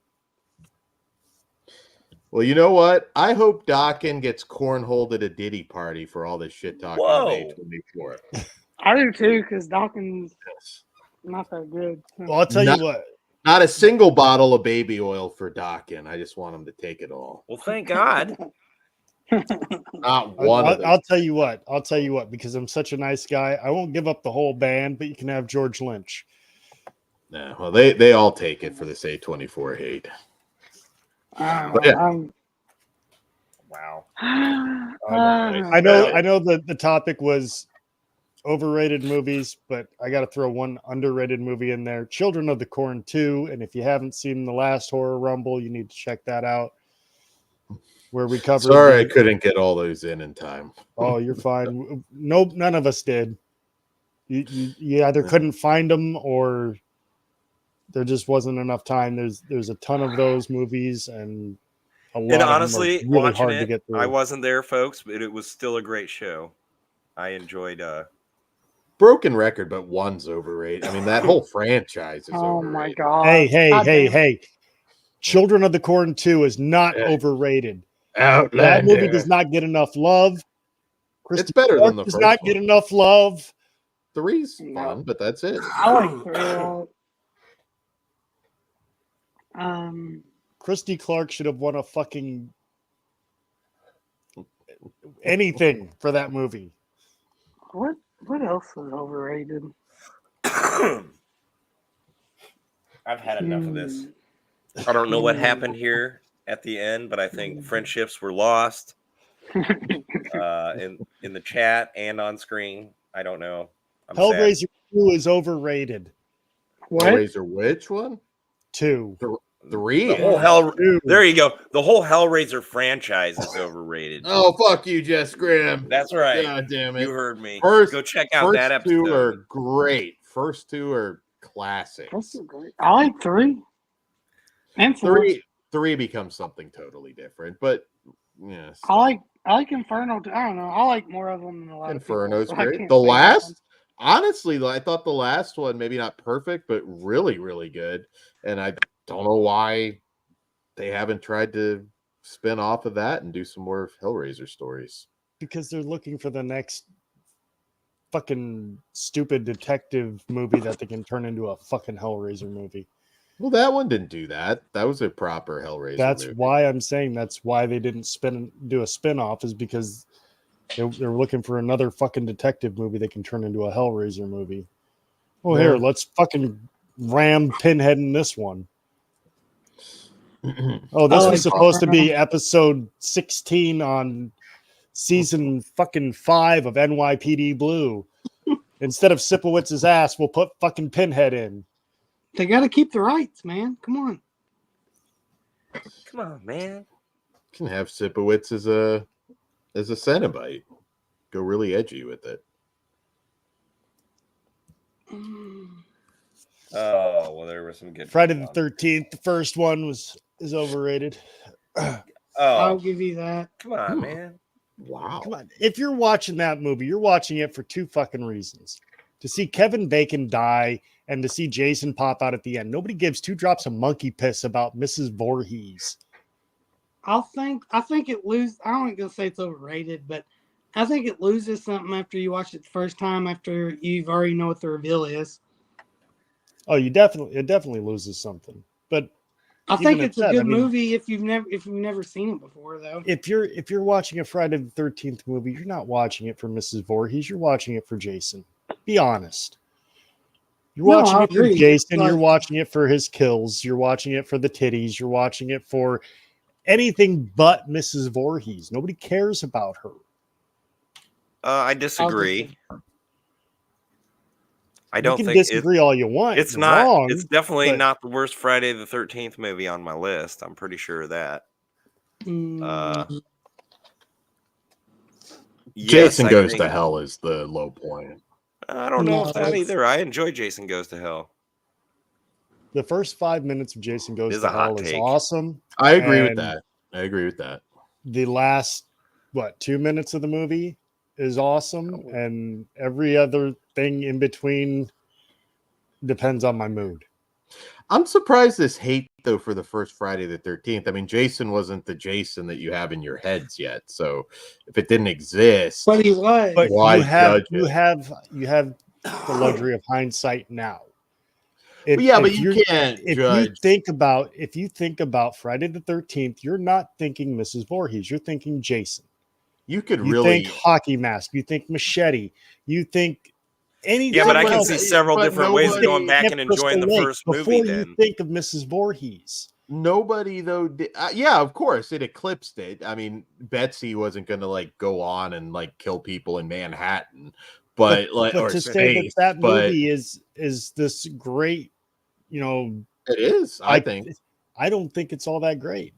Well, you know what? I hope Dawkins gets cornholed at a Diddy party for all this shit talking on A24. I do too, because Dawkins not that good. Well, I'll tell you what. Not a single bottle of baby oil for Dockin. I just want him to take it all. Well, thank God. Not one of them. I'll tell you what. I'll tell you what. Because I'm such a nice guy, I won't give up the whole band, but you can have George Lynch. No, well, they all take it for this A24 hate. But yeah. Wow. I know that the topic was overrated movies, but I got to throw one underrated movie in there, Children of the Corn 2. And if you haven't seen the last Horror Rumble, you need to check that out. Where we covered. Sorry, I couldn't get all those in time. Oh, you're fine. Nope, none of us did. You either couldn't find them or there just wasn't enough time. There's a ton of those movies, and a lot And of honestly, them are really watching hard to it, get through. I wasn't there, folks, but it was still a great show. I enjoyed. Broken record, but one's overrated. I mean, that whole franchise is Oh overrated. my God. Hey. Children of the Corn 2 is not overrated. That movie does not get enough love. It's better than the does first not one. get enough love. 3's fun, but that's it. I like 3 a lot. Christy Clark should have won a fucking anything for that movie. What else was overrated? I've had enough of this. I don't know what happened here at the end, but I think friendships were lost in the chat and on screen. I don't know. I'm Hellraiser sad. 2 is overrated. What? Hellraiser, which one? 2. 3. The whole There you go. The whole Hellraiser franchise is overrated. Oh, fuck you, Jess Grimm. That's right. God damn it. You heard me. First, Go check out that First 2 are episode. great. First 2 are classics. That's great. I like 3. And 4. 3 becomes something totally different, but yes. I like Inferno. I don't know. I like more of them than a lot Inferno's of people. great. The last, honestly, I thought the last one, maybe not perfect, but really, really good. And I don't know why they haven't tried to spin off of that and do some more Hellraiser stories. Because they're looking for the next fucking stupid detective movie that they can turn into a fucking Hellraiser movie. Well, that one didn't do that. That was a proper Hellraiser That's movie. why I'm saying that's why they didn't do a spin-off, is because they're looking for another fucking detective movie they can turn into a Hellraiser movie. Oh, here, let's fucking ram Pinhead in this one. Oh, this was supposed to be episode 16 on season fucking 5 of NYPD Blue. Instead of Sipowitz's ass, we'll put fucking Pinhead in. They got to keep the rights, man. Come on. Come on, man. Can have Sipowicz as a Cenobite. Go really edgy with it. Oh, well, there were some good. Friday the 13th, the first one is overrated. I'll Oh, give you that. come on, man. Wow. Come on. If you're watching that movie, you're watching it for 2 fucking reasons. To see Kevin Bacon die and to see Jason pop out at the end. Nobody gives 2 drops of monkey piss about Mrs. Voorhees. I think it loses. I don't gonna say it's overrated, but I think it loses something after you watch it the first time. After you've already know what the reveal is. Oh, it definitely loses something. But I think even it's at a that, good I mean, movie if you've never seen it before, though. if you're watching a Friday the 13th movie, you're not watching it for Mrs. Voorhees. You're watching it for Jason. Be honest. You're No, watching I it for agree. Jason. Like- You're watching it for his kills. You're watching it for the titties. You're watching it for anything but Mrs. Voorhees. Nobody cares about her. I disagree. I You don't can think disagree all you want. it's You're not. wrong, It's definitely but- not the worst Friday the 13th movie on my list. I'm pretty sure of that. Mm, Yes, Jason I Goes think- to Hell is the low point. I don't know No, if that it's- either. I enjoy Jason Goes to Hell. The first 5 minutes of Jason Goes It is to a hot Hell is take. awesome. I agree with And- that. I agree with that. The last 2 minutes of the movie is awesome, and every other thing in between depends on my mood. I'm surprised this hate though for the first Friday the 13th. I mean, Jason wasn't the Jason that you have in your heads yet. So if it didn't exist, but he was. But Why you have judge you it? have the luxury of hindsight now. But yeah, but you can't if judge. you think about Friday the 13th, you're not thinking Mrs. Voorhees. You're thinking Jason. You could You really think hockey mask. You think machete. You think anything. Yeah, but I can else. see several but different ways of nobody- going back and enjoying the Crystal Lake first movie. before Then you think of Mrs. Voorhees. Nobody though. Yeah, of course it eclipsed it. I mean, Betsy wasn't going to like go on and like kill people in Manhattan, but or to space. say that but movie is this great, you know, it is. I think. I don't think it's all that great.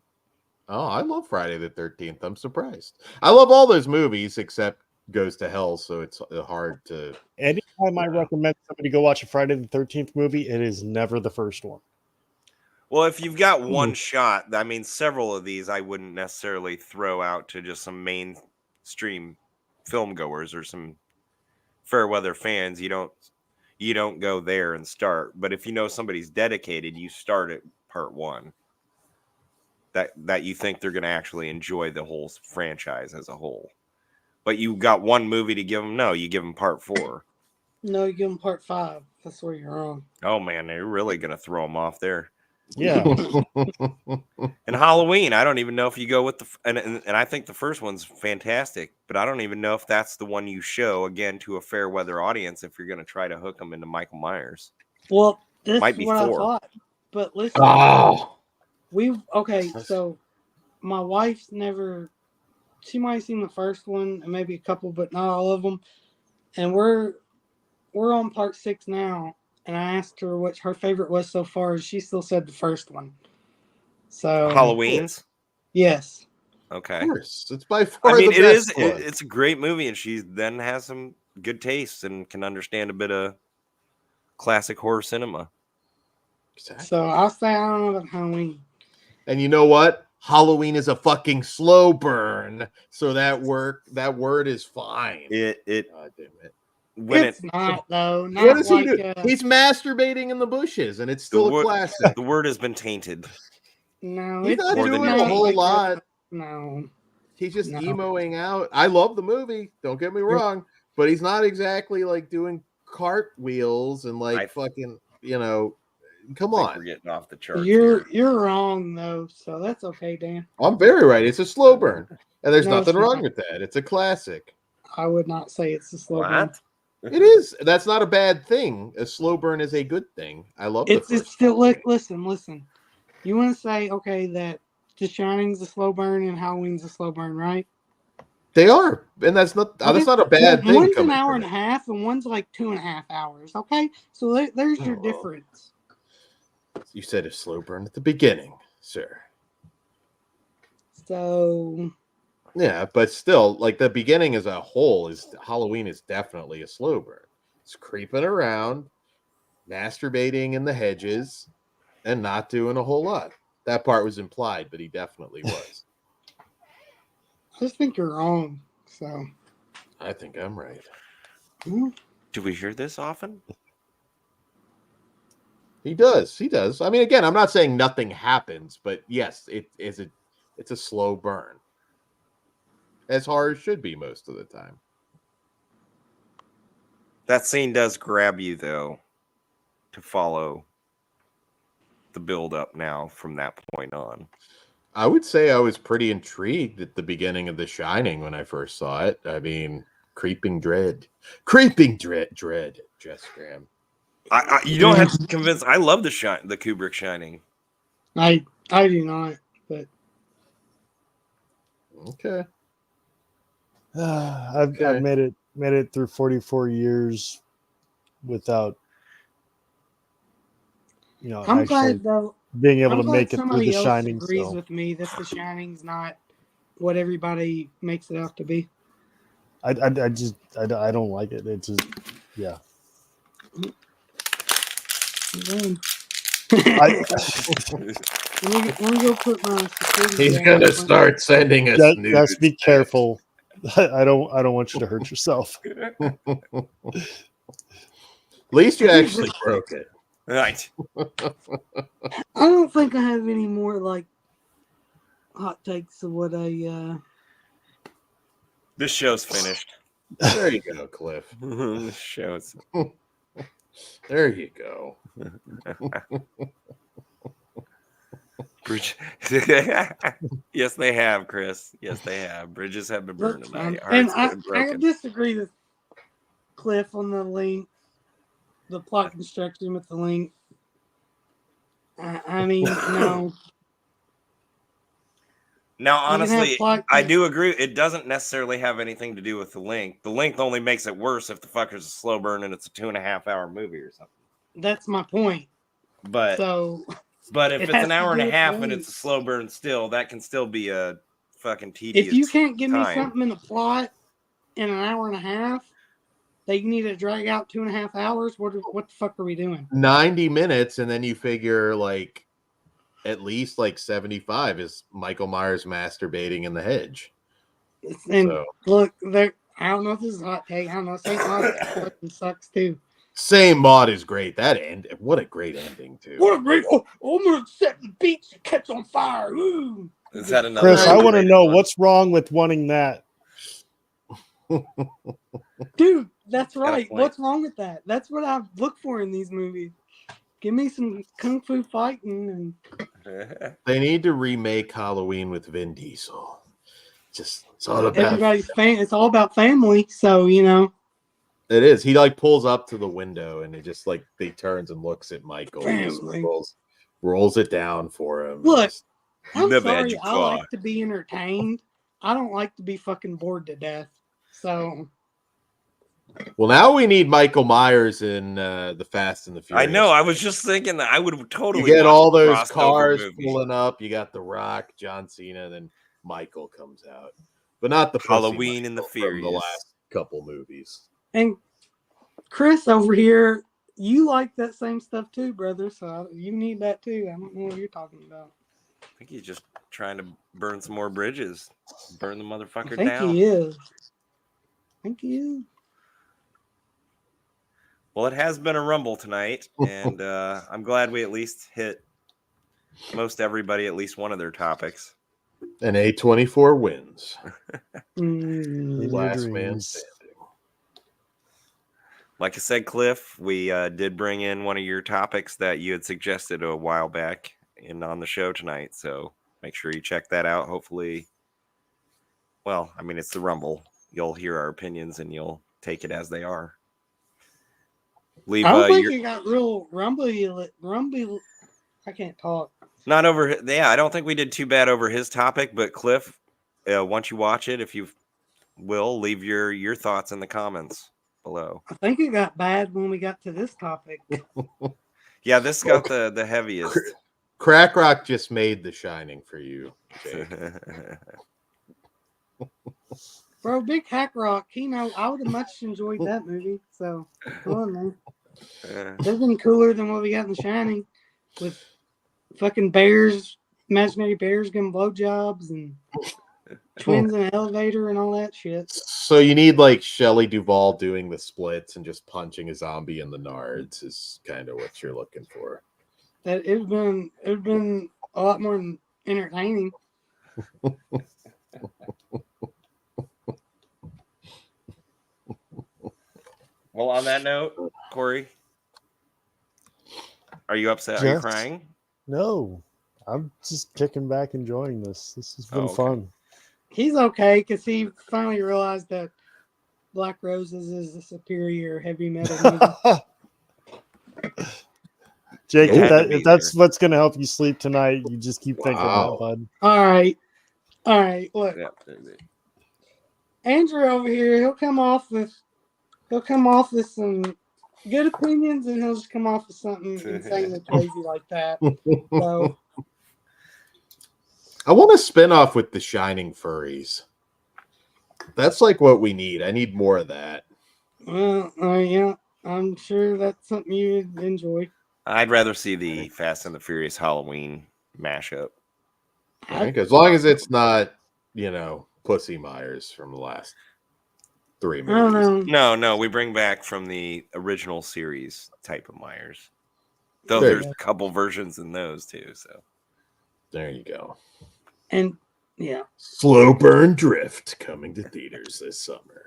Oh, I love Friday the 13th. I'm surprised. I love all those movies except Goes to Hell, so it's hard to. Anytime I recommend somebody go watch a Friday the 13th movie, it is never the first one. well, if you've got one shot, I mean, several of these I wouldn't necessarily throw out to just some mainstream film goers or some fair weather fans. You don't go there and start. But if you know somebody's dedicated, you start at part one. That you think they're going to actually enjoy the whole franchise as a whole. But you got one movie to give them. No, you give them part 4. No, you give them part 5. That's where you're wrong. Oh man, they're really going to throw them off there. Yeah. And Halloween, I don't even know if you go with and I think the first one's fantastic, but I don't even know if that's the one you show again to a fair weather audience if you're going to try to hook them into Michael Myers. Well, this Might is be what 4. I thought. But listen, so my wife's she might have seen the first one and maybe a couple, but not all of them. And we're on part 6 now. And I asked her what her favorite was so far, and she still said the first one. So Halloween's? Yes. Okay. Of course, it's by far. I mean, the it best is. one. It's a great movie, and she then has some good taste and can understand a bit of classic horror cinema. Exactly. So I'll say I don't know about Halloween. And you know what? Halloween is a fucking slow burn, so that word is fine. God damn it. It's not though. Not What does like, he do? He's masturbating in the bushes, and it's still a classic. The word has been tainted. No, He's it's not more doing than a whole like lot. No. He's just No. emoing out. I love the movie. Don't get me wrong, but he's not exactly like doing cartwheels and like fucking. Come on. We're getting off the charts. You're wrong though, so that's okay, Dan. I'm very right. It's a slow burn, and there's No, nothing it's wrong not. with that. It's a classic. I would not say it's a slow burn. What? It is. That's not a bad thing. A slow burn is a good thing. I love It's the first. still listen. You want to say okay that The Shining's a slow burn and Halloween's a slow burn, right? They are, and that's not a bad thing. One's an coming hour from and a it. half, and one's like 2.5 hours. Okay, so there's your difference. You said a slow burn at the beginning, sir. So Yeah, but still, like the beginning as a whole Halloween is definitely a slow burn. It's creeping around, masturbating in the hedges, and not doing a whole lot. That part was implied, but he definitely was. I just think you're wrong. So I think I'm right. Do we hear this often? He does. I mean, again, I'm not saying nothing happens, but yes, it's a slow burn. As horror should be most of the time. That scene does grab you, though, to follow the build up now from that point on. I would say I was pretty intrigued at the beginning of The Shining when I first saw it. I mean, creeping dread, Jess Graham. You don't have to convince. I love the Kubrick Shining. I do not, but Okay. I've made it through 44 years without, I'm glad though being able I'm to glad make it through somebody The else Shining. agrees So with me that The Shining's not what everybody makes it out to be. I don't like it. It's just yeah. Let me go put my security. He's down. gonna start sending us nudes. Just be careful. I don't want you to hurt yourself. At least you actually broke it. Right. I don't think I have any more like hot takes of what I. This show's finished. There you go, Cliff. This show's. There you go. Bridge. Yes, they have, Chris. Yes, they have. Bridges have been burned tonight. And Hearts I been broken. disagree with Cliff on the link, the plot construction with the link. I mean, no. Now, You can have honestly, plot- I do agree. It doesn't necessarily have anything to do with the length. The length only makes it worse if the fucker's a slow burn and it's a 2.5-hour movie or something. That's my point. But So, but if it it's has an to hour and do a with half the and length. it's a slow burn still, that can still be a fucking tedious if you can't give me time. something in the plot in an hour and a half, that you need to drag out 2.5 hours, what the fuck are we doing? 90 minutes, and then you figure like at least like 75 is Michael Myers masturbating in the hedge. And So. look, there. I don't know if this is a hot take. I don't know. St. Maud fucking sucks too. Same mod is great. That end, what a great ending too. What a great! Oh, I'm gonna set the beach and catch on fire. Ooh. Is that another Chris, I want to underrated know one? what's wrong with wanting that. Dude, that's Got a right. point. What's wrong with that? That's what I look for in these movies. Give me some kung fu fighting and They need to remake Halloween with Vin Diesel. Just it's all about everybody's It's all about family. So you know, it is. He like pulls up to the window and it just like he turns and looks at Michael and just Family. rolls it down for him. Look, Just- I'm Never had sorry. your I car. like to be entertained. I don't like to be fucking bored to death. So well, now we need Michael Myers in the Fast and the Furious. I know. I was just thinking that I would You totally get watch all a those crossover cars movie. pulling up. You got The Rock, John Cena, then Michael comes out, but not the pussy Halloween and the Michael from the Furious. last couple movies. and Chris over here, you like that same stuff too, brother. So you need that too. I don't know what you're talking about. I think he's just trying to burn some more bridges. Burn the I motherfucker think down. he is. I think he is. Well, it has been a rumble tonight, and I'm glad we at least hit most everybody at least one of their topics. And A24 wins. In your Last man dreams. standing. Like I said, Cliff, we did bring in one of your topics that you had suggested a while back on the show tonight. So make sure you check that out. Hopefully, well, I mean, it's the rumble. You'll hear our opinions and you'll take it as they are. Leave I don't think your it got real rumbly. I can't talk. not over. Yeah, I don't think we did too bad over his topic, but Cliff, once you watch it, if you will, leave your thoughts in the comments below. I think it got bad when we got to this topic. Yeah, this got the heaviest. Crack Rock just made The Shining for you, Jake. Bro, Big Hack Rock, I would have much enjoyed that movie. So, come on, man. They've been cooler than what we got in The Shining with fucking bears, imaginary bears giving blowjobs and twins in an elevator and all that shit. So you need like Shelley Duvall doing the splits and just punching a zombie in the nards is kind of what you're looking for. That it would been a lot more entertaining. Well, on that note, Kory, are you upset? Are you Jess? crying? No, I'm just kicking back, enjoying this. This has been Oh, okay. fun. He's okay because he finally realized that Black Roses is the superior heavy metal movie. Jake, It had to be if that's there. what's gonna help you sleep tonight, you just keep thinking Wow. that, bud. All right. Look, Yeah. Andrew over here, he'll come off with some good opinions, and he'll just come off with something insanely crazy like that. So I want a spin-off with the Shining furries. That's like what we need. I need more of that. yeah, I'm sure that's something you'd enjoy. I'd rather see the Fast and the Furious Halloween mashup. Right? As long as it's not, Pussy Myers from the last 3 I don't movies. know. No, we bring back from the original series type of Myers. Though There there's a couple versions in those too. So There you go. And yeah, Slow Burn Drift coming to theaters this summer.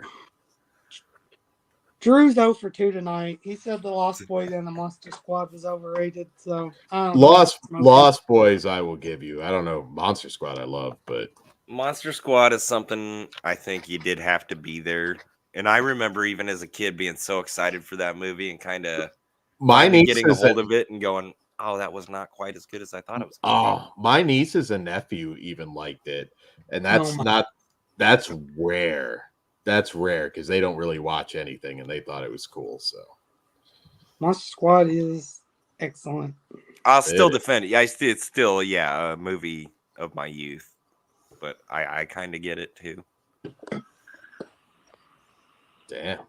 Drew's 0 for 2 tonight. He said the Lost Boys and the Monster Squad was overrated. So I don't know. Lost Boys, I will give you. I don't know. Monster Squad, I love, but Monster Squad is something I think you did have to be there. And I remember even as a kid being so excited for that movie and kind of my niece getting a is hold of it and going, oh, that was not quite as good as I thought it was. My nieces and nephew even liked it. And that's rare. That's rare because they don't really watch anything and they thought it was cool. So Monster Squad is excellent. I'll still defend it. Yeah, it's still a movie of my youth. But I kind of get it too. Damn.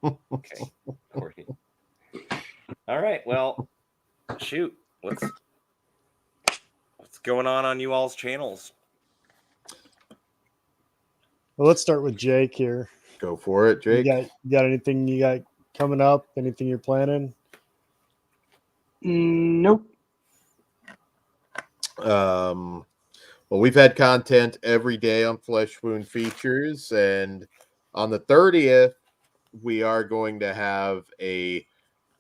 Okay. All right. Well, shoot. What's going on you all's channels? Well, let's start with Jake here. Go for it, Jake. You got anything you got coming up? Anything you're planning? Nope. Well, we've had content every day on Flesh Wound Features, and on the 30th, we are going to have a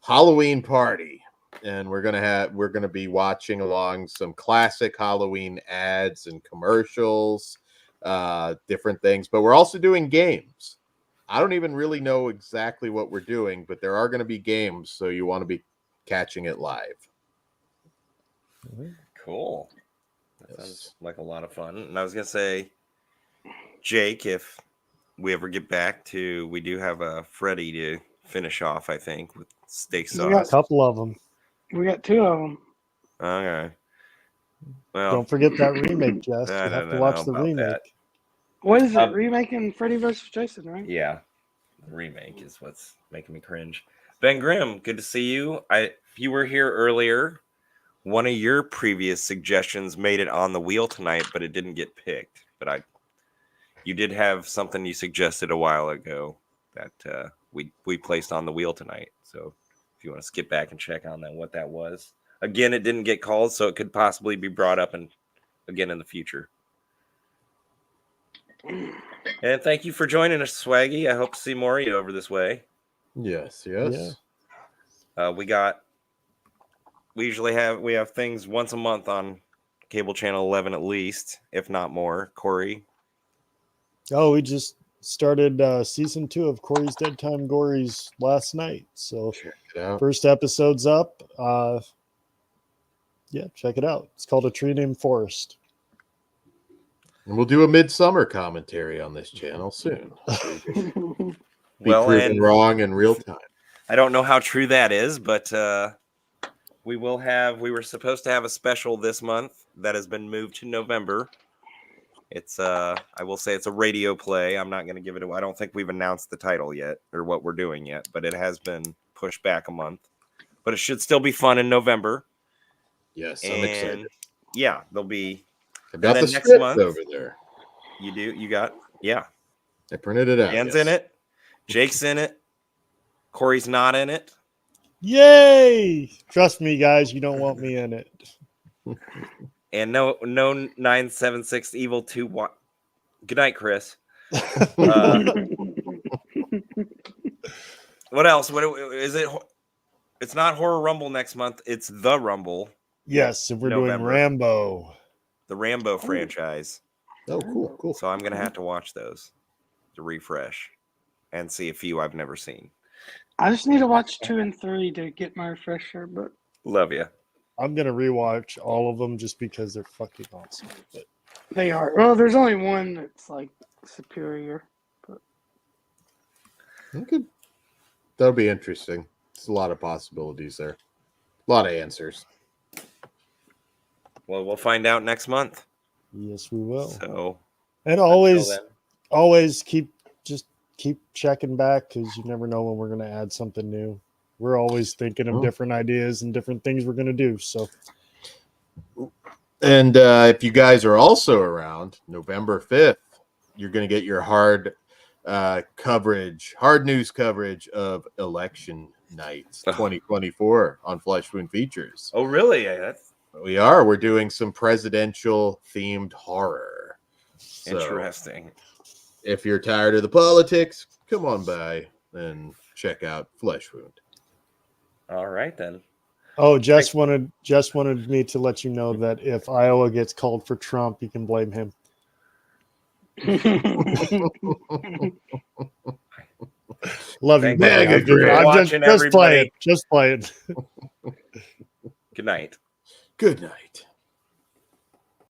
Halloween party, and we're gonna be watching along some classic Halloween ads and commercials, different things. But we're also doing games. I don't even really know exactly what we're doing, but there are going to be games, so you want to be catching it live. Cool. That sounds like a lot of fun. And I was gonna say, Jake, if we ever get back to, we do have a Freddy to finish off, I think, with steak sauce. We got a couple of them. We got 2 of them. Okay. Well, Don't forget that remake, Jess. You have to watch the remake. That. What is it? Remaking Freddy vs. Jason, right? Yeah. The remake is what's making me cringe. Ben Grimm, good to see you. If you were here earlier, one of your previous suggestions made it on the wheel tonight, but it didn't get picked. But you did have something you suggested a while ago that we placed on the wheel tonight. So if you want to skip back and check on that, what that was. Again, it didn't get called, so it could possibly be brought up again in the future. And thank you for joining us, Swaggy. I hope to see more of you over this way. Yes. Yeah. We have things once a month on cable channel 11 at least, if not more. Kory. Oh, we just started season 2 of Kory's Dead Time Gories last night. So Check it out. first episode's up. Check it out. It's called A Tree Named Forest. And we'll do a midsummer commentary on this channel soon. Be proven wrong in real time. I don't know how true that is, but we were supposed to have a special this month that has been moved to November. It's I will say it's a radio play. I'm not going to give it away. I don't think we've announced the title yet or what we're doing yet, but it has been pushed back a month. But it should still be fun in November. Yes, I'm excited. Yeah, there'll be. I got the next script month, over there. You do? You got? Yeah. I printed it out. Dan's in it. Jake's in it. Kory's not in it. Yay! Trust me, guys, you don't want me in it. And no 976 Evil 2. Good night, Chris. What else? What is it? It's not Horror Rumble next month. It's The Rumble. Yes, if we're November. doing Rambo. The Rambo franchise. Oh, cool. So I'm going to have to watch those to refresh and see a few I've never seen. I just need to watch 2 and 3 to get my refresher, but Love you. I'm going to rewatch all of them just because they're fucking awesome. But they are. Well, there's only one that's like superior. But Okay. That'll be interesting. It's a lot of possibilities there. A lot of answers. Well, we'll find out next month. yes, we will. So, And until always keep checking back because you never know when we're going to add something new. We're always thinking of different ideas and different things we're going to do. So, And if you guys are also around November 5th, you're going to get your hard news coverage of election night 2024 on Flesh Wound Features. Oh, really? We're doing some presidential themed horror. So Interesting. if you're tired of the politics, come on by and check out Flesh Wound. All right then. Oh, Jess wanted me to let you know that if Iowa gets called for Trump, you can blame him. Love you, Thank buddy. you I'm for watching, just playing. everybody. Just playing. Good night. Good night.